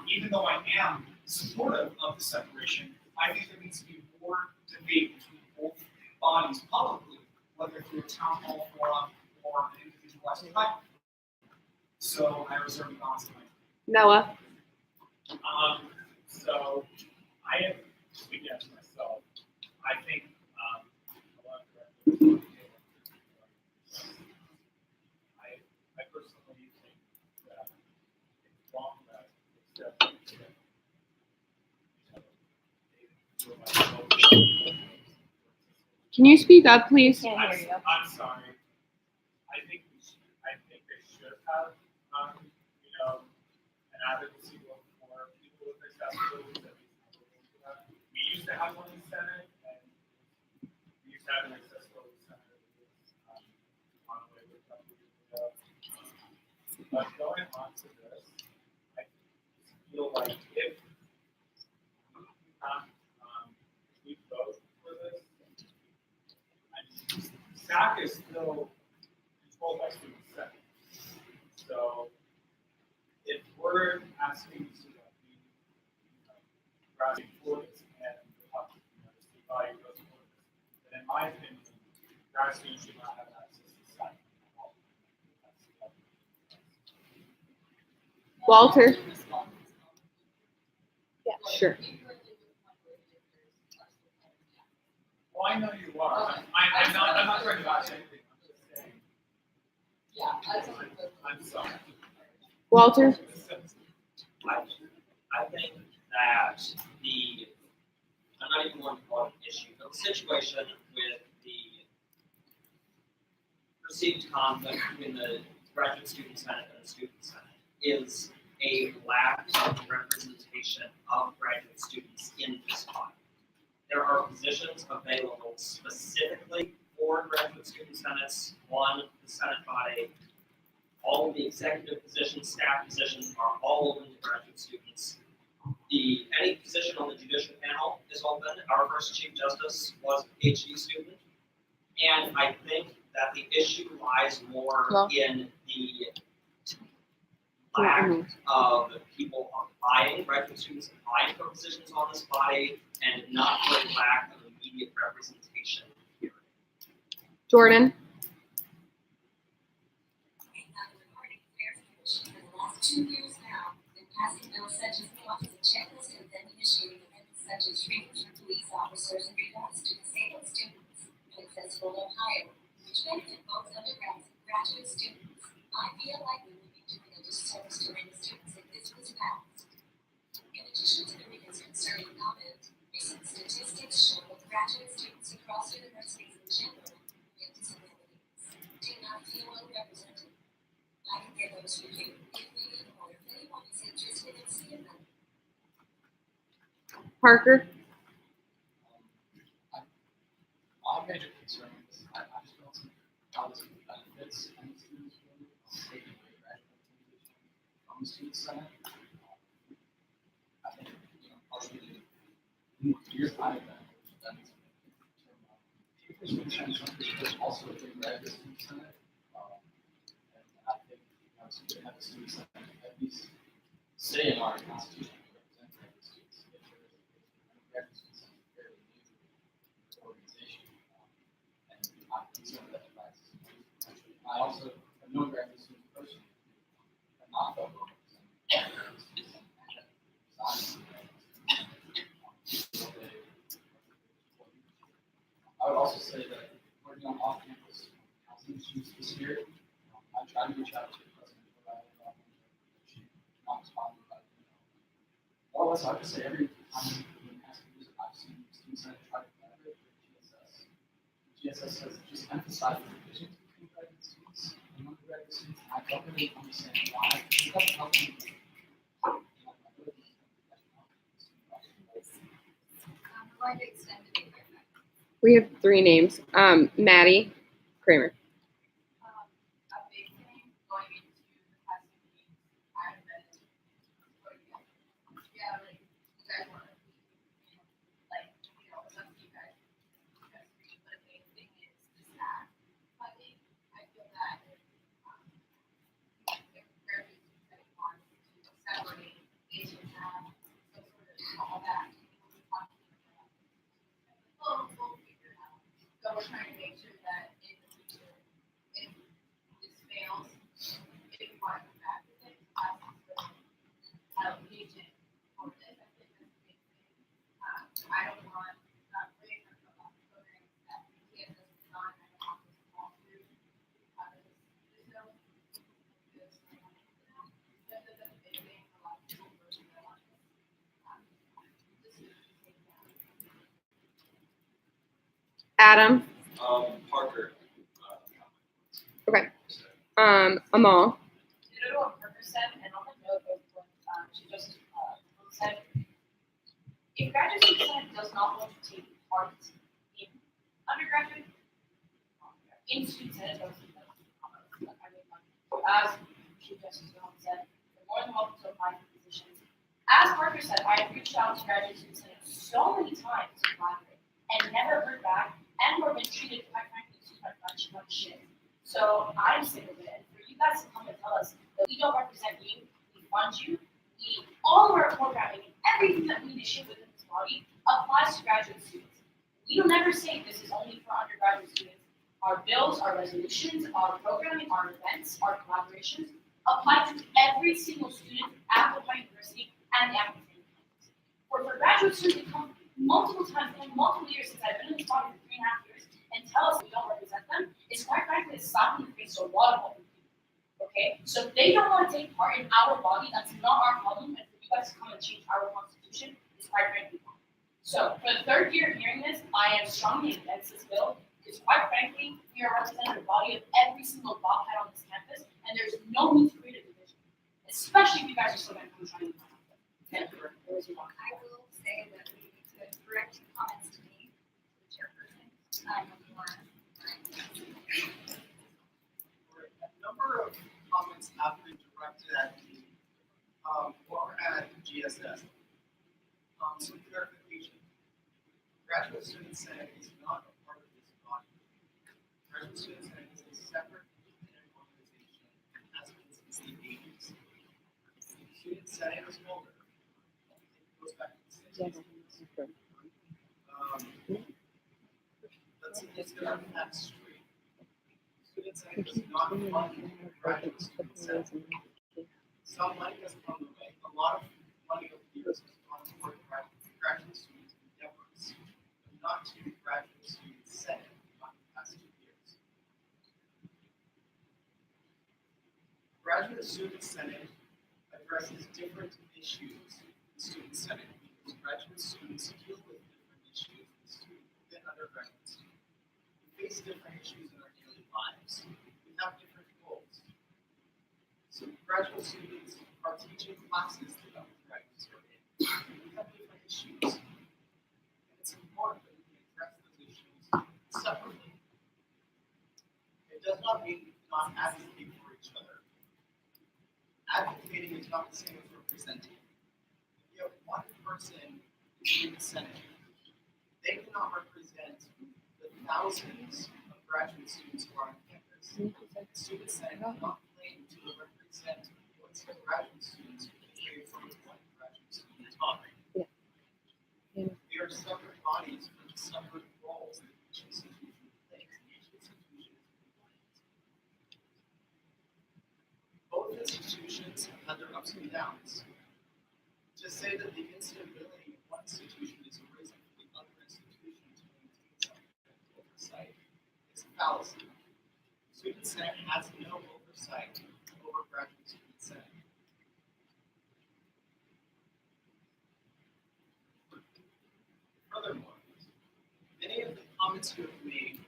Even though I am supportive of the separation, I think there needs to be more debate between both bodies publicly, whether through a town hall forum or an individualized platform. So I reserve the balance of my time. Noah. So I am speaking out to myself. I think a lot of I personally think that it's wrong that Can you speak up, please? I'm sorry. I think they should have an advocacy book for people with accessibility that we used to have one in the Senate, and we used to have an accessibility center that was on the way with a couple years ago. But going on to this, I feel like if we vote for this, SAC is still controlled by student senate. So if we're asking to be grassroots forwards and the state body goes forward, then in my opinion, grassroots should not have access to SAC at all. Walter. Yeah, sure. Well, I know you are. I'm not trying to bash anything. I'm just saying. Yeah, I'm sorry. Walter. I think that I'm not even going to call it an issue, but the situation with the perceived conflict between the graduate student senate and the student senate is a lack of representation of graduate students in this body. There are positions available specifically for graduate student senates on the Senate body. All of the executive positions, staff positions are all open to graduate students. Any position on the judicial panel is open. Our first Chief Justice was a PhD student. And I think that the issue lies more in the lack of people applying, graduate students applying for positions on this body, and not for a lack of immediate representation here. Jordan. For the last 2 years now, been passing bills such as the Office of Checklist and then initiating amendments such as training for police officers in regards to disabled students in Accessible Ohio, which benefit both undergrads and graduate students. I feel like we would be doing a disservice to many students if this was passed. In addition to the readers concerning comment, recent statistics show that graduate students across universities in general with disabilities do not feel well represented. I can get those for you if needed or if anyone is interested in seeing them. Parker. My major concerns, I just don't see how this benefits the student senate. I think, partially year 5 then, there's also a big graduate student senate. And I think, so we have a student senate, at least say in our constitution, we represent graduate students. If there is a graduate student senate, fairly new organization. And I'm concerned that practice. I also have known graduate students personally, and not felt represented. I would also say that working on off-campus housing issues this year, I tried to reach out to the president of Rhode Island, she not responded by email. More or less, I would say every time we ask for music, I've seen students that try to collaborate with GSS. GSS says just emphasize the divisions between graduate students and undergraduate students. I don't really understand why. It doesn't help me. We're going to extend the date right now. We have 3 names. Maddie Kramer. A big thing going into the past meetings, I've been yeah, like you guys want to be, like, it's up to you guys. But the main thing is the staff funding. I feel that if graduate students that want to separate, they should have some sort of all that. We'll figure it out. So we're trying to make sure that in the future, if this fails, if you want to come back with it, allocation for this, I think that's a big thing. I don't want, really talking about the programs that TSS is on, I don't want this to fall through because there's no, that's a big thing for a lot of people working on this. This is Adam. Parker. Okay. Amal. You know what Parker said, and on the note of what she just said, if graduate student does not want to take part in undergraduate, in student senate, as she just said, they're more than welcome to apply for positions. As Parker said, I have reached out to graduate student senate so many times to collaborate and never heard back, and we're been treated, quite frankly, like shit. So I'm sick of it. And for you guys to come and tell us that we don't represent you, we fund you, all of our programming and everything that we initiate within this body applies to graduate students. We will never say this is only for undergraduate students. Our bills, our resolutions, our programming, our events, our collaborations apply to every single student at Ohio University and the applicant. For graduate students to come multiple times in multiple years since I've been in this body for 3.5 years and tell us we don't represent them, it's quite frankly a slap in the face to a lot of other people. Okay? So if they don't want to take part in our body, that's not our problem, and for you guys to come and change our constitution is quite frankly wrong. So for the 3rd year hearing this, I am strongly against this bill, because quite frankly, we are representing the body of every single blockhead on this campus, and there's no need to create a division. Especially if you guys are still going to come trying to find out. Okay? I will say that we need to direct comments to me, the chairperson, A number of comments have been directed at me, or at GSS. Some clarification. Graduate Student Senate is not a part of this body. Graduate Student Senate is a separate independent organization and has been since the 80s. Student Senate is older. It goes back to the 60s. Let's get our facts straight. Student Senate does not fund graduate student senate. Some money has come the way. A lot of money over the years has gone toward graduate student endeavors, but not to graduate student senate, not in the past 2 years. Graduate student senate addresses different issues in student senate because graduate students deal with different issues than undergraduate students. We face different issues in our daily lives. We have different goals. So graduate students are teaching classes that undergraduates are in. We have different issues. And it's important that we can address those issues separately. It does not mean we cannot advocate for each other. advocating is not the same as representing. If you have one person in the Senate, they cannot represent the thousands of graduate students who are on campus. The Student Senate cannot claim to represent what's the graduate students because they are from one graduate student topic. They are separate bodies with separate roles that each institution plays. Each institution is compliant. Both institutions have had their ups and downs. To say that the instability of one institution is a reason for the other institution to maintain some kind of oversight is a fallacy. Student Senate has no oversight over graduate student Senate. Furthermore, many of the comments you have made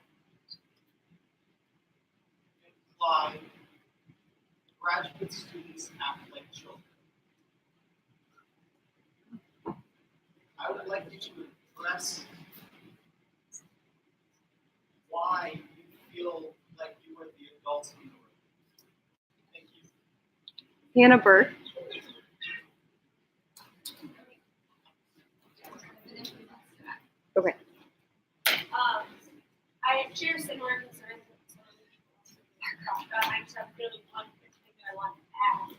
imply graduate students act like children. I would like you to address why you feel like you are the adults in the room. Thank you. Hannah Burke. Okay. I share similar concerns with some of the people. I just have really one quick thing that I want to add.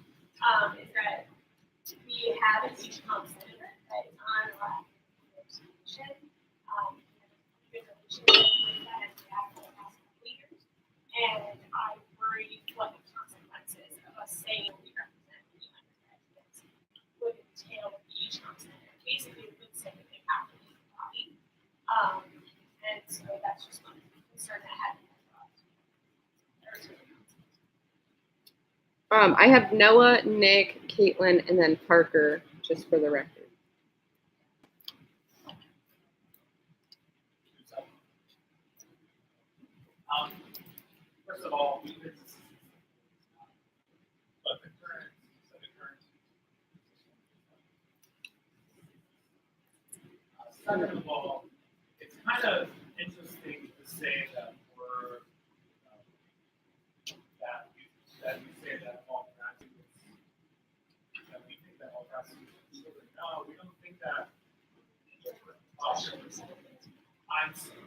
Is that we have a teacher comp senator that is on our negotiation. Good relationship with that as we have for the past couple of years. And I worry what the consequences of us saying we represent the undergraduates would entail with each comp senator. Basically, it would say that they have to be the body. And so that's just one concern that I had. I have Noah, Nick, Caitlin, and then Parker, just for the record. First of all, we did this, but the current. Second of all, it's kind of interesting to say that we're that we say that all graduates that we think that all graduates are children. No, we don't think that. I'm sorry.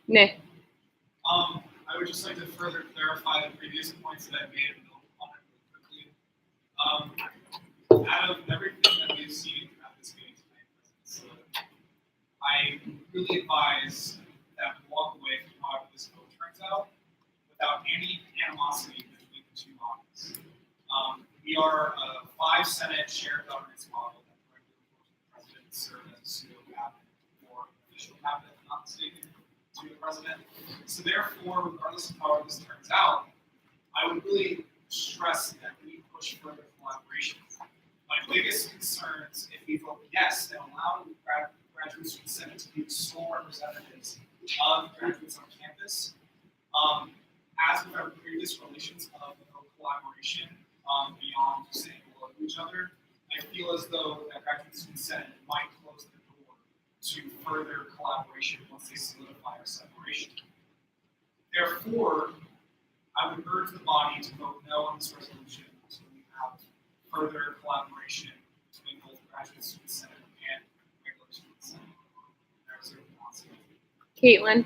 Nick. I would just like to further clarify the previous points that I made and build upon it really quickly. Out of everything that we've seen at this meeting tonight, I really advise that we walk away from however this vote turns out without any animosity between the two models. We are a 5 Senate shared governance model that directly reports to the president, serve as a pseudo cabinet or official cabinet, not mistaken, to the president. So therefore, regardless of how this turns out, I would really stress that we push further collaboration. My biggest concerns, if we vote yes, then allow the graduate student senate to be the sole representatives of graduates on campus. As with our previous relations of collaboration beyond saying hello to each other, I feel as though that graduate student senate might close the door to further collaboration once they solidify our separation. Therefore, I would urge the body to vote no on this resolution until we have further collaboration between both graduate student senate and regular student senate. I reserve the possibility. Caitlin.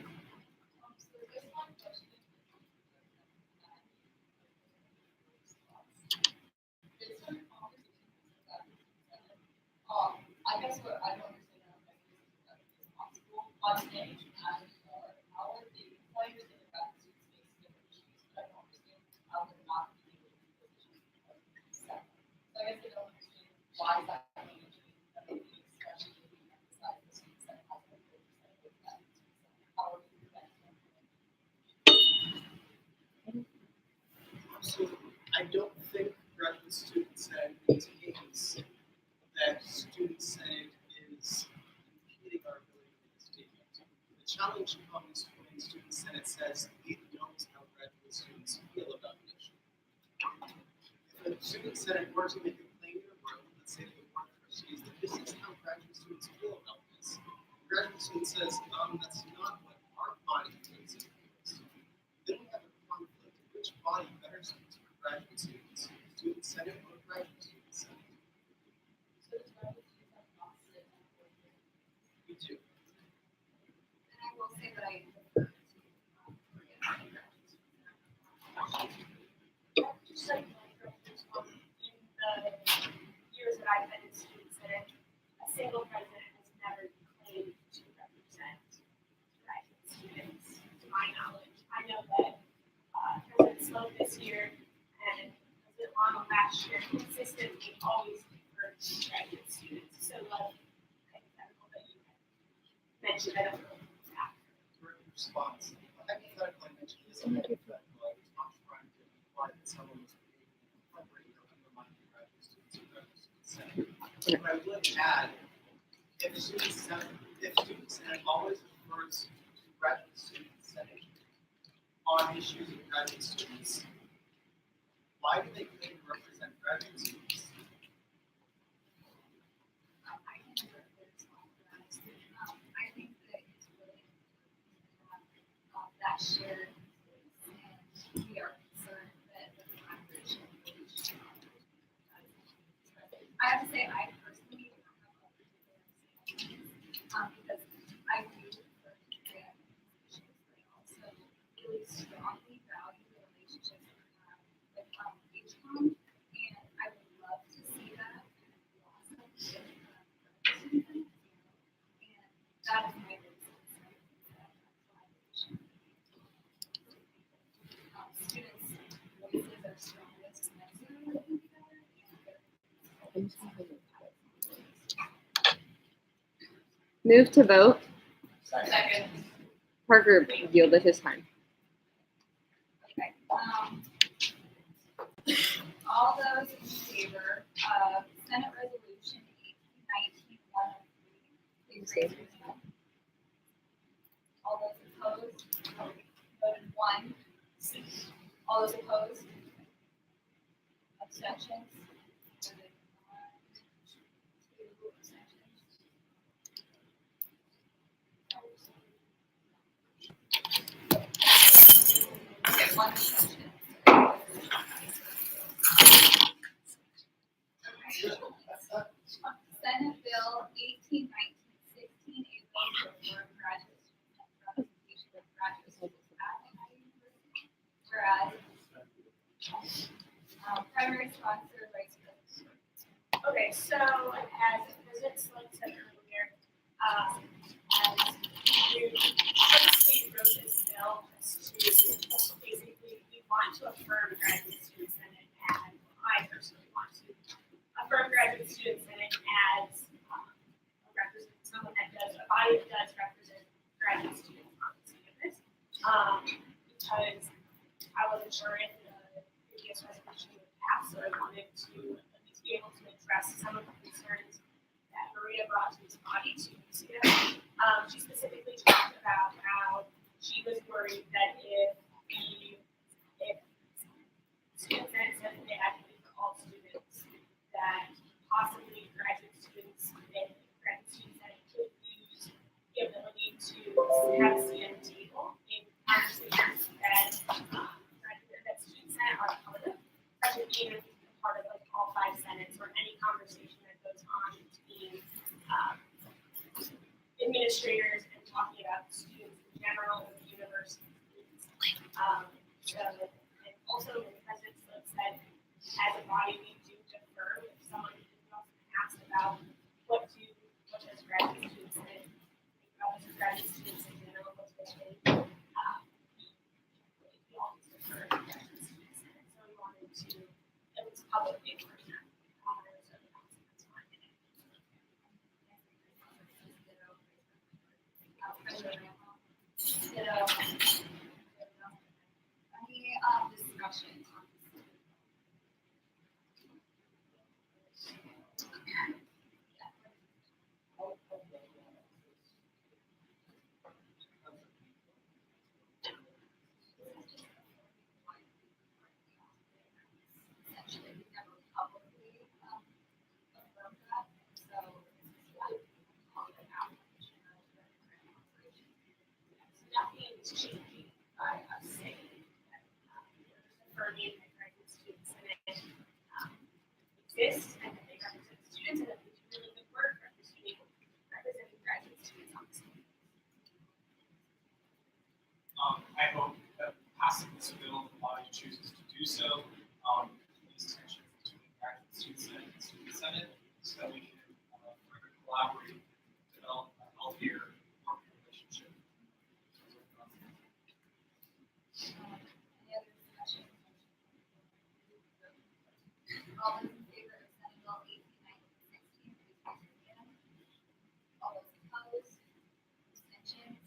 I guess what I don't understand is possible. One thing, how are the employers in the graduate student space different issues, but I don't understand how they're not being able to do positions of separate. So I guess I don't understand why that changing that would be especially if we emphasize the students that have the oversight of that. How are we preventing Absolutely. I don't think graduate student senate maintains that student senate is impeding our ability to make a statement. The challenge comes when student senate says it knows how graduate students feel about the issue. If a student senate were to make a claim in a room, let's say to the board of trustees, that this is how graduate students feel about this, the graduate student says, that's not what our body thinks graduate students, student senate or graduate student senate? We do. And I will say that I prefer to Just like in the years that I've been in student senate, a single president has never claimed to represent graduate students, to my knowledge. I know that President Sloan this year and President Arnold last year consistently always referred to graduate students. So like hypothetical that you mentioned, I don't know if it's accurate. Response. A hypothetical I mentioned is a hypothetical. I was not trying to imply that someone was creating an incorporating or undermining graduate students or graduate student senate. But I would add, if student senate always refers to graduate student senate on issues of graduate students, why do they claim to represent graduate students? I can never respond to that. I think that it's really important to have that shared voice, and we are concerned that the collaboration is I have to say, I personally don't have a particular because I do prefer to create issues, but I also really strongly value the relationships that we have with HCOM, and I would love to see that blossom with and that is my reason for that collaboration. Students' voices are strongest when they're working together, Move to vote. Second. Parker yielded his time. Okay. All those in favor of Senate Resolution 1819-103, please raise your hand. All those opposed, voted 1. All those opposed? Abstentions? Voted 1, 2 abstentions. Okay, 1 abstention. Senate Bill 1819-16, a bill to affirm graduate student representation of graduate students at Ohio University. Whereas, primary sponsor, Vice President. Okay, so as President Sloan said earlier, as you basically wrote this bill as to basically we want to affirm graduate student senate, and I personally want to affirm graduate student senate as someone that does a body that does represent graduate students on this campus. Because I wasn't sure if the previous resolution would pass, so I wanted to at least be able to address some of the concerns that Maria brought to this body 2 weeks ago. She specifically talked about how she was worried that if student senate said that they had to be for all students, that possibly graduate students and graduate students that could use the ability to have a seat at the table in conversations that student senate are part of, such as being a part of like all 5 senates or any conversation that goes on between administrators and talking about students in general and the university. And also, when President Sloan said, as a body, we do defer if someone asked about what does graduate students think about what does graduate students in general, what's their take. We always defer to graduate students, and so we wanted to at least publicly enforce that. Any discussion on this? Essentially, we never publicly affirmed that, so call it out. Nothing is changing by us saying that we're deferring exist and that they represent students and that they do really good work representing graduate students on this. I hope that passing this bill, if the body chooses to do so, these tensions between graduate student senate and student senate, so that we can further collaborate and develop a healthier working relationship. Any other discussion? All those in favor of Senate Bill 18, 19, 16, please raise your hand. All those opposed? Abstentions?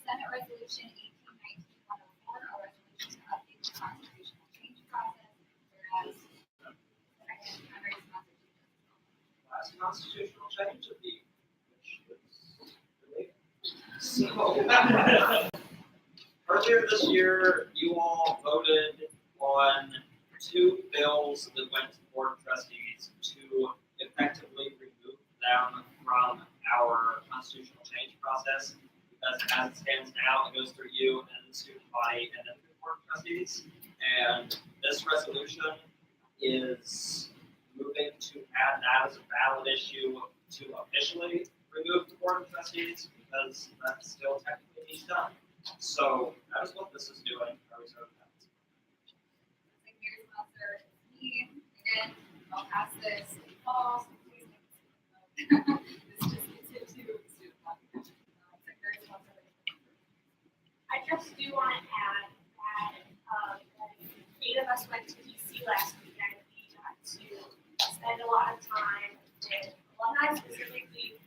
Senate Resolution 18, 19, 104, a resolution to update the constitutional change process, whereas primary sponsor. Last constitutional change of the so earlier this year, you all voted on 2 bills that went to Board of Trustees to effectively remove them from our constitutional change process. Because as it stands now, it goes through you and the student body and then the Board of Trustees. And this resolution is moving to add that as a valid issue to officially remove the Board of Trustees because that still technically needs done. So that is what this is doing. I reserve that. Like Mayor Sponsor, me, again, I'll pass this fall, so please make this vote. This just gets into student population. It's like Mayor Sponsor. I just do want to add that 8 of us went to DC last weekend. We got to spend a lot of time with alumni, specifically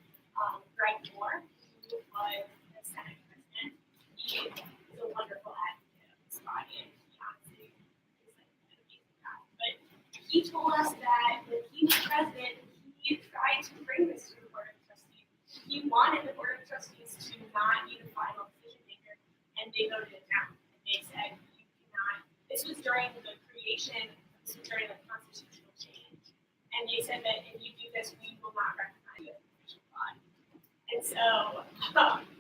Greg Moore, who was the Senate president. He is a wonderful advocate of this body, and he honestly is like an amazing guy. But he told us that when he was president, he tried to bring this to the Board of Trustees. He wanted the Board of Trustees to not be the final decision maker, and they voted it down. And they said, you cannot. This was during the creation, this was during the constitutional change. And they said that if you do this, we will not recognize you as an official body. And so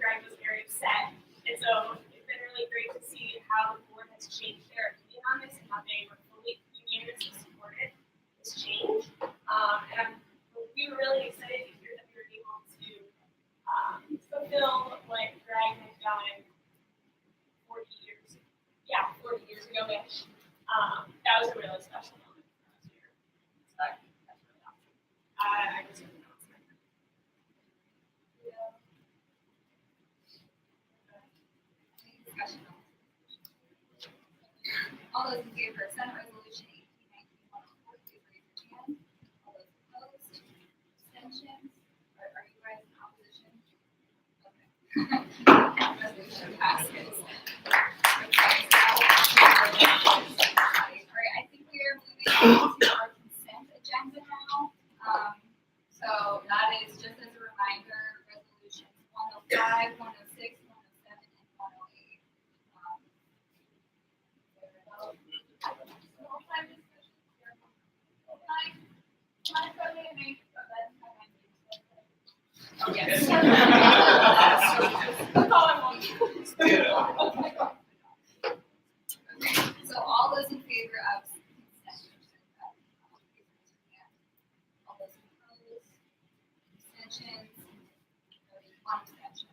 Greg was very upset. And so it's been really great to see how the board has changed their opinion on this and how they were fully unanimously supported this change. And we were really excited to hear that we were able to fulfill what Greg had done 40 years ago-ish. That was a really special moment for us here. So that's really awesome. I just really awesome. Any discussion on this? All those in favor of Senate Resolution 18, 19, 104, please raise your hand. All those opposed? Abstentions? Are you guys in opposition? Okay. Resolution passes. All right, I think we are moving on to our consent agenda now. So that is just as a reminder, resolutions 105, 106, 107, and 108. Oh, yes. So all those in favor of consent, all those opposed, abstentions, one abstention.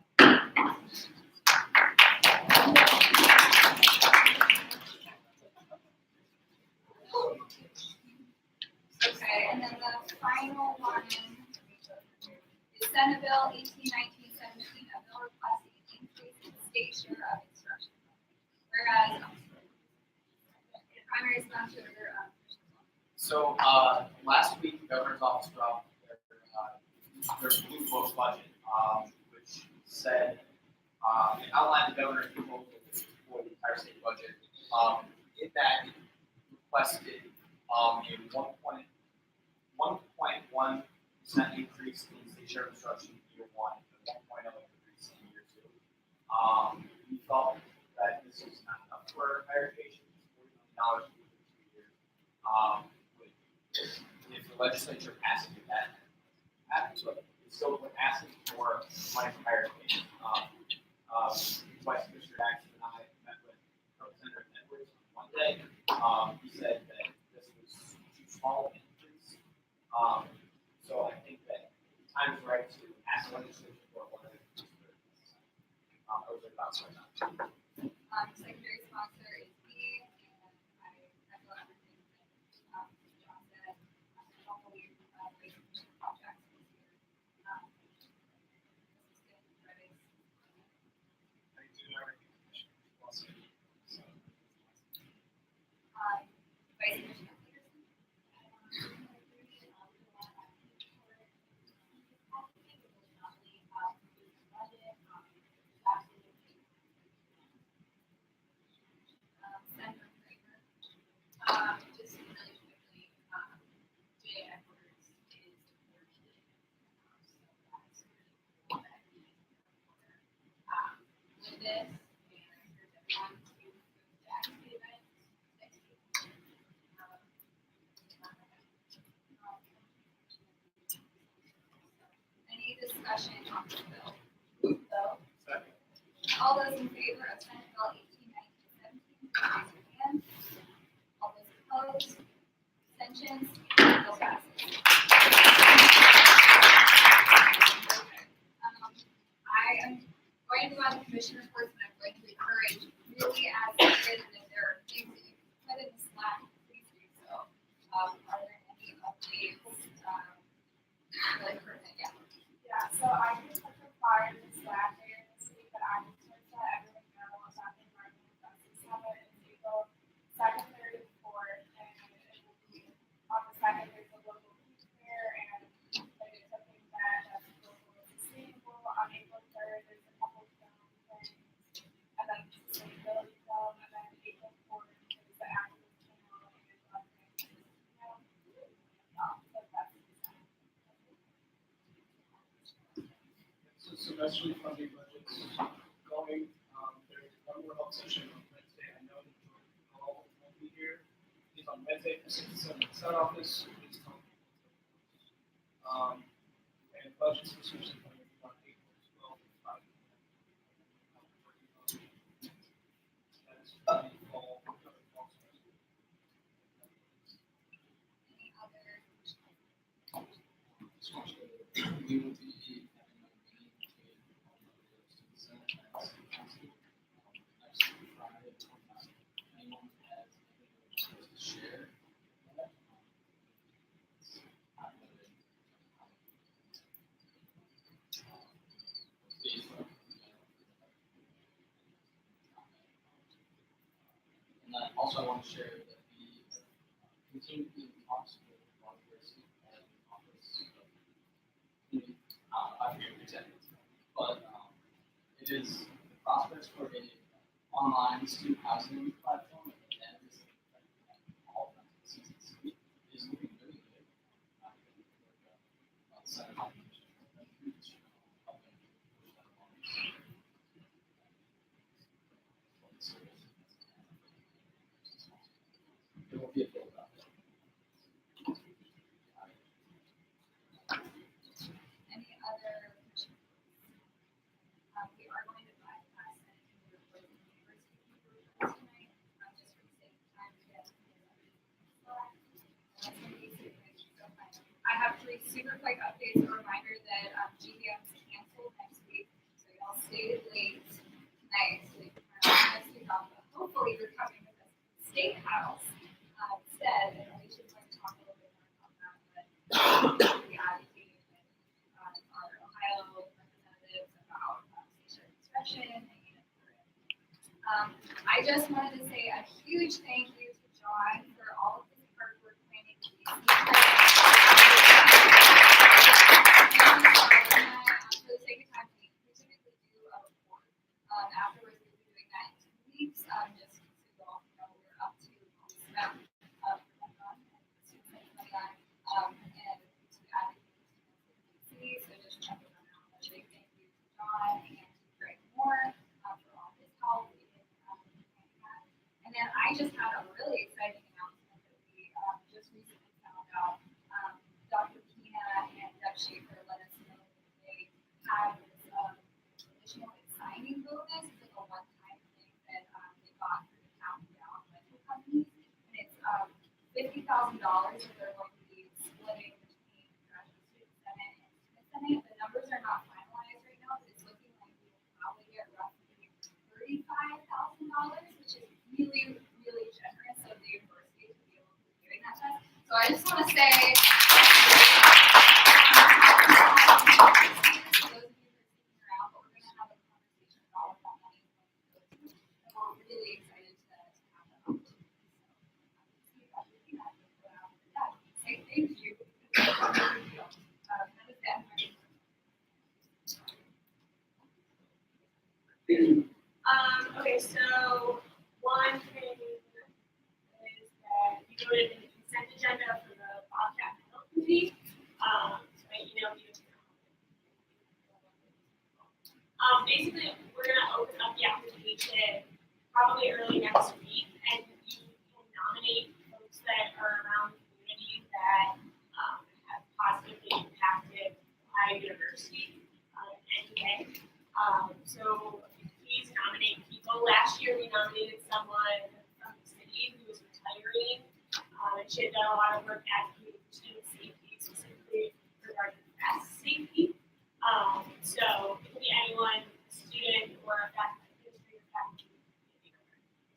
Okay, and then the final one is Senate Bill 18, 19, 17, a bill requesting an increase in state share of instruction. Whereas primary sponsor So last week, the governor's office dropped their blue book budget, which said it outlined the governor's proposal for the entire state budget. In that, it requested a 1.1% increase in state share of instruction in year 1 and a 1.0 increase in year 2. We felt that this was not enough for higher education. $40 million for 2 years. If the legislature passes it, that happens, but it's still asking for money for higher education. Vice Commissioner Jackson and I met with Representative Monday, he said that this was too small of an increase. So I think that the time is right to ask legislature for one of the necessary. Those are about my time. Secondary sponsor is me, and I echo everything that John said. I don't believe race commission projects this year. This is good for race. I do everything commissioners will say. So. Vice Commissioner Peterson. Senator Kramer. Just really quickly, Jay Edwards is working, so that's really cool that he's with this, and I encourage everyone to go back to the event next week. Any discussion on the bill? Bill? All those in favor of Senate Bill 18, 19, 17, raise your hand. All those opposed? Abstentions? Bill passes. I am going to go on the commissioner reports, but I'm going to encourage really as needed, and if there are things that you can put in the Slack, please do so. Are there any updates? Really pertinent, yeah. Yeah, so I just took a flyer this last year this week that I just wanted to let everyone know about the environmental justice summit in April 2nd, 3rd, and 4th, and it will be on the 2nd. There's a local beach fair, and it's something that local and sustainable. On April 3rd, there's a couple of film things, and then sustainability film, and then April 4th is the activist channel, and there's a lot of things, so that's So semesterly funding budgets going, there's one more help session on Wednesday. I know that Jordan Hall won't be here. He's on Wednesday for 6 to 7 at Sun Office. Please tell me. And budgets for semesterly funding on April 12th and 5. That is for the fall semester. Any other? We will be having a meeting between all of the student senate and city council next Friday. Anyone has anything to share? Please let me know. And then also I want to share that we continue to be in talks with Water University and Office of I forget the exact name, but it is the prospects for a online student housing platform and this all of CCC is looking really good. Senate Commission helping push that along. There will be a bill about that. Any other? We are going to bypass that and we're going to university papers tonight, just for the sake of time to get I have 3 super quick updates. A reminder that GVM is canceled next week, so y'all stayed late tonight. So you can next week off, but hopefully you're coming with us to the State House instead. And we should like talk a little bit more about that, but we advocated with our Ohio representatives about station inspection. I just wanted to say a huge thank you to John for all of his hard work planning these. For the sake of time, we typically do a report. Afterwards, we'll be doing that in 2 weeks, just so you all know we're up to almost about students like that, and to advocate for students in DC. So just checking them out. A big thank you to John and to Greg Moore for all his help. And then I just had a really exciting announcement that we just recently found out. Dr. Pina and Deb Schaefer let us know that they have this additional signing bonus. It's like a one-time thing that they got through the Town Down rental company. $50,000 that they're going to be splitting between graduate student senate and student senate. The numbers are not finalized right now, but it's looking like we will probably get roughly $35,000, which is really, really generous of the university to be able to be doing that to us. So I just want to say, for those of you who are sticking around, but we're going to have a conversation about what that money is going to go to. And we're really excited to have that opportunity. Say thank you. Okay, so one thing is that you voted in the consent agenda for the Bobcat Health Committee. So I emailed you. Basically, we're gonna open up the application probably early next week, and you can nominate folks that are around the community that have positively impacted Ohio University in any way. So please nominate people. Last year we nominated someone from the city who was retiring, and she had done a lot of work advocating for student safety, specifically regarding fast safety. So it could be anyone, student or a faculty, administrative faculty.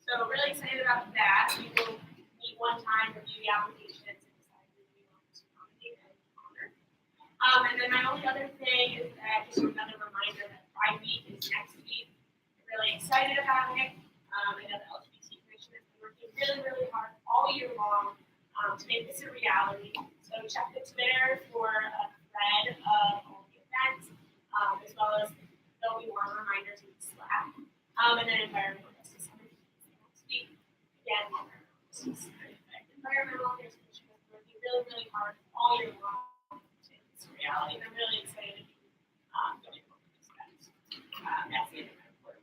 So really excited about that. We will meet one time, review the applications, and decide who we want to nominate and honor. And then my only other thing is that just another reminder that Pride Week is next week. I'm really excited about it. I know the LGBT Commission has been working really, really hard all year long to make this a reality. So check the Twitter for a thread of all the events, as well as there'll be more reminders in Slack. And then environmental justice next week. Again, environmental justice commission is working really, really hard all year long to make this a reality. And I'm really excited to be going over this event. That's the end of my report.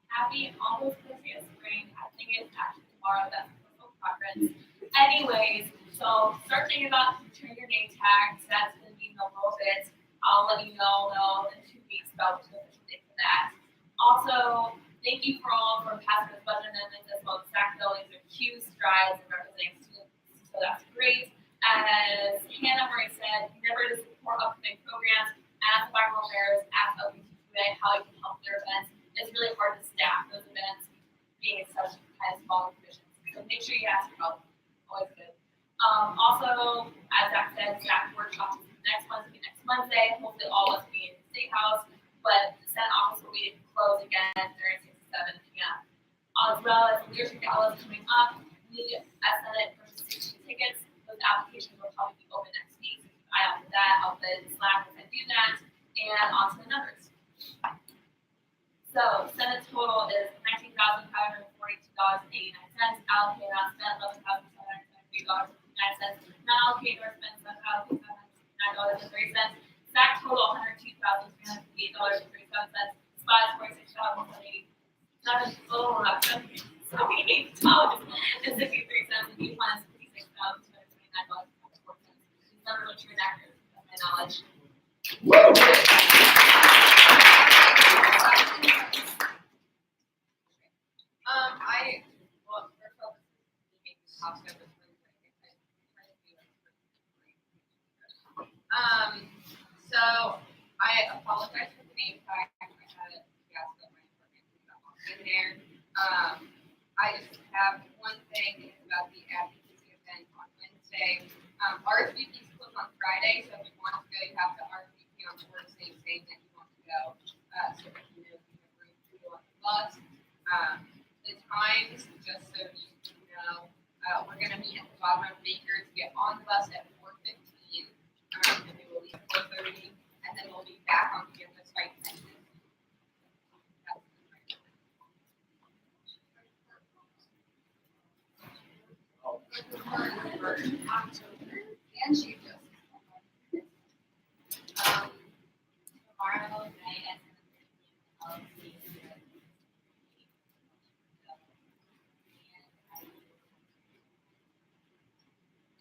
Happy almost Christmas spring. I think it's actually tomorrow. That's the social conference. Anyways, so start thinking about turn your name tags. That's going to be in a little bit. I'll let you know in 2 weeks about the official date for that. Also, thank you for all for passing this budget amendments as well as SAC buildings are huge strides in representing students. So that's great. As Hannah Murray said, remember to support upcoming programs, ask environmental affairs, ask LGBTQA how you can help their events. It's really hard to staff those events being in such kind of small divisions. So make sure you ask for help. Always good. Also, as Zach said, staff workshop is next Wednesday. Hopefully all of us will be in the State House, but the Senate office will be closed again during 6 to 7 p.m. As well as the leadership gala is coming up. We as Senate purchased 60 tickets. Those applications will probably be open next week. So keep an eye out for that. I'll put it in Slack as I do that. And on to the numbers. So Senate total is $19,542.89. Allocated unspent $11,773.59. Non-allocated or spent $7,709.03. SAC total $102,358.37. Supplies $46,187. $78.63. And new funds $56,229.04. These numbers are true and accurate, to my knowledge. So I apologize for the name tag. I had a fiasco in my apartment in there. I just have one thing about the advocacy event on Wednesday. RSVP is closed on Friday, so if you want to go, you have to RSVP on Thursday saying that you want to go. So that you know if you have room to go on the bus. The times, just so you know, we're going to meet at the bottom of Baker to get on the bus at 4:15. And we will leave 4:30, and then we'll be back on campus by 10 minutes. And Chief Justice. Tomorrow night at 7:30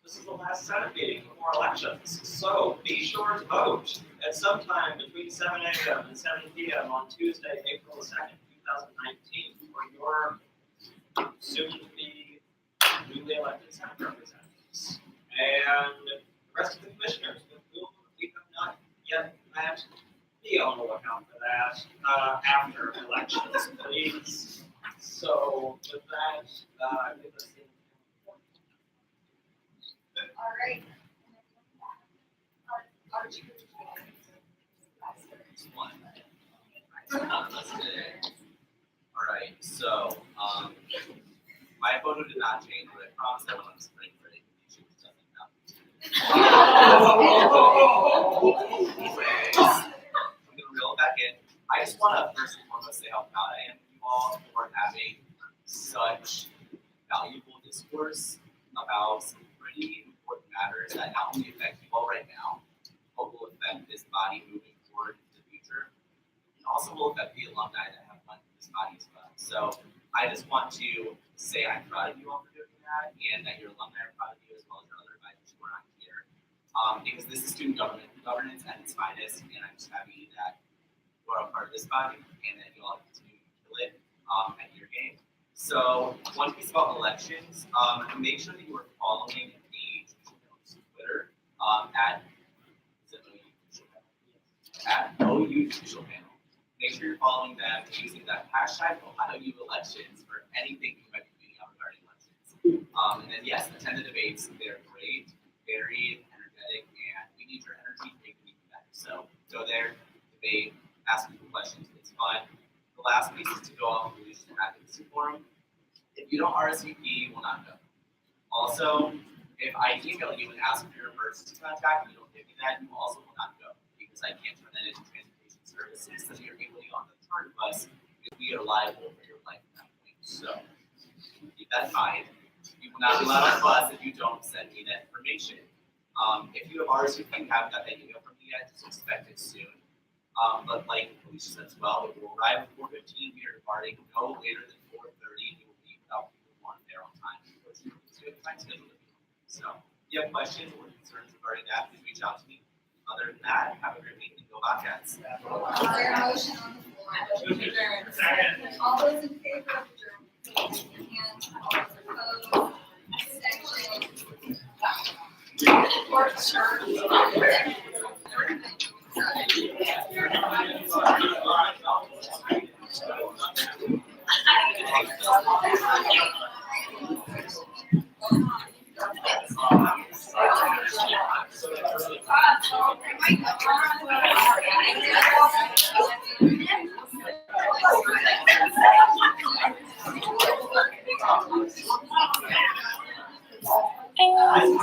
This is the last Senate meeting before elections, so be sure to vote at some time between 7 a.m. and 7 p.m. on Tuesday, April 2nd, 2019, for your soon-to-be new Senate representatives. And the rest of the commissioners, we have not yet met, be on the lookout for that, after elections, please. So with that, give us the. All right. Alright, so, my photo did not change, but I promise I won't spring for it. Anyways, I'm gonna reel it back in. I just wanna first and foremost say how proud I am of you all for having such valuable discourse about some pretty important matters that not only affect you all right now, but will affect this body moving forward in the future. And also will affect the alumni that have won this body as well. So I just want to say I'm proud of you all for doing that, and that your alumni are proud of you as well as your other advisors who are not here. Because this is student governance at its finest, and I'm just happy that you are a part of this body and that you all continue to kill it at your game. So one piece about elections, make sure that you are following the Twitter at OU Judicial Panel. Make sure you're following them using that hashtag OhioUelections for anything you might be tweeting out regarding elections. And then yes, attend the debates. They're great, very energetic, and we need your energy to make it even better. So go there, debate, ask people questions. It's fun. The last piece is to go off the Leadership Advocacy Forum. If you don't RSVP, you will not go. Also, if I email you and ask for your emergency contact and you don't give me that, you also will not go because I can't turn that into transportation services so you're able to get on the turn bus because we are liable for your life at that point. So keep that in mind. You will not be allowed on the bus if you don't send me that information. If you have RSVP and haven't got that email from me yet, just expect it soon. But like Alicia said as well, it will arrive at 4:15. We are departing no later than 4:30. We will leave without people wanting there on time. So we have time schedule. So if you have questions or concerns regarding that, please reach out to me. Other than that, have a great week and go Bobcats. Is there a motion on the floor? All those in favor of adjournment, please raise your hand. All those opposed, abstentions. Court And